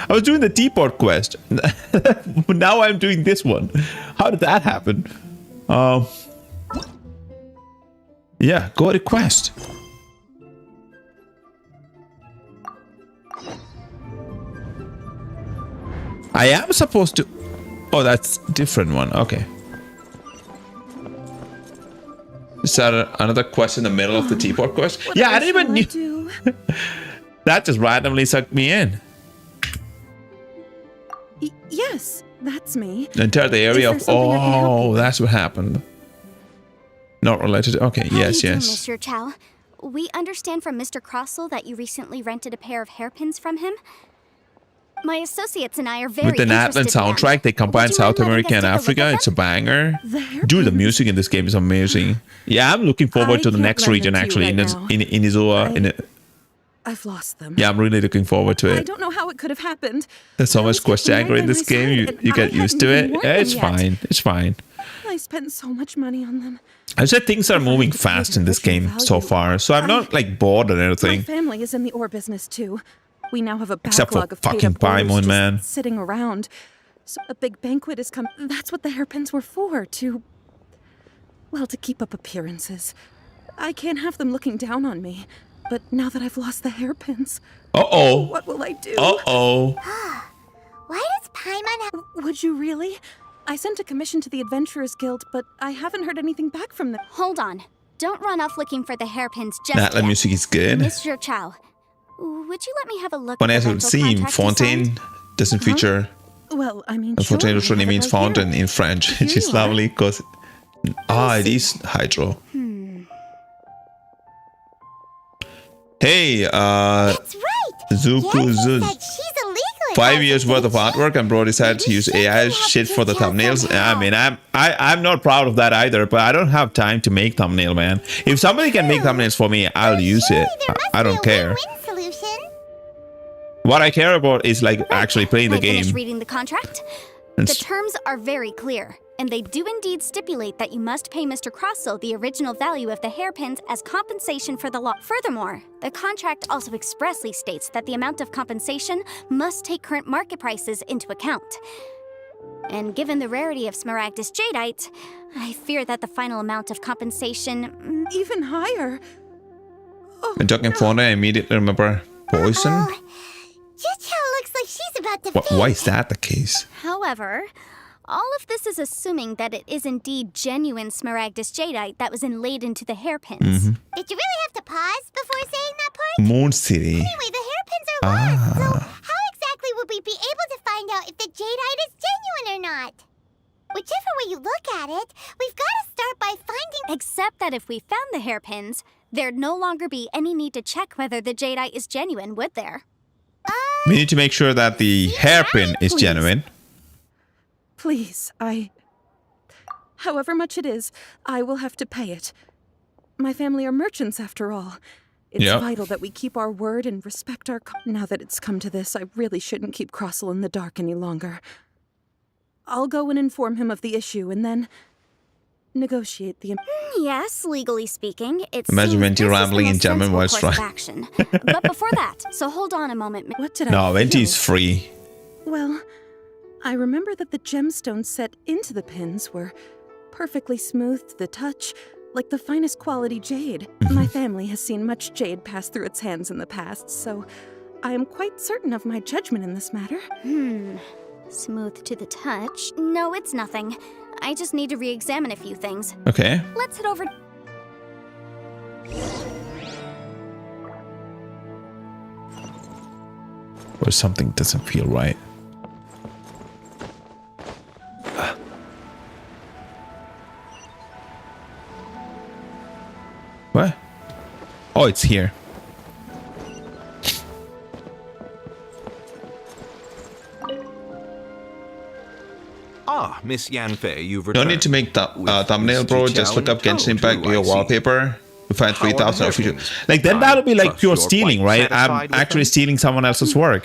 I was doing the teapot quest. Now I'm doing this one. How did that happen? Yeah, go to quest. I am supposed to... Oh, that's different one. Okay. Is that another quest in the middle of the teapot quest? Yeah, I didn't even knew. That just randomly sucked me in. Yes, that's me. Enter the area of... something I can help you Oh, with? that's what happened. Not related. Okay, yes, yes. Monsieur Chow. We understand from Mr. Crossell that you recently rented a pair of hairpins from him. My associates and I are very With the Natlan soundtrack, they combine South America and Africa. It's a banger. Dude, the music in this game is amazing. Yeah, I'm looking forward to the next region, actually, in Izoa. I've lost them. Yeah, I'm really looking forward to I it. don't know how it could have happened. There's so much quest aggro in this game. You get used to it. Yeah, it's fine. It's fine. I spent so much money on them. I said things are moving fast in this game so far, so I'm not like bored or My anything. family is in the ore business too. We now have a Except for backlog of fucking paid-up orders Paimon, just man. sitting around. So a big banquet is coming. That's what the hairpins were for, to keep up appearances. I can't have them looking down on me. But now that I've lost the hairpins, Uh-oh. what will I do? Uh-oh. Why does Paimon have... Would you really? I sent a commission to the Adventurers Guild, but I haven't heard anything back from them. Hold on. Don't run off looking for the hairpins just Natlan yet. music is good. Mr. Chow, would you let me have a look When at I the would rental see contract you Fontaine signed? doesn't feature... Well, I mean, Fontaine sure, literally I have it means right fountain here. in French, Here which is you are. lovely because... it is Hydro. Hey, That's right! Zuku Zuz. Said she's illegal in 5 years worth of artwork, and Brody decided to use AI shit for the thumbnails. I mean, I'm not proud of that either, but I don't have time to make thumbnail, man. If somebody can make thumbnails for me, I'll use it. I don't care. solution. What I care about is like actually playing the I finished game. reading the contract. And The terms are very clear, and they do indeed stipulate that you must pay Mr. Crossell the original value of the hairpins as compensation for the loss. Furthermore, the contract also expressly states that the amount of compensation must take current market prices into account. And given the rarity of Smaragdus Jadeite, I fear that the final amount of compensation... Even higher. When talking Fonda, I immediately remember poison. Jucho looks like she's about to Why is that the case? However, all of this is assuming that it is indeed genuine Smaragdus Jadeite that was inlaid into the hairpins. Did you really have to pause before saying that part? Moon City. Anyway, the hairpins are lost, so how exactly would we be able to find out if the jadeite is genuine or not? Whichever way you look at it, we've got to start by finding... Except that if we found the hairpins, there'd no longer be any need to check whether the jadeite is genuine, would there? We need to make sure that the hairpin is genuine. Please, however much it is, I will have to pay it. My family are merchants, after all. It's Yep. vital that we keep our word and respect our... Now that it's come to this, I really shouldn't keep Crossell in the dark any longer. I'll go and inform him of the issue, and then... negotiate the... Yes, legally speaking, it's Imagine Venti rambling in German while trying. action. But before that, so hold on a moment. What did I No, Venti feel? is free. Well, I remember that the gemstones set into the pins were perfectly smooth to the touch, like the finest quality jade. My family has seen much jade pass through its hands in the past, so I am quite certain of my judgment in this matter. Smooth to the touch? No, it's nothing. I just need to re-examine a few things. Okay. Let's head over. Or something doesn't feel right. What? Oh, it's here. Ah, Miss Yanfei, you've No returned. need to make the thumbnail, bro. Just look up Genshin Impact, your wallpaper. You find 3,000 official. Like, then that'll be like pure stealing, right? I'm actually stealing someone else's work.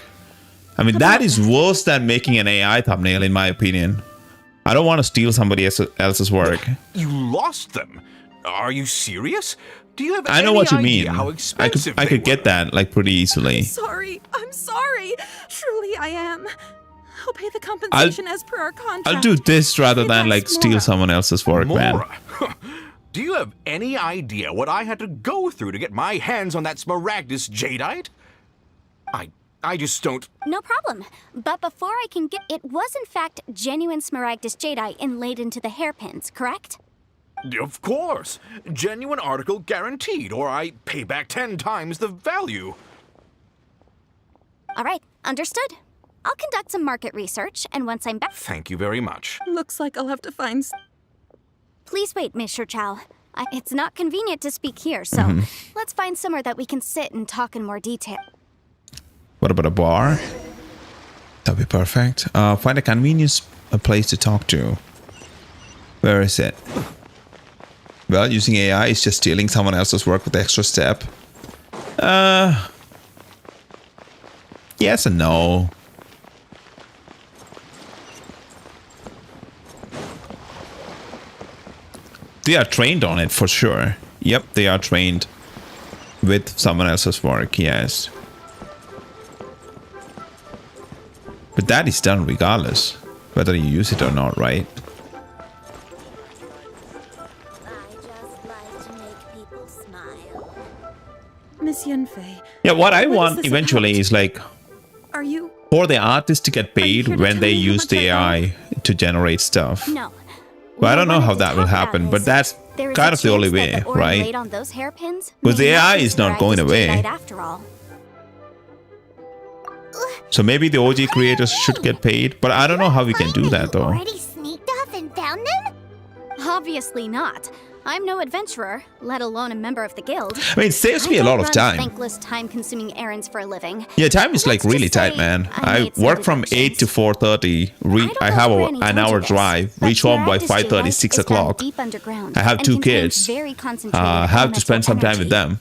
I mean, that is worse than making an AI thumbnail, in my opinion. I don't want to steal somebody else's work. You lost them? Are you serious? Do you have I know any what you idea mean. how expensive I could get that like pretty easily. I'm sorry. Truly, I am. I'll pay the compensation as per our contract. I'll do this rather than like steal someone else's work, man. Mora? Do you have any idea what I had to go through to get my hands on that Smaragdus jadeite? I just don't... No problem. But before I can get... It was in fact genuine Smaragdus jadeite inlaid into the hairpins, correct? Of course. Genuine article guaranteed, or I pay back 10 times the value. All right, understood. I'll conduct some market research, and once I'm back... Thank you very much. Looks like I'll have to find... Please wait, Miss Chow. It's not convenient to speak here, so let's find somewhere that we can sit and talk in more detail. What about a bar? That'd be perfect. Find a convenience place to talk to. Where is it? Well, using AI is just stealing someone else's work with the extra step. Yes and no. They are trained on it for sure. Yep, they are trained with someone else's work, yes. But that is done regardless, whether you use it or not, right? Miss Yanfei. Yeah, what I want eventually is like Are you... for the artists to get paid when they use the AI to generate stuff. No. Well, I don't know how that will happen, but that's kind of the only way, right? On those hairpins Because the AI is not going away. After all. So maybe the OG creators should get paid, but I don't know how we can do that though. Already sneaked off and found them? Obviously not. I'm no adventurer, let alone a member of the guild. I mean, it saves me a lot of time. Thankless, time-consuming errands for a living. Yeah, time is like really tight, man. I work from 8 to 4:30. I have an hour drive. Reach home by 5:30, 6 o'clock. I have 2 kids. I have to spend some time with them.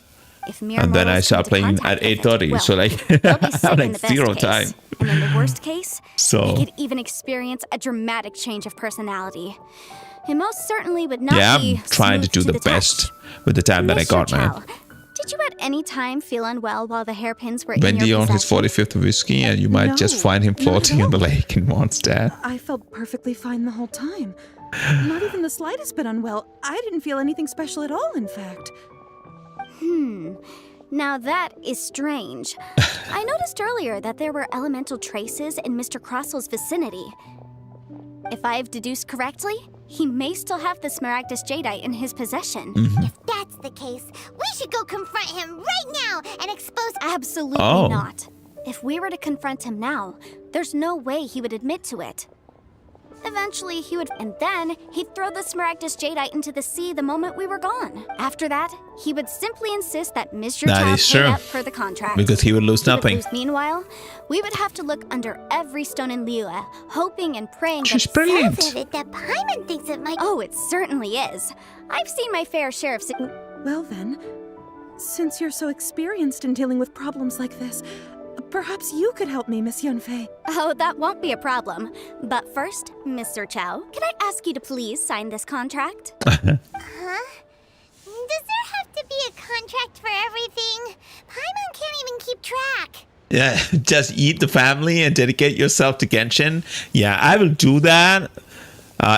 And then I start playing at 8:30. So like, I have like 0 time. And in the worst case, So they could even experience a dramatic change of personality. It most certainly would not yeah, be I'm trying to do the best with the time that I got, man. Did you at any time feel unwell while the hairpins were in Wendy your on his possession? 45th whiskey, and you might just find him floating in the lake in Mondstadt. I felt perfectly fine the whole time. Not even the slightest bit unwell. I didn't feel anything special at all, in fact. Now that is strange. I noticed earlier that there were elemental traces in Mr. Crossel's vicinity. If I've deduced correctly, he may still have the Smaragdus jadeite in his possession. If that's the case, we should go confront him right now and expose... Absolutely not. If we were to confront him now, there's no way he would admit to it. Eventually, he would... And then, he'd throw the Smaragdus jadeite into the sea the moment we were gone. After that, he would simply insist that Mr. Chow pay up for the contract. Because he would lose nothing. Meanwhile, we would have to look under every stone in Liyue, hoping and praying She's brilliant. that Paimon thinks it might... Oh, it certainly is. I've seen my fair share of... Well then, since you're so experienced in dealing with problems like this, Perhaps you could help me, Miss Yunfei. Oh, that won't be a problem. But first, Mr. Chow, can I ask you to please sign this contract? Huh? Does there have to be a contract for everything? Paimon can't even keep track. Yeah, just eat the family and dedicate yourself to Genshin. Yeah, I will do that.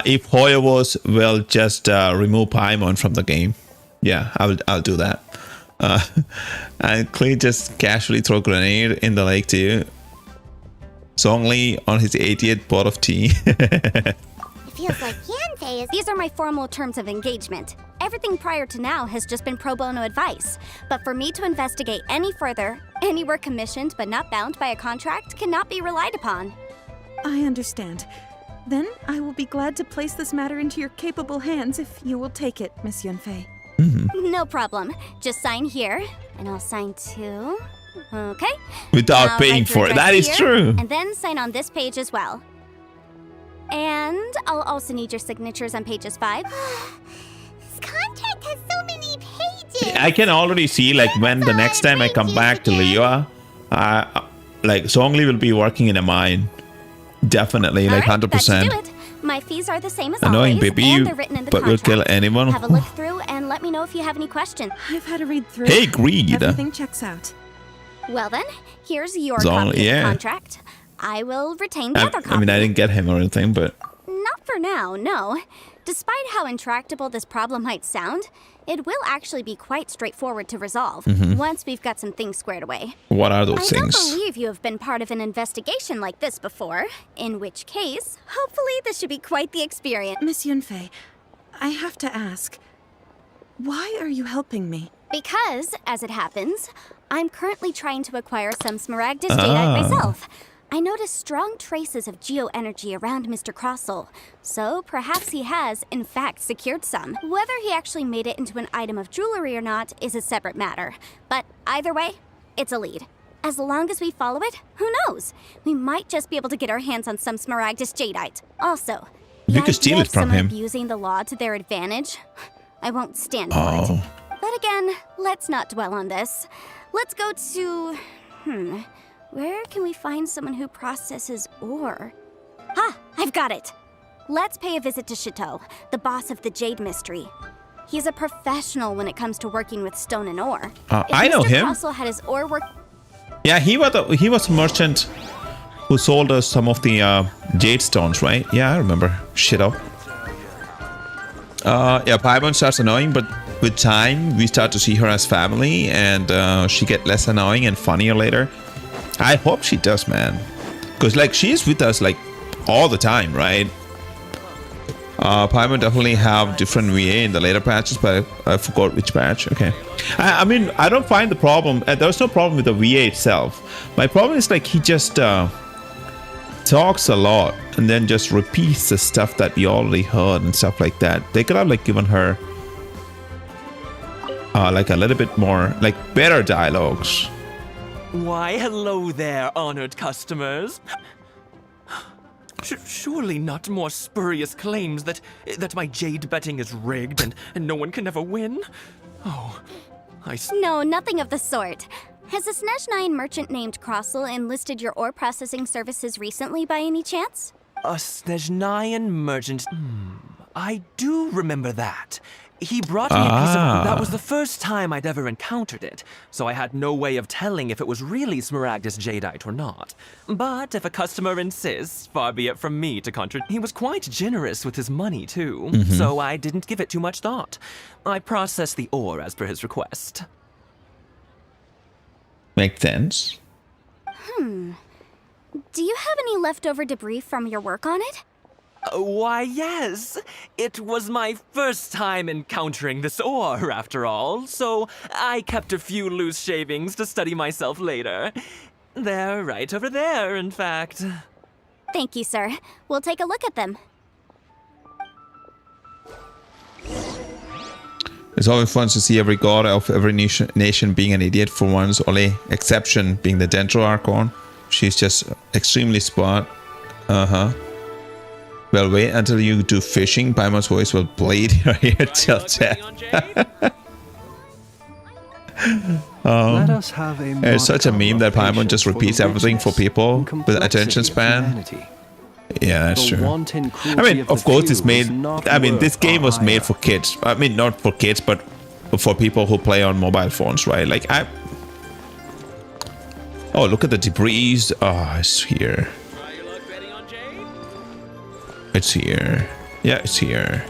If Hoyos will just remove Paimon from the game. Yeah, I'll do that. And Clay just casually throw a grenade in the lake too. Songli on his 80th pot of tea. It feels like Yanfei is... These are my formal terms of engagement. Everything prior to now has just been pro bono advice. But for me to investigate any further, anywhere commissioned but not bound by a contract cannot be relied upon. I understand. Then I will be glad to place this matter into your capable hands if you will take it, Miss Yunfei. No problem. Just sign here, and I'll sign too. Okay? Without Now paying write your for it. address That is here, true. And then sign on this page as well. And I'll also need your signatures on pages 5. This contract has so many pages. I can already see, like, when the next time I come back to Liyue, like, Songli will be working in a mine. Definitely, like, 100%. That should do it. My fees are the same as Annoying always, baby, and they're written in the but will contract. kill anyone. Have a look through and let me know if you have any questions. I've had a read through. Hey, Greed. Everything checks out. Well then, here's your It's copy only- of yeah. the contract. I will retain the other copy. I mean, I didn't get him or anything, but Not for now, no. Despite how intractable this problem might sound, it will actually be quite straightforward to resolve once we've got some things squared away. what are those I things? don't believe you have been part of an investigation like this before, in which case, hopefully this should be quite the experience. Miss Yunfei, I have to ask, why are you helping me? Because, as it happens, I'm currently trying to acquire some Smaragdus Jadeite myself. I noticed strong traces of geoenergy around Mr. Crossel, so perhaps he has, in fact, secured some. Whether he actually made it into an item of jewelry or not is a separate matter. But either way, it's a lead. As long as we follow it, who knows? We might just be able to get our hands on some Smaragdus Jadeite. Also, You could steal it from someone him. abusing the law to their advantage, I won't stand for it. But again, let's not dwell on this. Let's go to... where can we find someone who processes ore? Ah, I've got it! Let's pay a visit to Chateau, the boss of the Jade Mystery. He's a professional when it comes to working with stone and ore. I know him. Crossel had his ore work... Yeah, he was a merchant who sold us some of the jade stones, right? Yeah, I remember. Shit up. Yeah, Paimon starts annoying, but with time, we start to see her as family, and she get less annoying and funnier later. I hope she does, man. Because, like, she's with us, like, all the time, right? Paimon definitely have different VA in the later patches, but I forgot which patch. Okay. I mean, I don't find the problem. There's no problem with the VA itself. My problem is, like, he just talks a lot and then just repeats the stuff that we already heard and stuff like that. They could have, like, given her like a little bit more, like, better dialogues. Why, hello there, honored customers. Surely not more spurious claims that my jade betting is rigged and no one can ever win? Oh, No, nothing of the sort. Has a Snezhnine merchant named Crossel enlisted your ore processing services recently by any chance? A Snezhnine merchant. I do remember that. He brought me a piece of... That was the first time I'd ever encountered it, so I had no way of telling if it was really Smaragdus Jadeite or not. But if a customer insists, far be it from me to contradict. He was quite generous with his money, too, so I didn't give it too much thought. I processed the ore as per his request. Makes sense. Do you have any leftover debris from your work on it? Why, yes. It was my first time encountering this ore, after all, so I kept a few loose shavings to study myself later. They're right over there, in fact. Thank you, sir. We'll take a look at them. It's always fun to see every god of every nation being an idiot for once, only exception being the Dendro Archon. She's just extremely smart. Well, wait until you do fishing. Paimon's voice will bleed your ear till death. Let us have a It's such a meme that Paimon just repeats everything for people with attention span. Yeah, that's true. I mean, of course, it's made. I mean, this game was made for kids. I mean, not for kids, but for people who play on mobile phones, right? Like, oh, look at the debris. Oh, it's here. It's here. Yeah, it's here.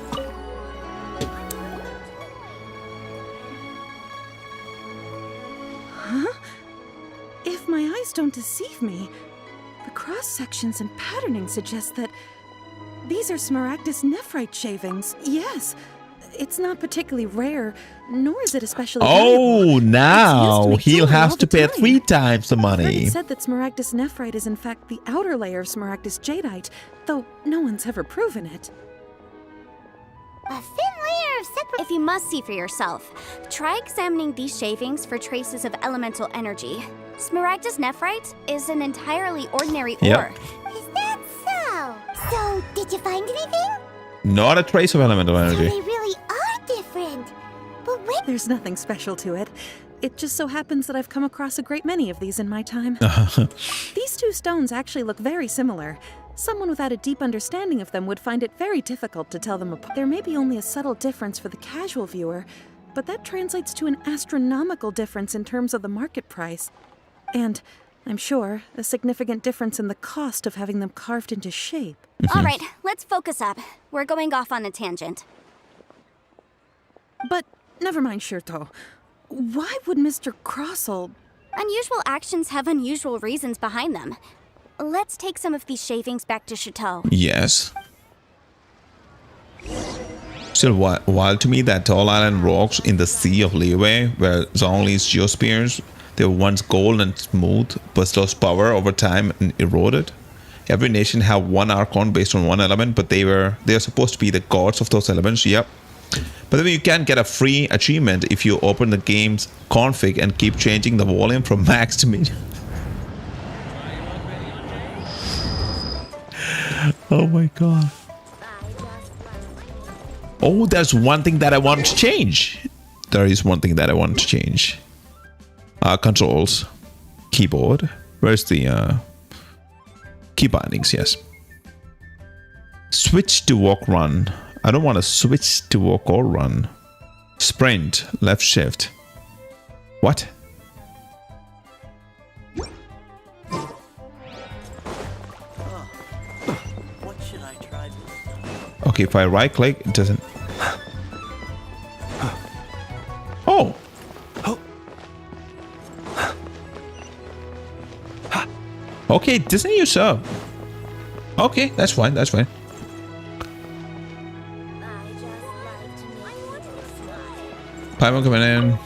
Huh? If my eyes don't deceive me, the cross-sections and patterning suggest that these are Smaragdus nephrite shavings. Yes, it's not particularly rare, nor is it especially Oh, now make he'll jewelry have all to the pay time. 3 times the It money. said that Smaragdus nephrite is in fact the outer layer of Smaragdus jadeite, though no one's ever proven it. A thin layer of separate. If you must see for yourself, try examining these shavings for traces of elemental energy. Smaragdus nephrite is an entirely ordinary Yep. ore. Is that so? So, did you find anything? Not a trace of elemental energy. They really are different. But when... There's nothing special to it. It just so happens that I've come across a great many of these in my time. These two stones actually look very similar. Someone without a deep understanding of them would find it very difficult to tell them apart. There may be only a subtle difference for the casual viewer, but that translates to an astronomical difference in terms of the market price. And, I'm sure, a significant difference in the cost of having them carved into shape. All right, let's focus up. We're going off on a tangent. But, never mind, Shirto. Why would Mr. Crossell... Unusual actions have unusual reasons behind them. Let's take some of these shavings back to Chateau. Yes. Still wild to me that tall island rocks in the Sea of Liyue, where Zhongli's geospheres, they were once gold and smooth, but lost power over time and eroded. Every nation had one Archon based on one element, but they're supposed to be the gods of those elements. Yep. But then you can get a free achievement if you open the game's config and keep changing the volume from max to medium. Oh my god. Oh, there's one thing that I want to change. There is one thing that I want to change. Controls. Keyboard. Where's the key bindings? Yes. Switch to walk run. I don't want to switch to walk or run. Sprint. Left shift. What? Okay, if I right click, it doesn't. Oh! Okay, doesn't use so. Okay, that's fine, that's fine. Paimon coming in.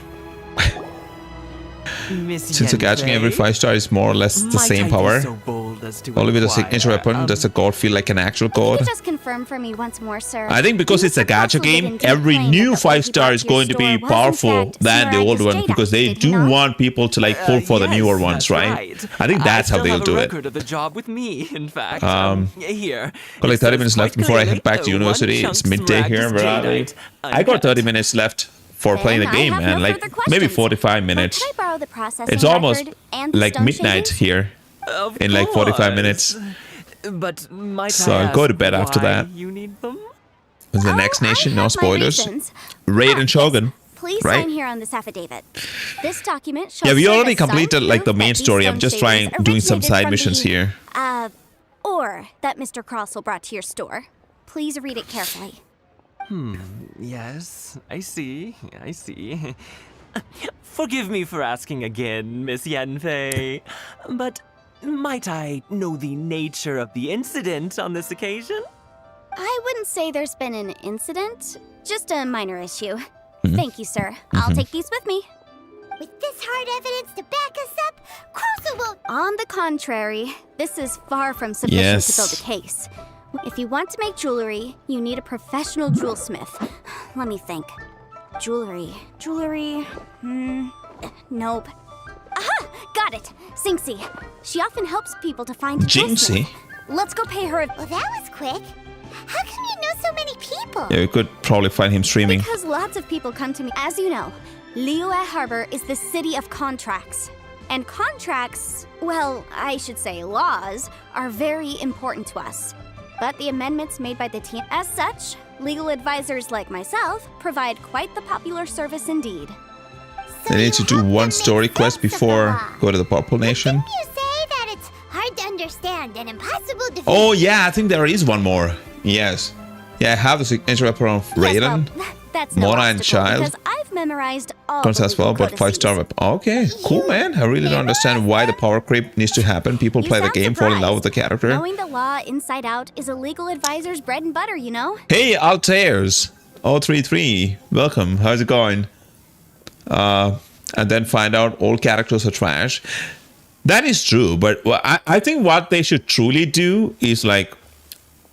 Since the Gacha every 5-star is more or less the same power. Only with a signature weapon does the god feel like an actual god. Could you just confirm for me once more, sir? I think because it's a Gacha game, every new 5-star is going to be powerful than the old one because they do want people to like pull for the newer ones, right? I think that's how they'll do it. Of the job with me, in fact. Here. Got like 30 minutes left before I head back to university. It's midday here. Where are we? I got 30 minutes left for playing the game, man. Like maybe 45 minutes. It's almost like midnight here. In like 45 minutes. But might so I I'll go to ask bed after why that. You need them? The next nation, no spoilers. Raid and Shogun. Please right? sign here on this affidavit. This document shows Yeah, we serve already as signed completed like the proof main that these story. I'm stone just shavings doing some originated side from missions the, here. Or that Mr. Crossell brought to your store. Please read it carefully. Yes, I see. I see. Forgive me for asking again, Miss Yanfei, but might I know the nature of the incident on this occasion? I wouldn't say there's been an incident, just a minor issue. Thank you, sir. I'll take these with me. With this hard evidence to back us up, Crossell won't... On the contrary, this is far from sufficient to build Yes. a case. If you want to make jewelry, you need a professional jewelsmith. Let me think. Jewelry. Nope. Aha! Got it! Xingxi. She often helps people to find a Jinxie? jewelsmith. Let's go pay her a... Well, that was quick. How come you know so many people? Yeah, we could probably find him streaming. Because lots of people come to me. As you know, Liyue Harbor is the city of contracts. And contracts, well, I should say laws, are very important to us. But the amendments made by the team, as such, legal advisors like myself provide quite the popular service indeed. They need to do one story quest before go to the Purple Nation. You say that it's hard to understand and impossible to... Oh yeah, I think there is one more. Yes. Yeah, I have the signature weapon of Raiden, That's no Mona and obstacle, Child. because I've memorized all Counts the as well, legal but 5-star weapon. Okay, cool, man. I really don't understand why the power creep needs to happen. People play the sound game, fall in love with the surprised. character. Knowing the law inside out is a legal advisor's bread and butter, you know? Hey, Altairs 033, welcome. How's it going? And then find out all characters are trash. That is true, but I think what they should truly do is like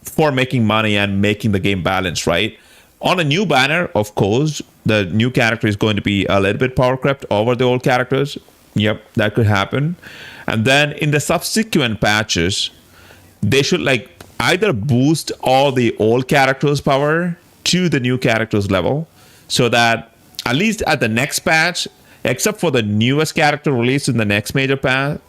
for making money and making the game balanced, right? On a new banner, of course, the new character is going to be a little bit power crept over the old characters. Yep, that could happen. And then in the subsequent patches, they should like either boost all the old characters' power to the new characters' level, so that at least at the next patch, except for the newest character released in the next major patch,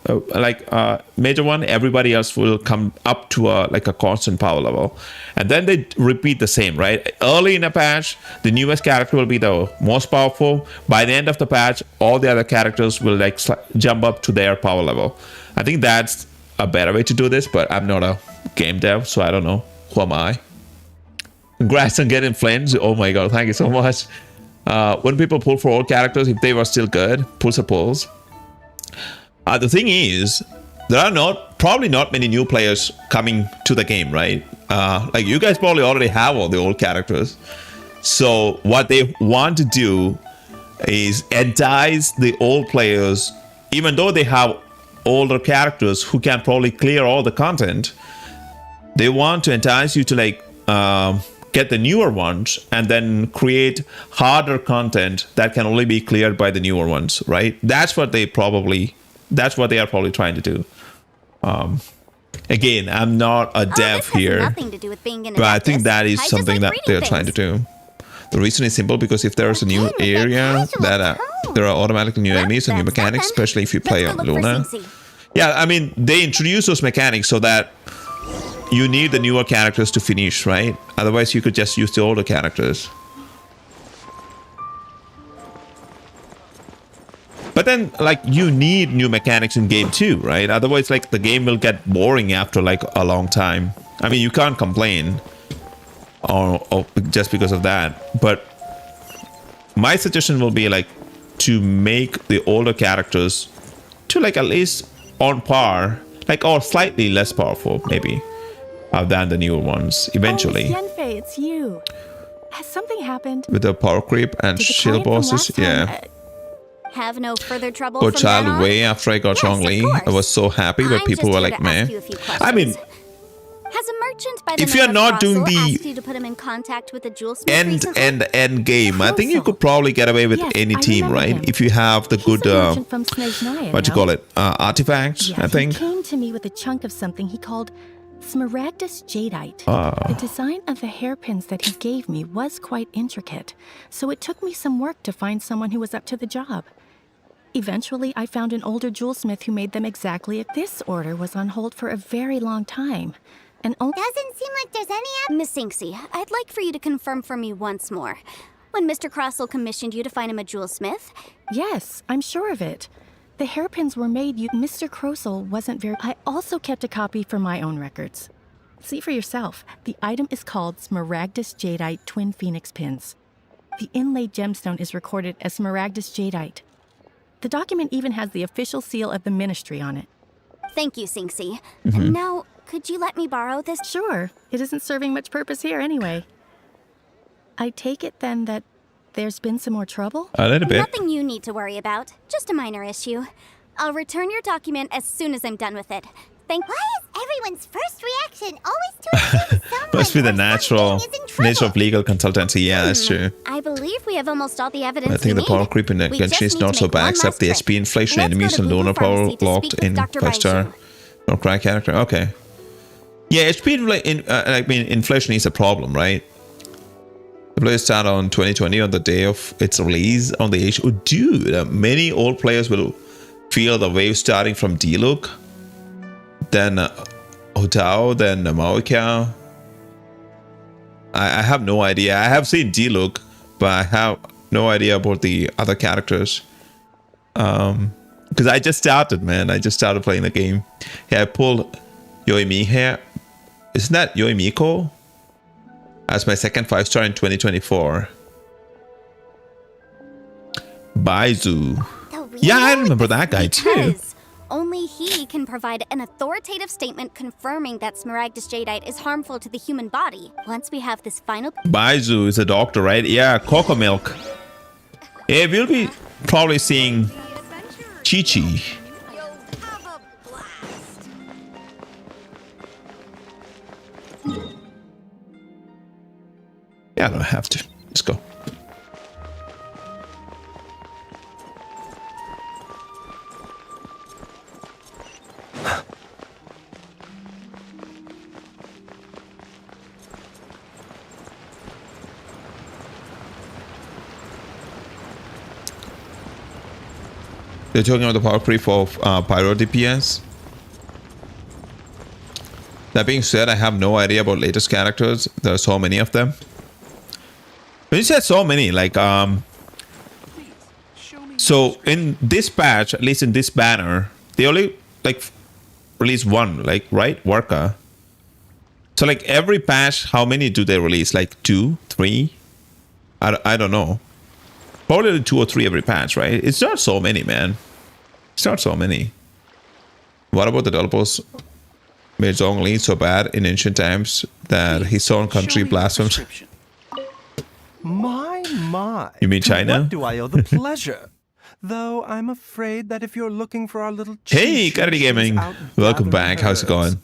major one, everybody else will come up to a constant power level. And then they repeat the same, right? Early in a patch, the newest character will be the most powerful. By the end of the patch, all the other characters will like jump up to their power level. I think that's a better way to do this, but I'm not a game dev, so I don't know. Who am I? Congrats on getting flames. Oh my god, thank you so much. When people pull for old characters, if they were still good, pull some pulls. The thing is, there are probably not many new players coming to the game, right? Like you guys probably already have all the old characters. So what they want to do is entice the old players, even though they have older characters who can probably clear all the content. They want to entice you to like get the newer ones and then create harder content that can only be cleared by the newer ones, right? That's what they are probably trying to do. Again, I'm not a dev here, Nothing to do with being an but I think that is I just something like that they're reading trying to do. The reason is simple, because if there's a new area that there are automatically new enemies and new mechanics, especially if you play on Luna. Yeah, I mean, they introduce those mechanics so that you need the newer characters to finish, right? Otherwise, you could just use the older characters. But then, like, you need new mechanics in game too, right? Otherwise, like, the game will get boring after, like, a long time. I mean, you can't complain or just because of that. But my suggestion will be, like, to make the older characters to, like, at least on par, like, or slightly less powerful, maybe, than the newer ones, eventually. Oh, Xianfei, it's you. Has something happened? With the power creep and shield bosses, yeah. Have no further trouble Got from Child then on? way after I got Zhongli. I was so happy, but people were like, meh. I mean, Has a merchant by the if you're name not of doing Russell the asked you to put him in contact with the jewelsmith recently? end game, I think you could probably get away with Yes, any I team, remember right? him. If you have the good, merchant from Snezhnaya, what you no? call it, artifacts, Yeah, I think. He came to me with a chunk of something he called Smaragdus Jadeite. Ah. The design of the hairpins that he gave me was quite intricate, so it took me some work to find someone who was up to the job. Eventually, I found an older jewelsmith who made them exactly. This order was on hold for a very long time. Doesn't seem like there's any... Miss Sinksy, I'd like for you to confirm for me once more. When Mr. Crossell commissioned you to find him a jewelsmith... Yes, I'm sure of it. The hairpins were made. Mr. Crossell wasn't very... I also kept a copy for my own records. See for yourself. The item is called Smaragdus Jadeite Twin Phoenix Pins. The inlaid gemstone is recorded as Smaragdus Jadeite. The document even has the official seal of the ministry on it. Thank you, Sinksy. Mhm. Now, could you let me borrow this? Sure. It isn't serving much purpose here anyway. I take it then that there's been some more trouble? A little bit. Nothing you need to worry about. Just a minor issue. I'll return your document as soon as I'm done with it. Why is everyone's first reaction always to assume Must be the natural nature of legal consultancy. Yeah, that's true. I believe we have almost all the evidence I think the we power need. creep in the We just Genshin is need not to so make bad, one except last the trip. SP inflation Let's enemies go and to lunar Blue power Pharmacy to locked speak with in Dr. 5-star. No crack character. Okay. Yeah, HP inflation is a problem, right? The play start on 2020 on the day of its release on the age. Oh, dude, many old players will feel the wave starting from D-Look, then Otao, then Maoika. I have no idea. I have seen D-Look, but I have no idea about the other characters. Because I just started, man. I just started playing the game. Yeah, I pulled Yoimi here. Isn't that Yoimiko? As my second 5-star in 2024. Baizu. Yeah, I remember that guy too. Only he can provide an authoritative statement confirming that Smaragdus Jadeite is harmful to the human body. Once we have this final... Baizu is a doctor, right? Yeah, Cocoa Milk. Yeah, we'll be probably seeing Chi-Chi. Yeah, I don't have to. Let's go. They're talking about the power creep of Pyro DPS. That being said, I have no idea about latest characters. There are so many of them. When you said so many, like so in this patch, at least in this banner, they only like release one, like, right? Worka. So like every patch, how many do they release? Like 2, 3? I don't know. Probably 2 or 3 every patch, right? It's not so many, man. It's not so many. What about the developers made Zhongli so bad in ancient times that his own country blasphemes? My. You mean China? What do I owe the pleasure? Though I'm afraid that if you're looking for our little... Hey, Karate Gaming. Welcome back. How's it going?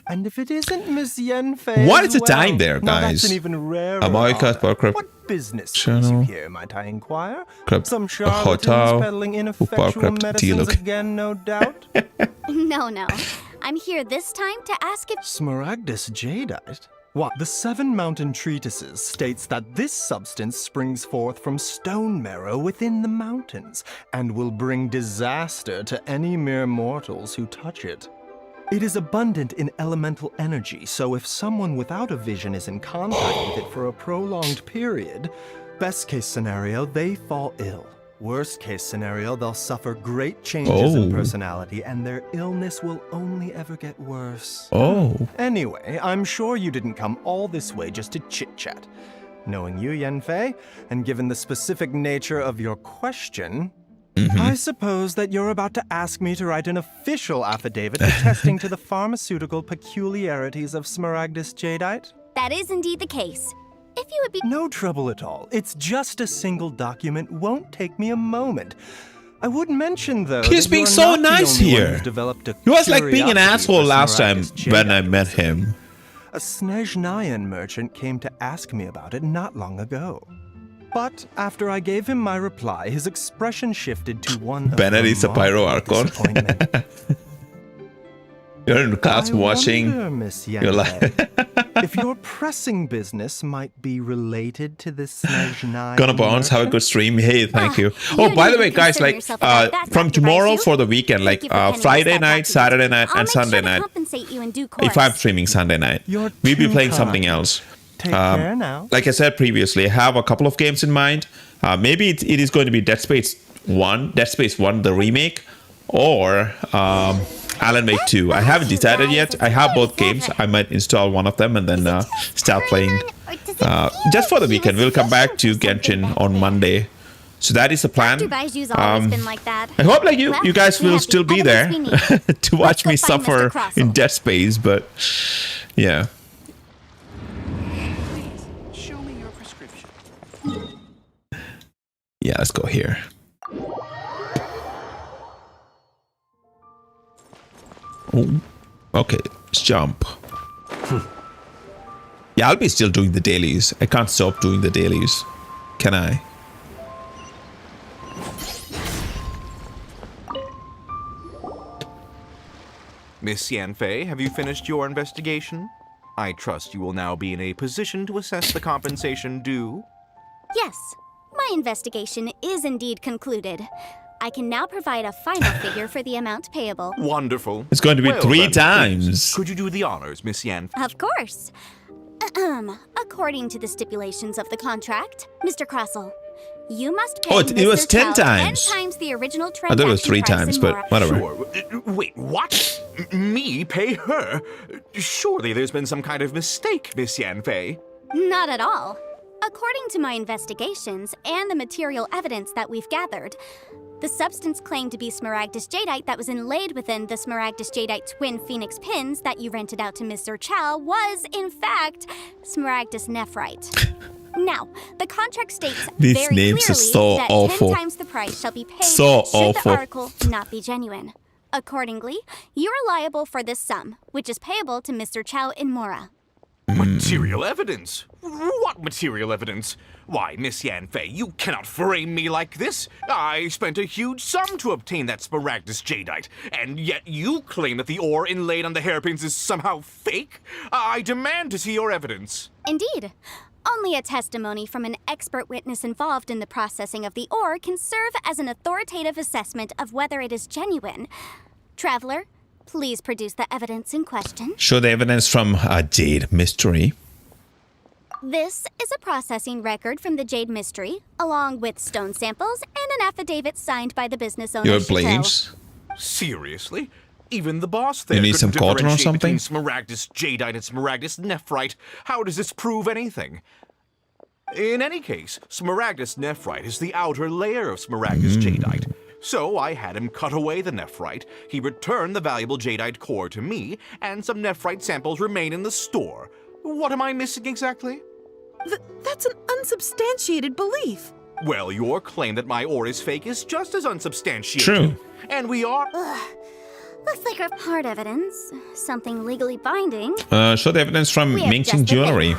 And if it isn't Miss Yenfei, what is the time there, guys? That's an even rarer what business channel? You here, might I inquire? Club Some charlatans peddling ineffectual medicines again, no doubt. No. I'm here this time to ask if... Smaragdus Jadeite? What? The 7 Mountain Treatises states that this substance springs forth from stone marrow within the mountains and will bring disaster to any mere mortals who touch it. It is abundant in elemental energy, so if someone without a vision is in contact with it for a prolonged period, best case scenario, they fall ill. Worst case scenario, they'll suffer great changes in personality and their illness will only ever get worse. Anyway, I'm sure you didn't come all this way just to chit-chat. Knowing you, Yenfei, and given the specific nature of your question, I suppose that you're about to ask me to write an official affidavit attesting to the pharmaceutical peculiarities of Smaragdus Jadeite? That is indeed the case. If you would be... No trouble at all. It's just a single document. Won't take me a moment. I would mention, though, he's being so nice here. He was like being an asshole last time when I met him. A Snezhnayan merchant came to ask me about it not long ago. But after I gave him my reply, his expression shifted to one of remarkable disappointment. You're in class watching. You're like... if your pressing business might be related to this Snezhnayan Gonna Bones, have a good stream. Hey, thank you. Oh, by the way, guys, like from tomorrow for the weekend, like Friday night, Saturday night, and Sunday night. If I'm streaming Sunday night, we'll be playing something else. Take care now. Like I said previously, I have a couple of games in mind. Maybe it is going to be Dead Space 1, the remake, or Alan Wake 2. I haven't decided yet. I have both games. I might install one of them and then start playing. Just for the weekend. We'll come back to Genshin on Monday. So that is the plan. I hope like you guys will still be there to watch me suffer in Dead Space, but yeah. Yeah, let's go here. Oh, okay, let's jump. Yeah, I'll be still doing the dailies. I can't stop doing the dailies. Can I? Miss Yanfei, have you finished your investigation? I trust you will now be in a position to assess the compensation due. Yes, my investigation is indeed concluded. I can now provide a final figure for the amount payable. Wonderful. It's going to be Well, 3 then, times. please, could you do the honors, Miss Yan? Of course. According to the stipulations of the contract, Mr. Crossell, you must pay it was Mr. 10 Chow times. 10 times the original I transaction thought it was 3 price times, and but more. whatever. Sure. Wait, what? Me pay her? Surely there's been some kind of mistake, Miss Yanfei. Not at all. According to my investigations and the material evidence that we've gathered, the substance claimed to be smaragdus jadeite that was inlaid within the smaragdus jadeite twin phoenix pins that you rented out to Mr. Chow was, in fact, smaragdus nephrite. Now, the contract states These very names are clearly so that awful. 10 times the price shall be paid So should awful. the article not be genuine. Accordingly, you are liable for this sum, which is payable to Mr. Chow in Mora. Material evidence? What material evidence? Why, Miss Yanfei, you cannot frame me like this. I spent a huge sum to obtain that smaragdus jadeite, and yet you claim that the ore inlaid on the hairpins is somehow fake? I demand to see your evidence. Indeed. Only a testimony from an expert witness involved in the processing of the ore can serve as an authoritative assessment of whether it is genuine. Traveler, please produce the evidence in question. Show the evidence from Jade Mystery. This is a processing record from the Jade Mystery, along with stone samples and an affidavit signed by the business owner. Your Chateau. blames? Seriously? Even the boss there You need couldn't some cotton or differentiate something? between smaragdus jadeite and smaragdus nephrite. How does this prove anything? In any case, smaragdus nephrite is the outer layer of smaragdus jadeite. So I had him cut away the nephrite, he returned the valuable jadeite core to me, and some nephrite samples remain in the store. What am I missing exactly? That's an unsubstantiated belief. Well, your claim that my ore is fake is just as unsubstantiated. True. And we are... Looks like our hard evidence. Something legally binding. Show the evidence from We have Mingqing just the thing. Jewelry.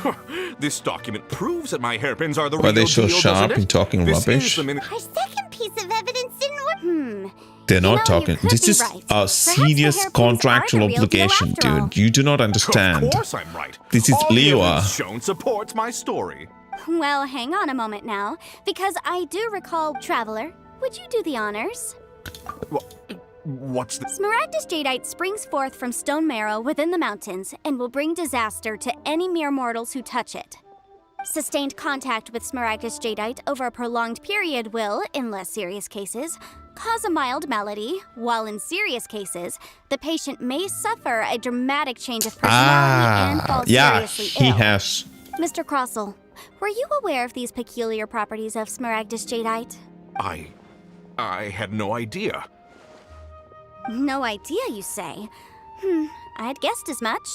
This document proves that my hairpins are the Why real they so deal, sharp doesn't it? and talking This rubbish? is the min- Our second piece of evidence didn't work. They're not you talking. could This be is right. a Perhaps serious the hairpins contractual are the real deal obligation, after all. dude. You do not understand. Of course I'm right. This is All the Liwa. evidence shown supports my story. Well, hang on a moment now, because I do recall, Traveler, would you do the honors? What's the... Smaragdus jadeite springs forth from stone marrow within the mountains and will bring disaster to any mere mortals who touch it. Sustained contact with smaragdus jadeite over a prolonged period will, in less serious cases, cause a mild malady, while in serious cases, the patient may suffer a dramatic change of personality and fall yeah, seriously he ill. has. Mr. Crossell, were you aware of these peculiar properties of smaragdus jadeite? I had no idea. No idea, you say? I'd guessed as much.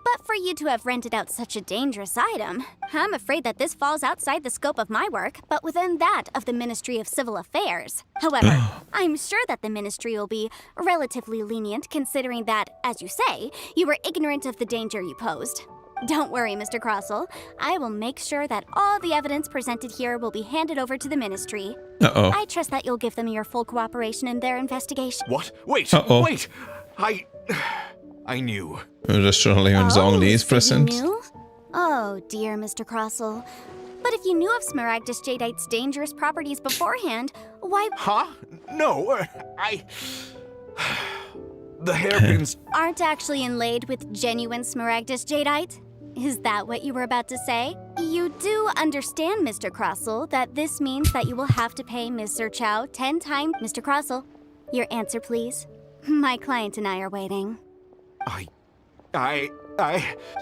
But for you to have rented out such a dangerous item, I'm afraid that this falls outside the scope of my work, but within that of the Ministry of Civil Affairs. However, I'm sure that the Ministry will be relatively lenient considering that, as you say, you were ignorant of the danger you posed. Don't worry, Mr. Crossell. I will make sure that all the evidence presented here will be handed over to the Ministry. Uh-oh. I trust that you'll give them your full cooperation in their investigation. What? Wait, Uh-oh. wait! I knew. Restaurant Leon Zhongli is so present. You knew? Oh, dear Mr. Crossell. But if you knew of smaragdus jadeite's dangerous properties beforehand, why... Huh? No, The hairpins... aren't actually inlaid with genuine smaragdus jadeite? Is that what you were about to say? You do understand, Mr. Crossell, that this means that you will have to pay Mr. Chow 10 times... Mr. Crossell, your answer, please. My client and I are waiting.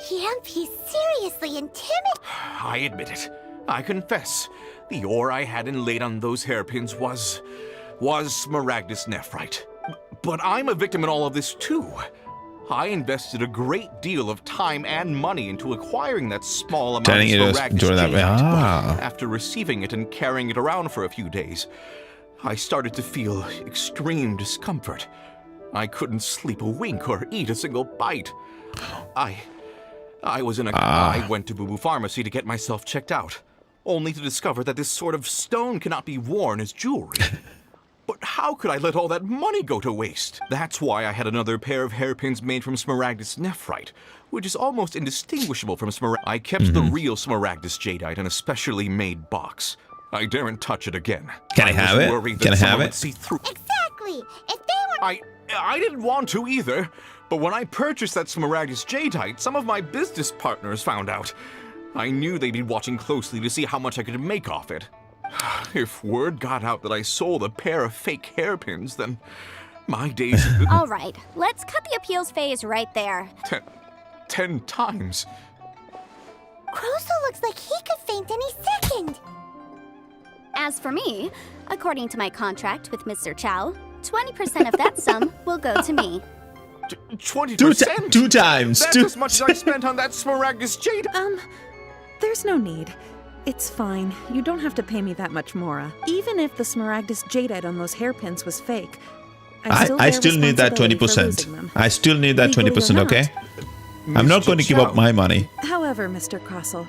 He's seriously intimidating. I admit it. I confess. The ore I had inlaid on those hairpins was smaragdus nephrite. But I'm a victim in all of this too. I invested a great deal of time and money into acquiring that small amount of smaragdus jadeite. But after receiving it and carrying it around for a few days, I started to feel extreme discomfort. I couldn't sleep a wink or eat a single bite. I was in a... I went to Boo Boo Pharmacy to get myself checked out, only to discover that this sort of stone cannot be worn as jewelry. But how could I let all that money go to waste? That's why I had another pair of hairpins made from Smaragdus nephrite, which is almost indistinguishable from I kept the real Smaragdus jadeite in a specially made box. I daren't touch it again. Can I have it? Can I have it? See through. Exactly. If they were... I didn't want to either, but when I purchased that Smaragdus jadeite, some of my business partners found out. I knew they'd be watching closely to see how much I could make off it. If word got out that I sold a pair of fake hairpins, then my days... All right, let's cut the appeals phase right there. 10 times. Crosel looks like he could faint any second. As for me, according to my contract with Mr. Chow, 20% of that sum will go to me. 20%? Two times. That's as much as I spent on that Smaragdus jade. There's no need. It's fine. You don't have to pay me that much, Mora. Even if the Smaragdus jadeite on those hairpins was fake, I still need that 20%. I still need that 20%, okay? I'm not going to give up my money. However, Mr. Crosel,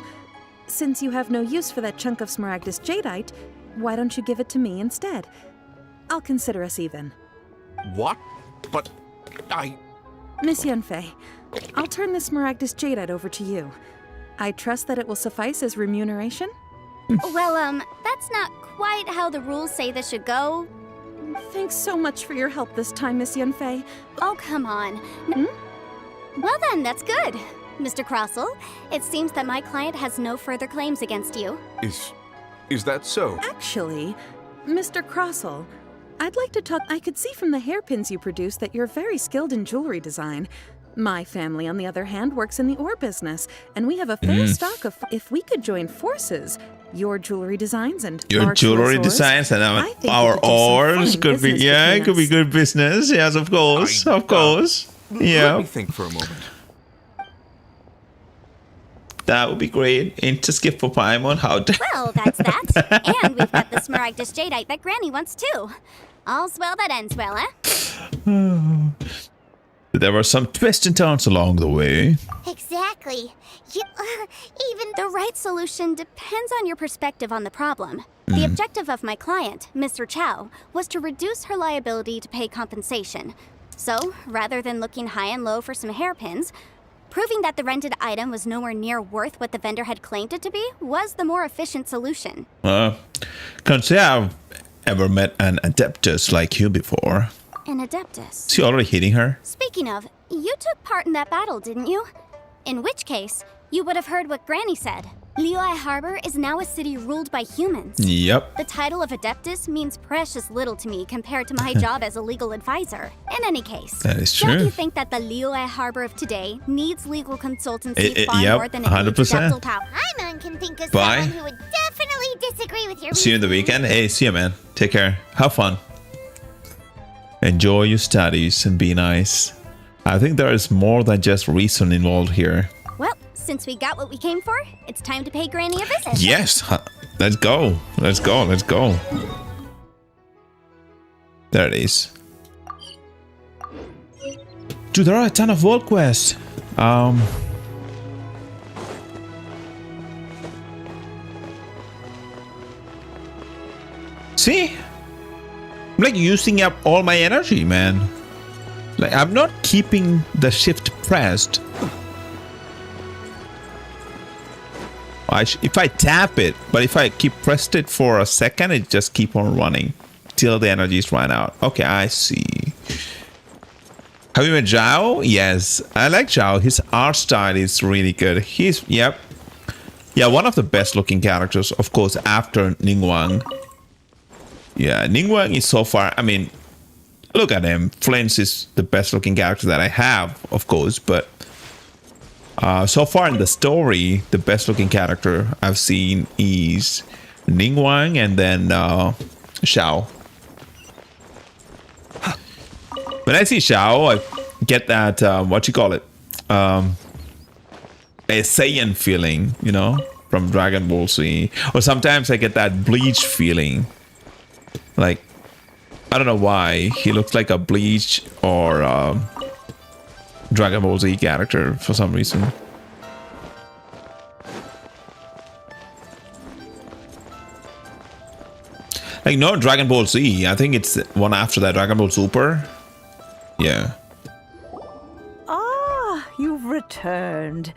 since you have no use for that chunk of Smaragdus jadeite, why don't you give it to me instead? I'll consider us even. What? But Miss Yunfei, I'll turn the Smaragdus jadeite over to you. I trust that it will suffice as remuneration? Well, that's not quite how the rules say this should go. Thanks so much for your help this time, Miss Yunfei. Oh, come on. Well then, that's good. Mr. Crosel, it seems that my client has no further claims against you. Is that so? Actually, Mr. Crosel, I'd like to talk. I could see from the hairpins you produce that you're very skilled in jewelry design. My family, on the other hand, works in the ore business, and we have a fair stock of... If we could join forces, your jewelry designs and our ores could be... Yeah, it could be good business. Yes, of course. Of course. Yeah. Let me think for a moment. That would be great. Interskip for Paimon. How Well, that's that. And we've got the Smaragdus jadeite that Granny wants too. All's well that ends well, eh? There were some twists and turns along the way. Exactly. Even the right solution depends on your perspective on the problem. The objective of my client, Mr. Chow, was to reduce her liability to pay compensation. So, rather than looking high and low for some hairpins, proving that the rented item was nowhere near worth what the vendor had claimed it to be was the more efficient solution. Can't say I've ever met an adeptus like you before. An adeptus? Is he already hitting her? Speaking of, you took part in that battle, didn't you? In which case, you would have heard what Granny said. Liyue Harbor is now a city ruled by humans. Yep. The title of adeptus means precious little to me compared to my job as a legal advisor. In any case, that is true. Don't you think that the Liyue Harbor of today needs legal consultancy far more than it 100%. needs adeptal power? Paimon can think of Bye. someone who would definitely disagree with your See you in the weekend. Hey, see you, man. Take care. Have fun. Enjoy your studies and be nice. I think there is more than just reason involved here. Well, since we got what we came for, it's time to pay Granny a visit. Yes. Let's go. Let's go. Let's go. There it is. Dude, there are a ton of world quests. See? I'm like using up all my energy, man. Like, I'm not keeping the shift pressed. If I tap it, but if I keep pressed it for a second, it just keep on running till the energies run out. Okay, I see. Have you met Zhao? Yes, I like Zhao. His art style is really good. He's, yep. Yeah, one of the best looking characters, of course, after Ningguang. Yeah, Ningguang is so far, I mean, look at him. Flint is the best looking character that I have, of course, but so far in the story, the best looking character I've seen is Ningguang and then Xiao. When I see Xiao, I get that, what you call it, a Saiyan feeling, you know, from Dragon Ball Z. Or sometimes I get that Bleach feeling. Like, I don't know why. He looks like a Bleach or Dragon Ball Z character for some reason. Like, no Dragon Ball Z. I think it's one after that, Dragon Ball Super. Yeah. Ah, you've returned.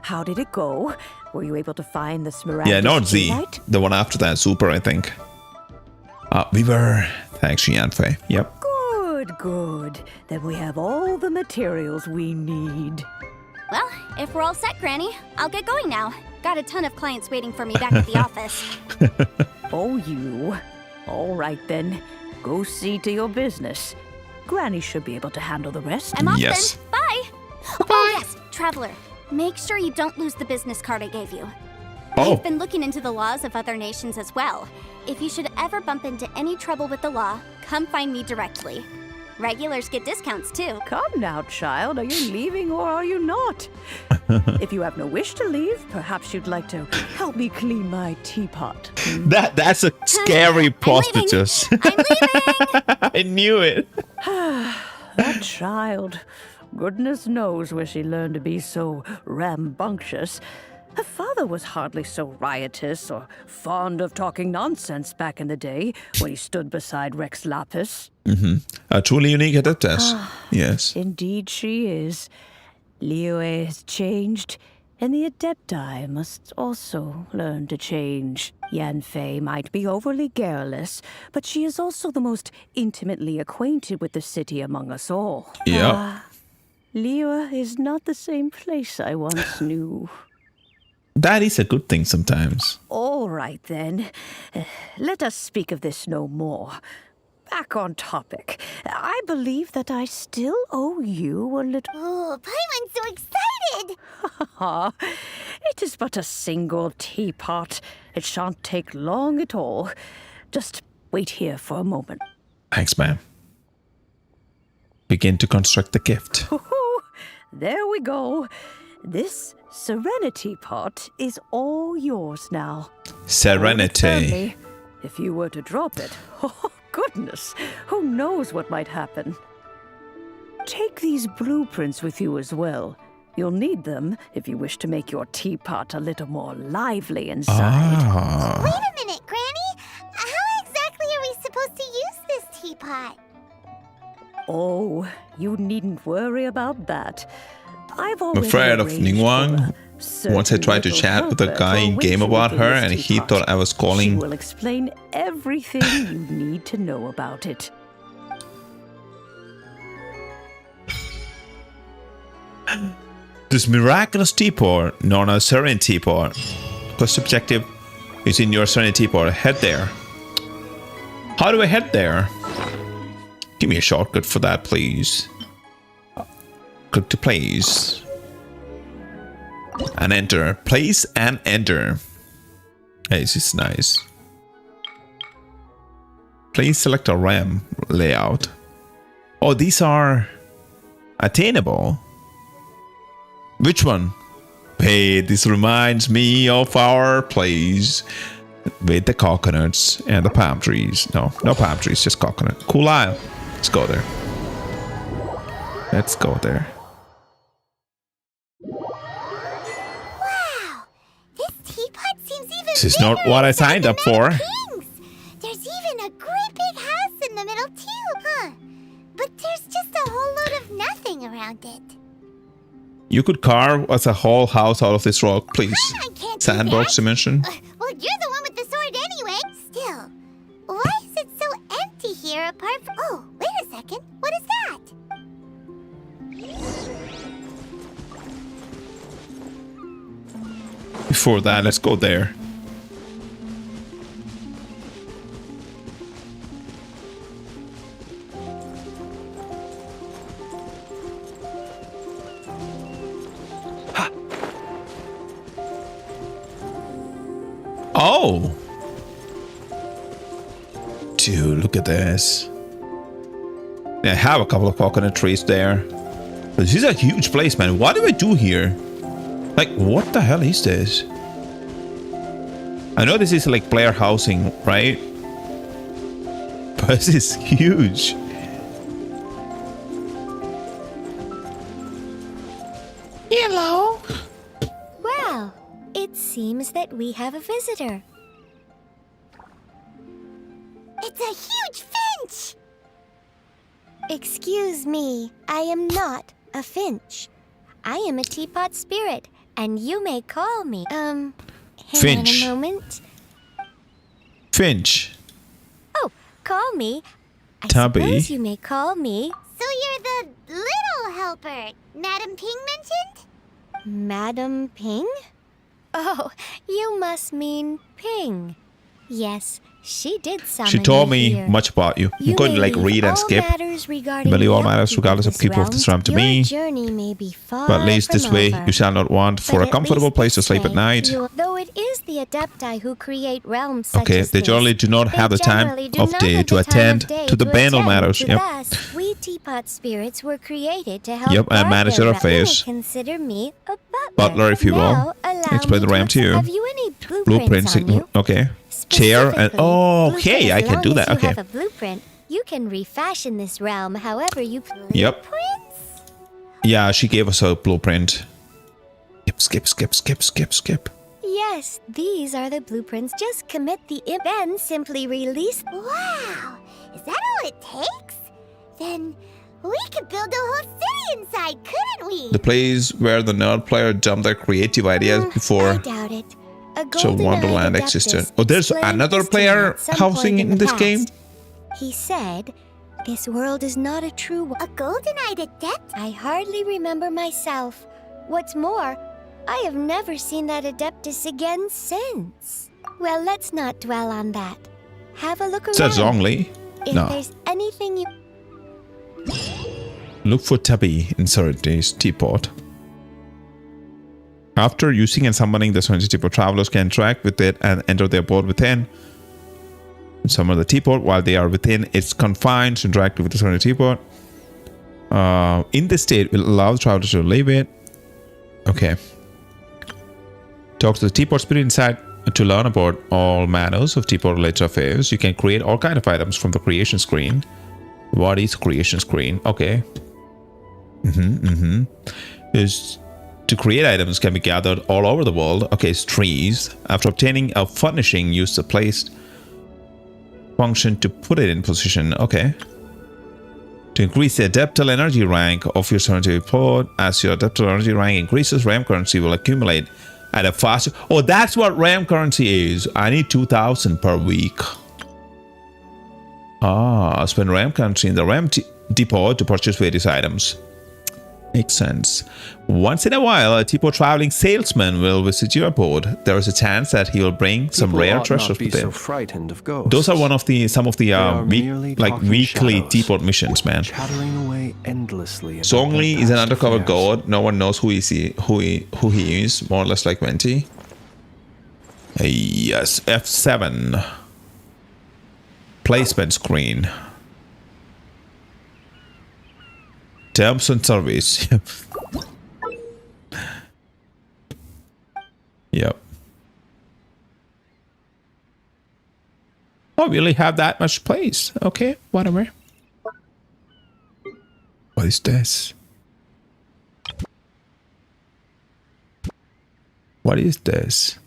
How did it go? Were you able to find the Smaragdus? Yeah, not Z. Jadeite? The one after that, Super, I think. We were. Thanks, Yanfei. Yep. Good, good. Then we have all the materials we need. Well, if we're all set, Granny, I'll get going now. Got a ton of clients waiting for me back at the office. Oh, you. All right, then. Go see to your business. Granny should be able to handle the rest. I'm off then. Bye. Oh, yes, Traveler. Make sure you don't lose the business card I gave you. Oh. I've been looking into the laws of other nations as well. If you should ever bump into any trouble with the law, come find me directly. Regulars get discounts too. Come now, child. Are you leaving or are you not? If you have no wish to leave, perhaps you'd like to help me clean my teapot. That's a scary prostitute. I'm leaving. I knew it. That child. Goodness knows where she learned to be so rambunctious. Her father was hardly so riotous or fond of talking nonsense back in the day when he stood beside Rex Lapis. A truly unique adeptus. Yes. Indeed she is. Liyue has changed, and the Adepti must also learn to change. Yanfei might be overly garrulous, but she is also the most intimately acquainted with the city among us all. Yeah. Liyue is not the same place I once knew. That is a good thing sometimes. All right, then. Let us speak of this no more. Back on topic. I believe that I still owe you a little... Oh, Paimon's so excited! It is but a single teapot. It shan't take long at all. Just wait here for a moment. Thanks, ma'am. Begin to construct the gift. There we go. This Serenity pot is all yours now. Serenity. Tell me, if you were to drop it, oh goodness, who knows what might happen. Take these blueprints with you as well. You'll need them if you wish to make your teapot a little more lively inside. Wait a minute, Granny. How exactly are we supposed to use this teapot? Oh, you needn't worry about that. I've I'm already afraid of arranged Ningguang. for a Once I tried to certain chat with a helper guy for in game waiting about for her, this and he teapot. thought I was She calling. will explain everything you need to know about it. This miraculous teapot, known as Serenity Teapot. Quest objective is in your Serenity Teapot. Head there. How do I head there? Give me a shortcut for that, please. Click to place. And enter. Place and enter. Hey, this is nice. Please select a RAM layout. Oh, these are attainable. Which one? Hey, this reminds me of our place with the coconuts and the palm trees. No palm trees, just coconut. Cool isle. Let's go there. Let's go there. Wow! This teapot seems even This is not what I signed up for. There's even a great big house in the middle too, huh? But there's just a whole load of nothing around it. You could carve us a whole house out of this rock, please. I can't do Sandbox that. dimension. Well, you're the one with the sword anyway. Still, why is it so empty here apart from... Oh, wait a second. What is that? Before that, let's go there. Oh! Dude, look at this. I have a couple of coconut trees there. This is a huge place, man. What do I do here? Like, what the hell is this? I know this is like player housing, right? But this is huge. Hello. Well, it seems that we have a visitor. It's a huge finch! Excuse me, I am not a finch. I am a teapot spirit, and you may call me, hang Finch. on a moment. Finch. Oh, call me. I Tubby. suppose you may call me So you're the little helper Madam Ping mentioned? Madam Ping? Oh, you must mean Ping. Yes, she did summon She told me here. much about you. I'm going to like read and skip. But Leave all matters regardless of keep of this realm to me. Journey may be far But at least this from way over. you shall not want for But a comfortable place to sleep at night. Though it is the Adepti who create realms such Okay, as they this, generally do not have the time generally do of not day have to the time attend of day to the banal attend matters. to Yep. Thus, we teapot spirits were created to help Yep, and guard manage their their realm. affairs. You may consider me a Butler, if you will. Now, allow Explain me the RAM to you. Have you any blueprints on you? Okay. Chair and okay, I can do that. As Okay. you have a blueprint, you can refashion this realm however you please. Yep. Yeah, she gave us a blueprint. Skip. Yes, these are the blueprints. Just commit the then simply release. Wow! Is that all it takes? Then we could build a whole city inside, couldn't we? The place where the nerd player dumped their creative ideas I before doubt it. so Wonderland existed. Oh, there's another player housing in this game? He said, "This world is not a true one." A golden-eyed adept? I hardly remember myself. What's more, I have never seen that Adeptus again since. Well, let's not dwell on that. Have a look around. Says Zhongli. If No. there's anything you... Look for Tubby in Serenity's teapot. After using and summoning the Serenity teapot, travelers can interact with it and enter their board within. Summon the teapot while they are within its confines to interact with the Serenity teapot. In this state, will allow the travelers to leave it. Okay. Talk to the teapot spirit inside to learn about all manners of teapot-related affairs. You can create all kinds of items from the creation screen. What is creation screen? Okay. Is to create items can be gathered all over the world. Okay, it's trees. After obtaining a furnishing, use the placed function to put it in position. Okay. To increase the adeptal energy rank of your Serenity report, as your adeptal energy rank increases, RAM currency will accumulate at a faster... Oh, that's what RAM currency is. I need 2,000 per week. Spend RAM currency in the RAM depot to purchase various items. Makes sense. Once in a while, a teapot traveling salesman will visit your board. There is a chance that he will bring some People rare ought treasures not be with him. so frightened of ghosts. Those are some of the merely talking weekly shadows, teapot missions, man. chattering away endlessly. about Zhongli their is an past undercover affairs. god. No one knows who he is. More or less like Venti. Yes, F7. Placement screen. Terms and service. Yep. Oh, we really have that much place. Okay, whatever. What is this? What is this?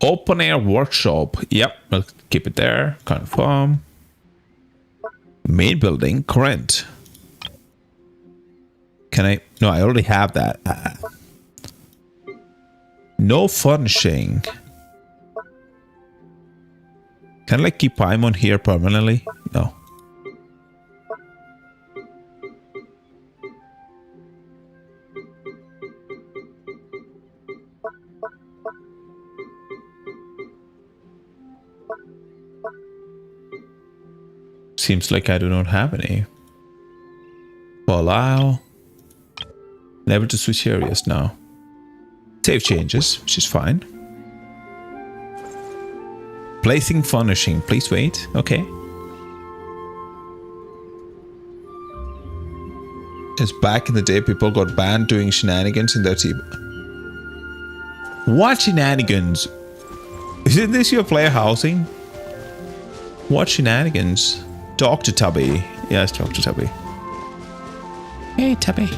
Open air workshop. Yep, we'll keep it there. Confirm. Main building, current. Can I? No, I already have that. No furnishing. Can I like keep Paimon here permanently? No. Seems like I do not have any. Allow. Never to switch areas now. Save changes, which is fine. Placing furnishing. Please wait. Okay. It's back in the day people got banned doing shenanigans in their team. What shenanigans? Isn't this your player housing? What shenanigans? Talk to Tubby. Yes, talk to Tubby. Hey, Tubby.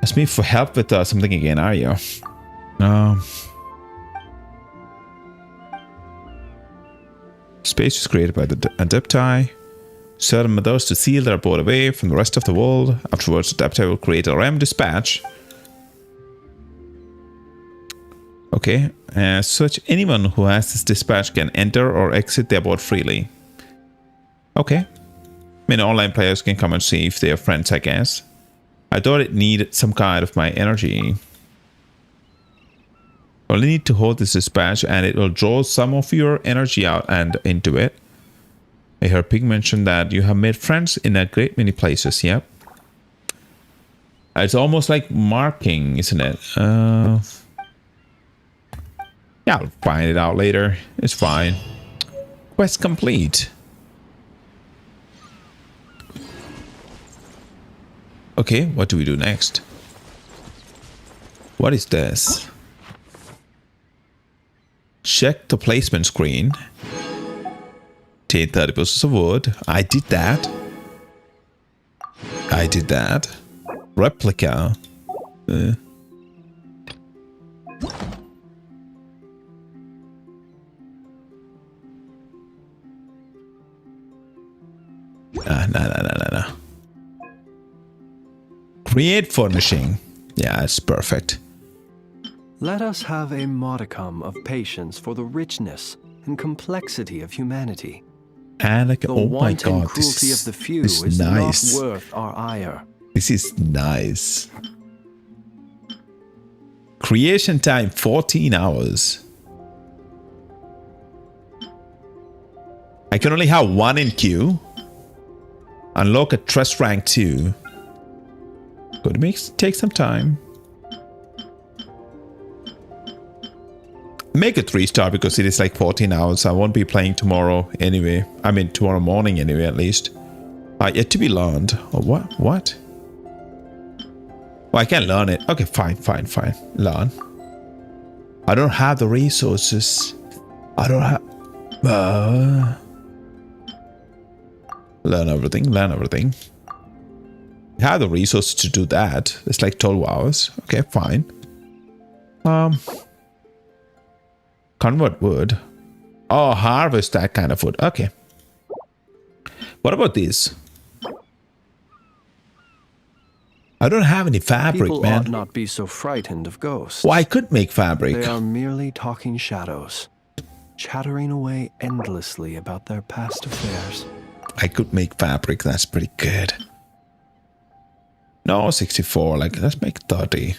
Ask me for help with something again, are you? Space is created by the Adepti. Certain methods to seal their abode away from the rest of the world. Afterwards, the Adepti will create a RAM dispatch. Okay. As such, anyone who has this dispatch can enter or exit the abode freely. Okay. I mean, online players can come and see if they are friends, I guess. I thought it needed some kind of my energy. Only need to hold this dispatch and it will draw some of your energy out and into it. I heard Pig mention that you have made friends in a great many places. Yep. It's almost like marking, isn't it? Yeah, I'll find it out later. It's fine. Quest complete. Okay, what do we do next? What is this? Check the placement screen. Take 30 pieces of wood. I did that. I did that. Replica. No. Create furnishing. Yeah, it's perfect. Let us have a modicum of patience for the richness and complexity of humanity. And like, the oh my god, cruelty of the few is is nice. not worth our ire. This is nice. Creation time 14 hours. I can only have one in queue. Unlock a trust rank 2. Could take some time. Make a 3-star because it is like 14 hours. I won't be playing tomorrow anyway. I mean tomorrow morning anyway, at least. Yet to be learned. Oh, what? Oh, I can learn it. Okay, fine. Learn. I don't have the resources. I don't have... Learn everything. I have the resources to do that. It's like 12 hours. Okay, fine. Convert wood. Oh, harvest that kind of wood. Okay. What about this? I don't have any fabric, People man. ought not be so frightened of ghosts. Well, I could make fabric. They are merely talking shadows, chattering away endlessly about their past affairs. I could make fabric. That's pretty good. No, 64. Like, let's make 30.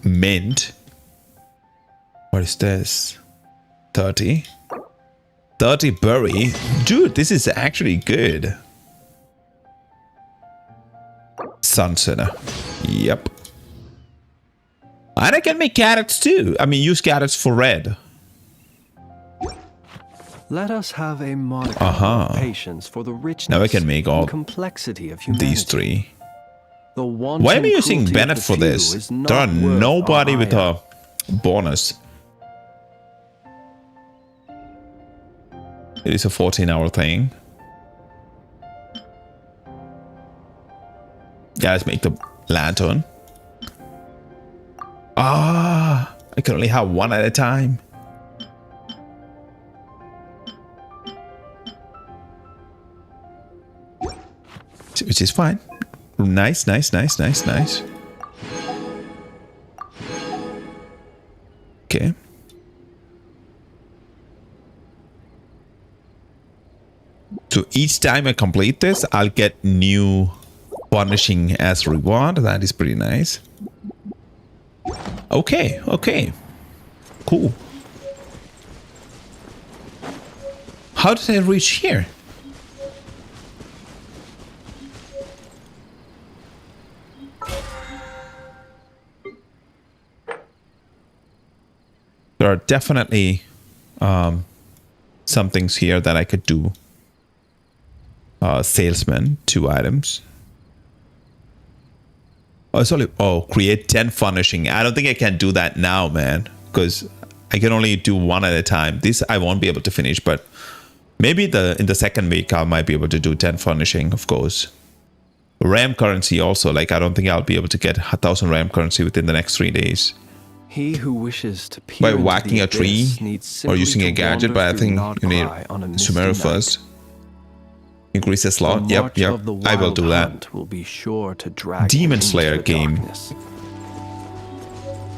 Mint. What is this? 30. 30 berry. Dude, this is actually good. Sun center. Yep. And I can make carrots too. I mean, use carrots for red. Let us have a modicum of patience for the richness now I can make all and complexity of humanity. These 3. The Why am I using Bennett for this? There are nobody with a bonus. It is a 14-hour thing. Yeah, let's make the lantern. I can only have one at a time. Which is fine. Nice. Okay. So each time I complete this, I'll get new furnishing as reward. That is pretty nice. Okay. Cool. How did I reach here? There are definitely some things here that I could do. Salesman, 2 items. Create 10 furnishing. I don't think I can do that now, man, because I can only do 1 at a time. This I won't be able to finish, but maybe in the second week I might be able to do 10 furnishing, of course. RAM currency also. Like, I don't think I'll be able to get 1,000 RAM currency within the next 3 days. He who wishes to peer by into whacking the a tree abyss needs or simply using a to gadget, but I wander think through you need Nodcry on a misty Sumeru night. first. Increase the slot. The Yep, march yep. of the I will wild do that. hunt will be sure to drag Demon into Slayer the game. darkness.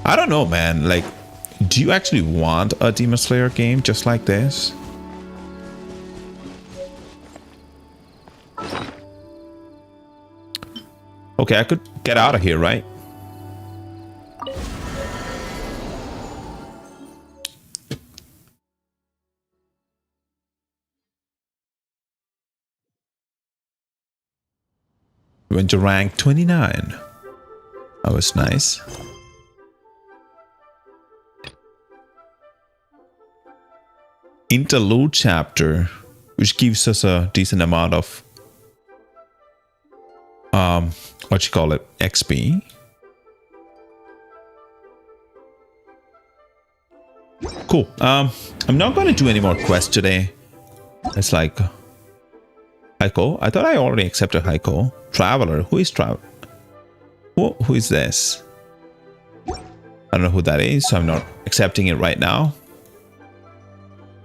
I don't know, man. Like, do you actually want a Demon Slayer game just like this? Okay, I could get out of here, right? Went to rank 29. That was nice. Interlude chapter, which gives us a decent amount of what you call it, XP. Cool. I'm not going to do any more quests today. It's like Heiko. I thought I already accepted Heiko. Traveler. Who is Traveler? Who is this? I don't know who that is, so I'm not accepting it right now.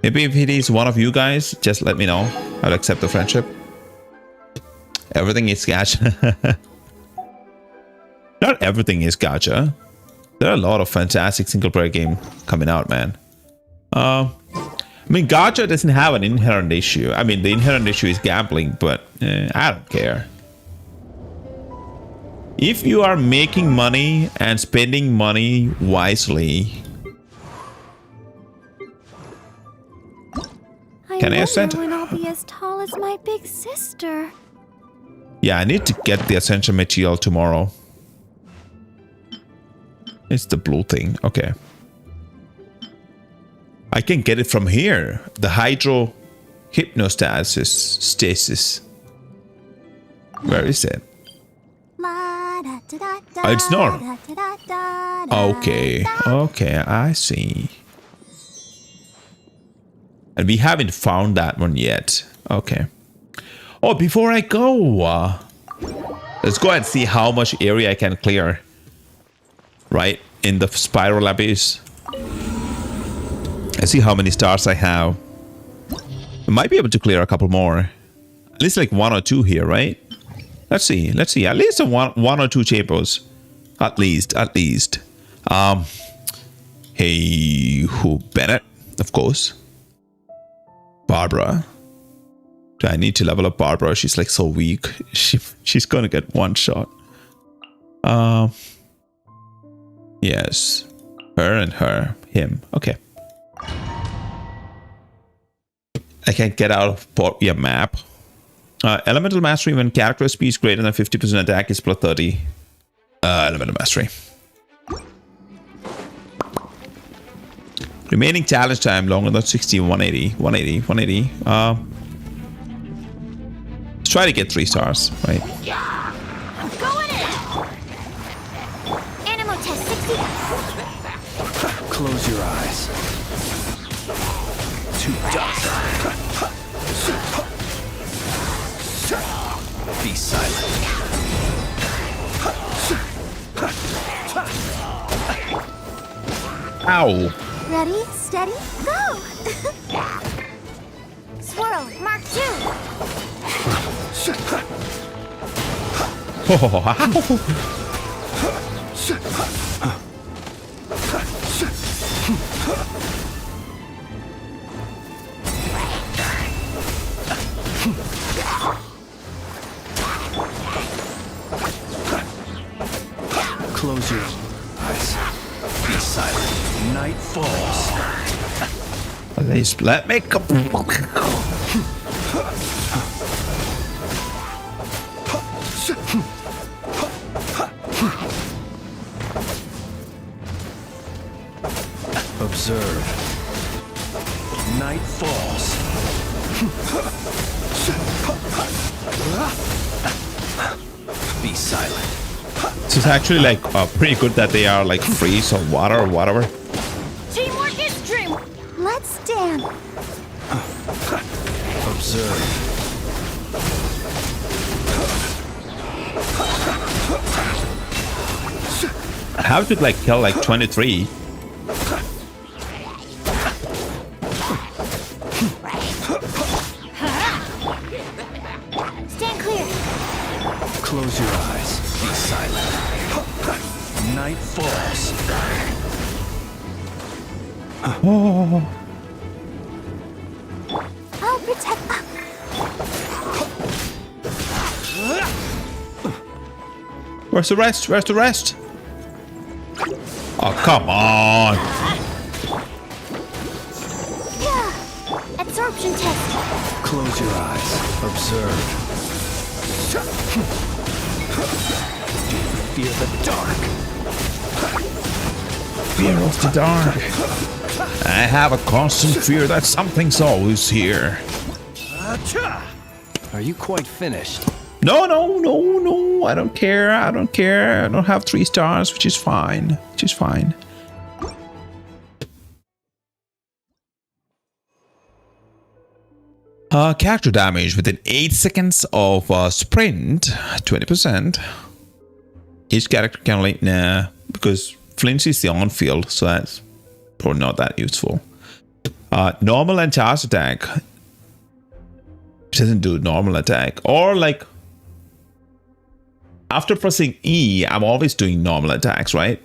Maybe if it is one of you guys, just let me know. I'll accept the friendship. Everything is gacha. Not everything is gacha. There are a lot of fantastic single player games coming out, man. I mean, gacha doesn't have an inherent issue. I mean, the inherent issue is gambling, but I don't care. If you are making money and spending money wisely, can I ascend? When I'll be as tall as my big sister. Yeah, I need to get the Ascension material tomorrow. It's the blue thing. Okay. I can get it from here. The Hydro Hypnostasis Stasis. Where is it? Oh, it's not. Okay. Okay, I see. And we haven't found that one yet. Okay. Oh, before I go, let's go and see how much area I can clear. Right? In the Spiral Abyss. I see how many stars I have. I might be able to clear a couple more. At least like 1 or 2 here, right? Let's see. Let's see. At least one or 2 chambers. At least. Hey, who? Bennett, of course. Barbara. I need to level up Barbara. She's like so weak. She's gonna get one shot. Yes. Her and him. Okay. I can't get out of map. Elemental Mastery, when character speed is greater than 50% attack is plus 30. Elemental Mastery. Remaining challenge time longer than 60, 180. Let's try to get 3 stars, right? I'm going in. Animal test 60. Close your eyes. 2 dots. Be silent. Ow. Ready, steady, go! Swirl, Mark 2. Close your eyes. Be silent. Night falls. At least let me go. Observe. Night falls. Be silent. This is actually like pretty good that they are like freeze or water or whatever. Teamwork is dream. Let's stand. Observe. I have to like kill like 23. Stand clear. Close your eyes. Be silent. Night falls. Oh. I'll protect. Where's the rest? Where's the rest? Oh, come on. Absorption test. Close your eyes. Observe. Do you fear the dark? Fear of the dark. I have a constant fear that something's always here. Are you quite finished? No. I don't care. I don't have 3 stars, which is fine. Character damage within 8 seconds of sprint, 20%. Each character can only... Nah, because flinch is the on-field, so that's probably not that useful. Normal and charge attack. It doesn't do normal attack. Or like... After pressing E, I'm always doing normal attacks, right?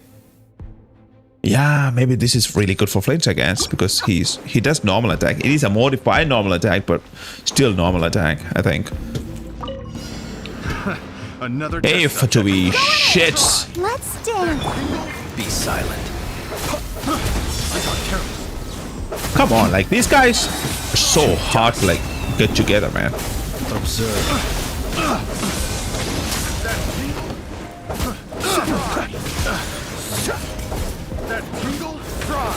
Yeah, maybe this is really good for flinch, I guess, because he does normal attack. It is a modified normal attack, but still normal attack, I think. Another If to be shit. Let's dance. Be silent. Come on, like these guys are so hard to like get together, man. Observe. That tingle, try.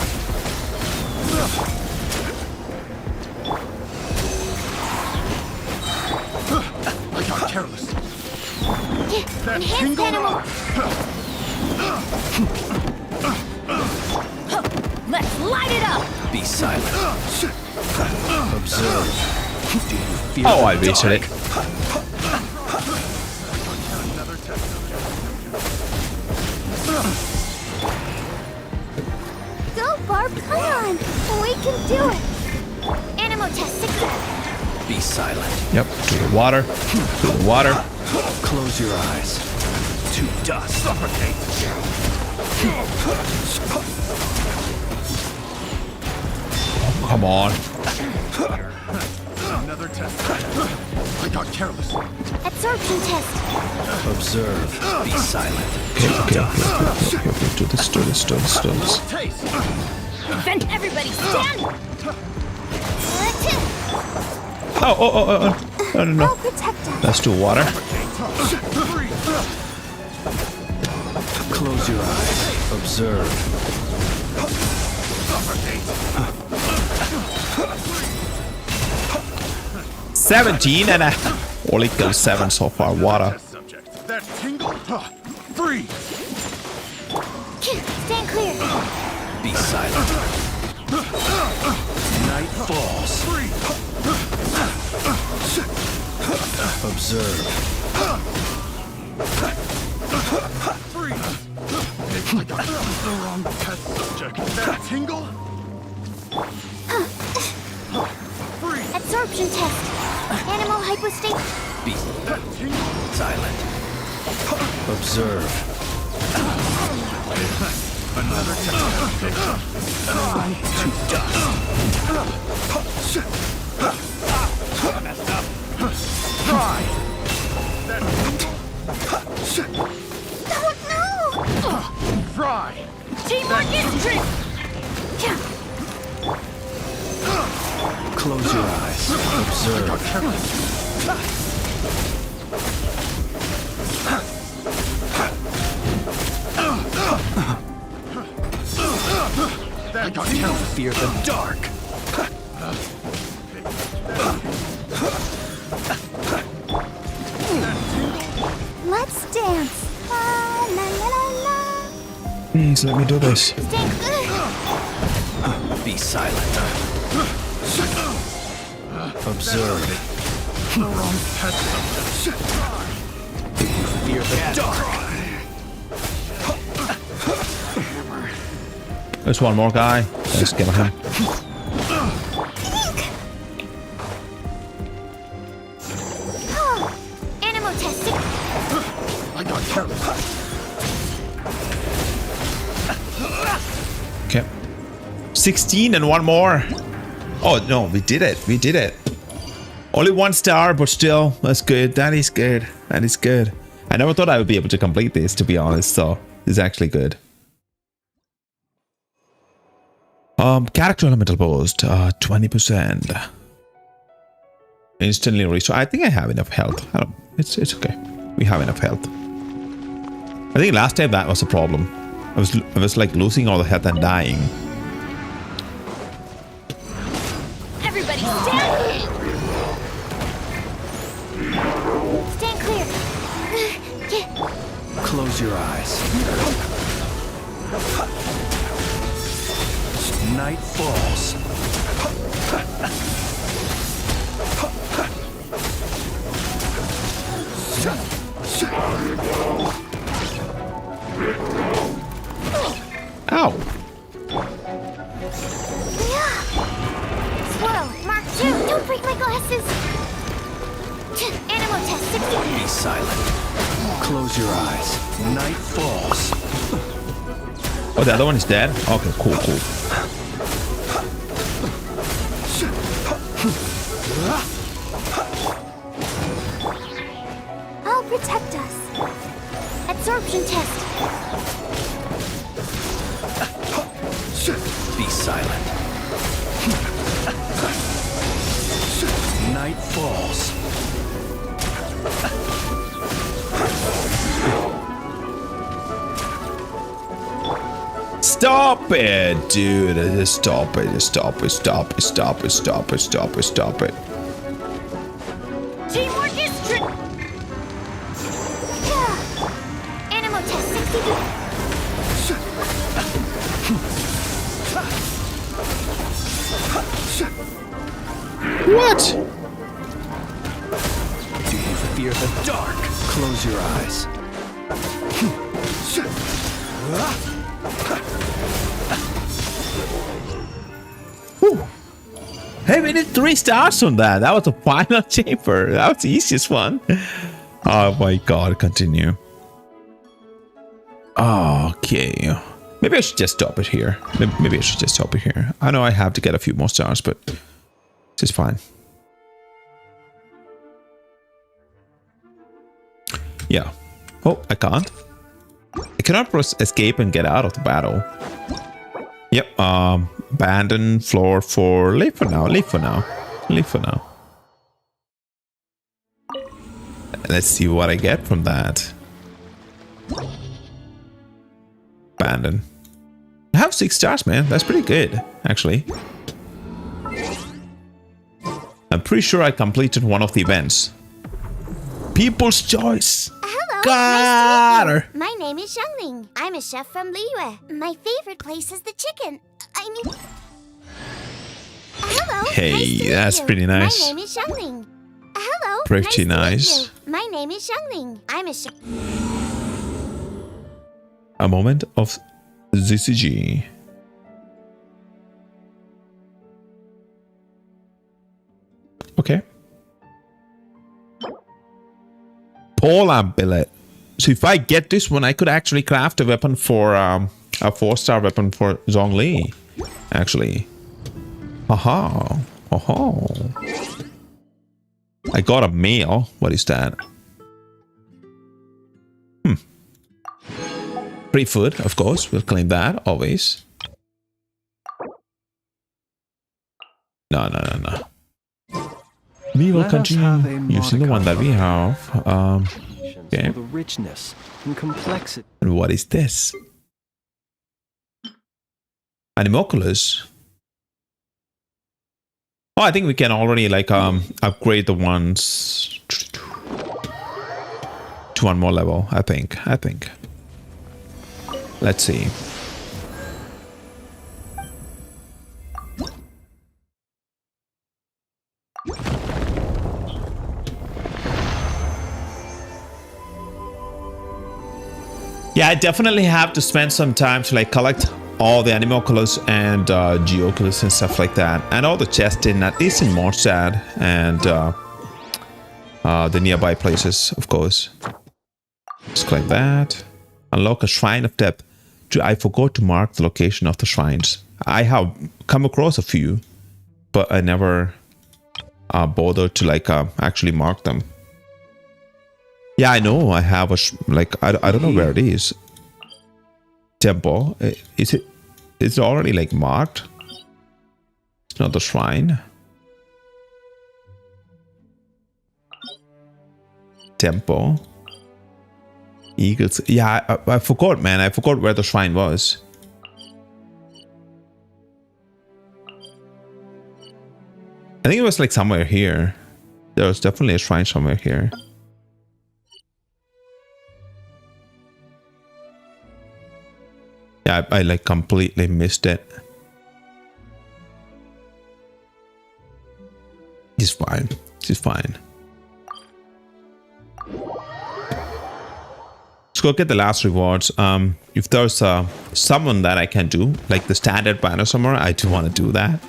I got careless. That Enhanced animal. Let's light it up! Be silent. Observe. Do you fear Oh, the I reached dark? it. Go, Barb, come on. We can do it. Animal test success. Be silent. Yep, to the water. To the water. Close your eyes. To dust. Suffocate. Come on. Another test. I got careless. Absorption test. Observe. Be silent. Okay. Do this. Taste. Then everybody stand! Oh, no. I'll protect us. Let's do water. Close your eyes. Observe. 17 and I only killed 7 so far. Water. That tingle. Freeze. Stand clear. Be silent. Night falls. Observe. I got the wrong test subject. That tingle. Absorption test. Animal hypostate. Be silent. Observe. Another test. To dust. Try. Oh no! Try. Teamwork is trick! Close your eyes. Observe. That got Do you fear the dark? Let's dance. La, la, la, la, la. Please let me do this. Stand clear. Be silent. Observe. the wrong test subject. Do you fear the dark? There's one more guy. Let's get him. Animal testing. I got careless. Okay. 16 and one more. Oh no, we did it. We did it. Only 1 star, but still, that's good. That is good. That is good. I never thought I would be able to complete this, to be honest, so it's actually good. Character elemental boost, 20%. Instantly restore. I think I have enough health. I don't. It's okay. We have enough health. I think last time that was a problem. I was like losing all the health and dying. Everybody stand! Stand clear. Close your eyes. Night falls. Ow. Swirl, Mark 2, don't break my glasses. Animal test 60. Be silent. Close your eyes. Night falls. Oh, the other one is dead? Okay, cool, cool. I'll protect us. Absorption test. Be silent. Night falls. Stop it, dude. Just stop it. Just stop it. Stop it. Stop it. Stop it. Stop it. Stop it. Teamwork is trick. Animal test 62. What? Do you fear the dark? Close your eyes. Whew. Hey, we did 3 stars on that. That was the final chamber. That was the easiest one. Oh my god, continue. Okay. Maybe I should just stop it here. Maybe I should just stop it here. I know I have to get a few more stars, but it's fine. Yeah. Oh, I can't. I cannot press escape and get out of the battle. Yep. Abandon floor 4. Leave for now. Leave for now. Leave for now. Let's see what I get from that. Abandon. I have 6 stars, man. That's pretty good, actually. I'm pretty sure I completed one of the events. People's choice. Hello. Got her. My name is Xiangling. I'm a chef from Liyue. My favorite place is the chicken. I mean... Hello. Hey, nice to that's meet you. pretty nice. My name is Xiangling. Hello. Pretty nice. To nice. meet you. My name is Xiangling. I'm a chef. A moment of ZCG. Okay. Polar billet. So if I get this one, I could actually craft a weapon for a 4-star weapon for Zhongli. Actually. Aha. Aha. I got a mail. What is that? Free food, of course. We'll claim that always. No. We will continue using the one that we have. Okay. The richness and complexity. And what is this? Animoculus. Oh, I think we can already like upgrade the ones to one more level. I think. Let's see. Yeah, I definitely have to spend some time to like collect all the animalculus and geoculus and stuff like that, and all the chests in at least in Mondstadt and the nearby places, of course. Just like that. Unlock a shrine of depth. I forgot to mark the location of the shrines. I have come across a few, but I never bothered to like actually mark them. Yeah, I know. I have a I don't know where it is. Temple. Is it? Is it already like marked? It's not the shrine. Temple. Eagles. Yeah, I forgot, man. I forgot where the shrine was. I think it was like somewhere here. There was definitely a shrine somewhere here. Yeah, I like completely missed it. It's fine. It's fine. Let's go get the last rewards. If there's someone that I can do, like the standard banner summoner, I do want to do that.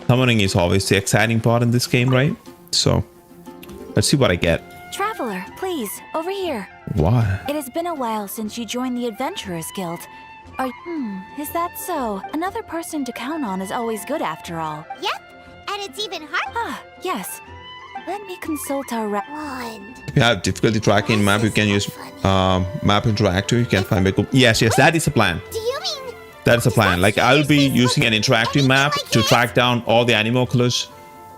Summoning is always the exciting part in this game, right? So, let's see what I get. Traveler, please, over here. What? It has been a while since you joined the Adventurers Guild. Is that so? Another person to count on is always good after all. Yep, and it's even hard. Yes. Let me consult our If you have difficulty tracking map, you can use map interactive. You can find a good. Yes, that is a plan. Do you mean That's a plan. Like I'll be using an interactive map to track down all the animalculus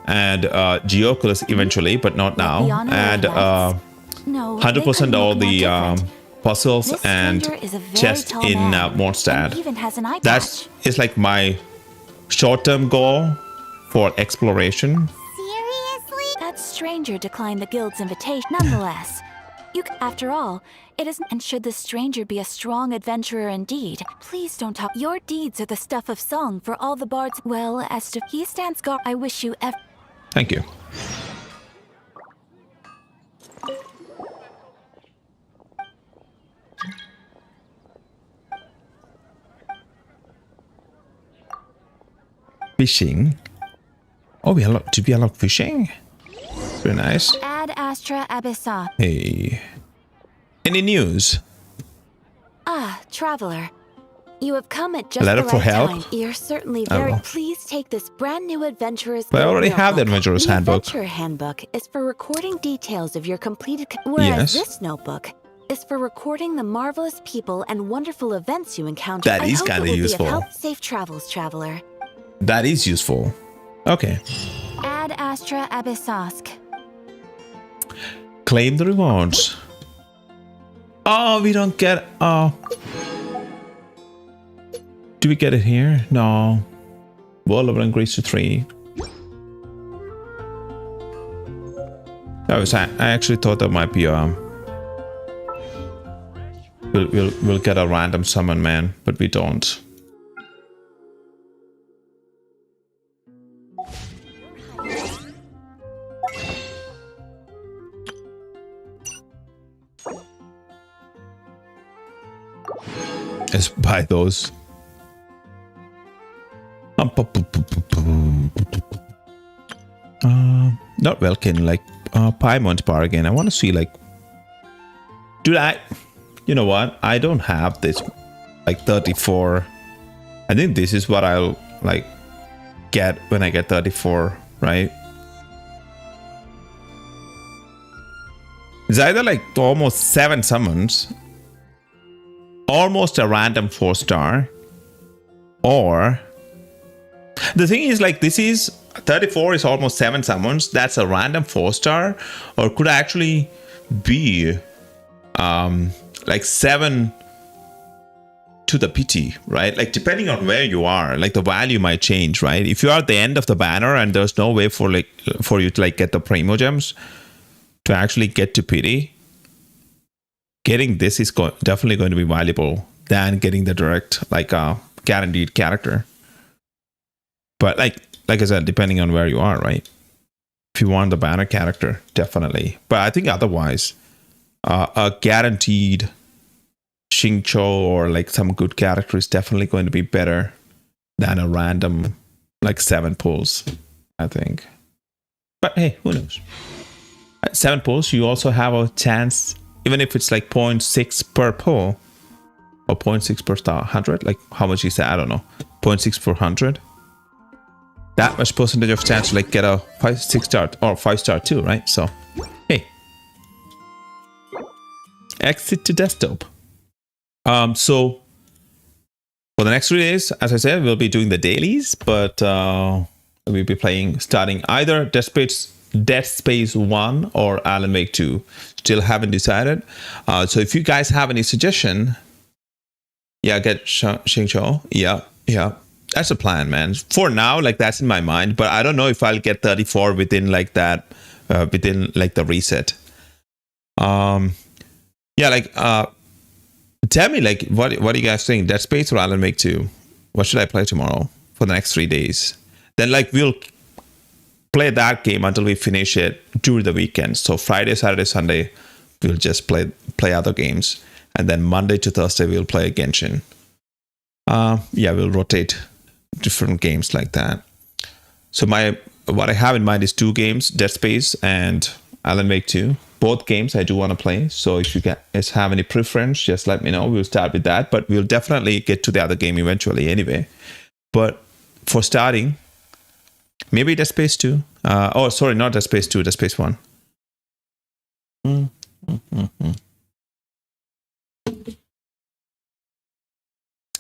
and geoculus eventually, but not now. And 100% all the puzzles and chests in Mondstadt. That is like my short-term goal for exploration. That stranger declined the guild's invitation. Nonetheless, after all, it is. And should the stranger be a strong adventurer indeed, please don't talk. Your deeds are the stuff of song for all the bards. Well, as to he stands guard, I wish you ever. Thank you. Fishing. Oh, did we unlock fishing? Very nice. Ad Astra Abyssa. Hey. Any news? Traveler. You have come at just Letter the for right help? time. You're certainly very pleased. Take this brand new Adventurer's But I already have the Adventurer's Handbook. The Adventurer Handbook is for recording details of your completed... Whereas this notebook is for recording the marvelous people and wonderful events you encounter. That is kind of useful. Be of help. Safe travels, Traveler. That is useful. Okay. Ad Astra Abyssask. Claim the rewards. Oh, we don't get... Oh. Do we get it here? No. World level increased to 3. I actually thought that might be we'll get a random summon, man, but we don't. Let's buy those. Not Welkin, like Paimon Bar again. I want to see like, dude, you know what? I don't have this like 34. I think this is what I'll like get when I get 34, right? It's either like almost 7 summons, almost a random 4-star, or the thing is like this is 34 is almost 7 summons. That's a random 4-star, or could actually be like 7 to the pity, right? Like depending on where you are, like the value might change, right? If you are at the end of the banner and there's no way for you to like get the primo gems to actually get to pity, getting this is definitely going to be valuable than getting the direct like guaranteed character. But like I said, depending on where you are, right? If you want the banner character, definitely. But I think otherwise, a guaranteed Xingqiu or like some good character is definitely going to be better than a random like 7 pulls, I think. But hey, who knows? At 7 pulls, you also have a chance, even if it's like 0.6 per pull or 0.6 per star, 100. Like how much is that? I don't know. 0.6 per 100. That much percentage of chance to like get a 6 star or 5 star too, right? So hey, exit to desktop. So for the next 3 days, as I said, we'll be doing the dailies, but we'll be starting either Dead Space 1 or Alan Wake 2. Still haven't decided. So if you guys have any suggestion, get Xingqiu. Yeah. That's the plan, man. For now, like that's in my mind, but I don't know if I'll get 34 within like that, within like the reset. Tell me like what are you guys think? Dead Space or Alan Wake 2? What should I play tomorrow for the next 3 days? Then like we'll play that game until we finish it during the weekend. So Friday, Saturday, Sunday, we'll just play other games, and then Monday to Thursday we'll play Genshin. We'll rotate different games like that. So what I have in mind is 2 games, Dead Space and Alan Wake 2. Both games I do want to play. So if you guys have any preference, just let me know. We'll start with that, but we'll definitely get to the other game eventually anyway. But for starting, maybe Dead Space 2. Not Dead Space 2, Dead Space 1.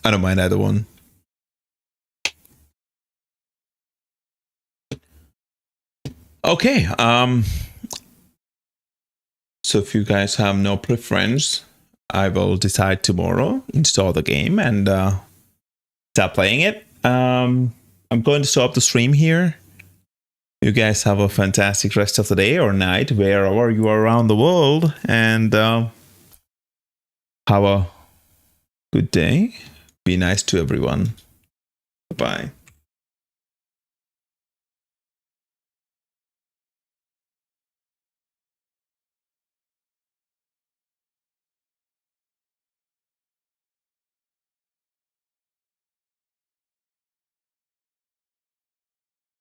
I don't mind either one. Okay. So if you guys have no preference, I will decide tomorrow, install the game, and start playing it. I'm going to stop the stream here. You guys have a fantastic rest of the day or night, wherever you are around the world, and have a good day. Be nice to everyone. Bye.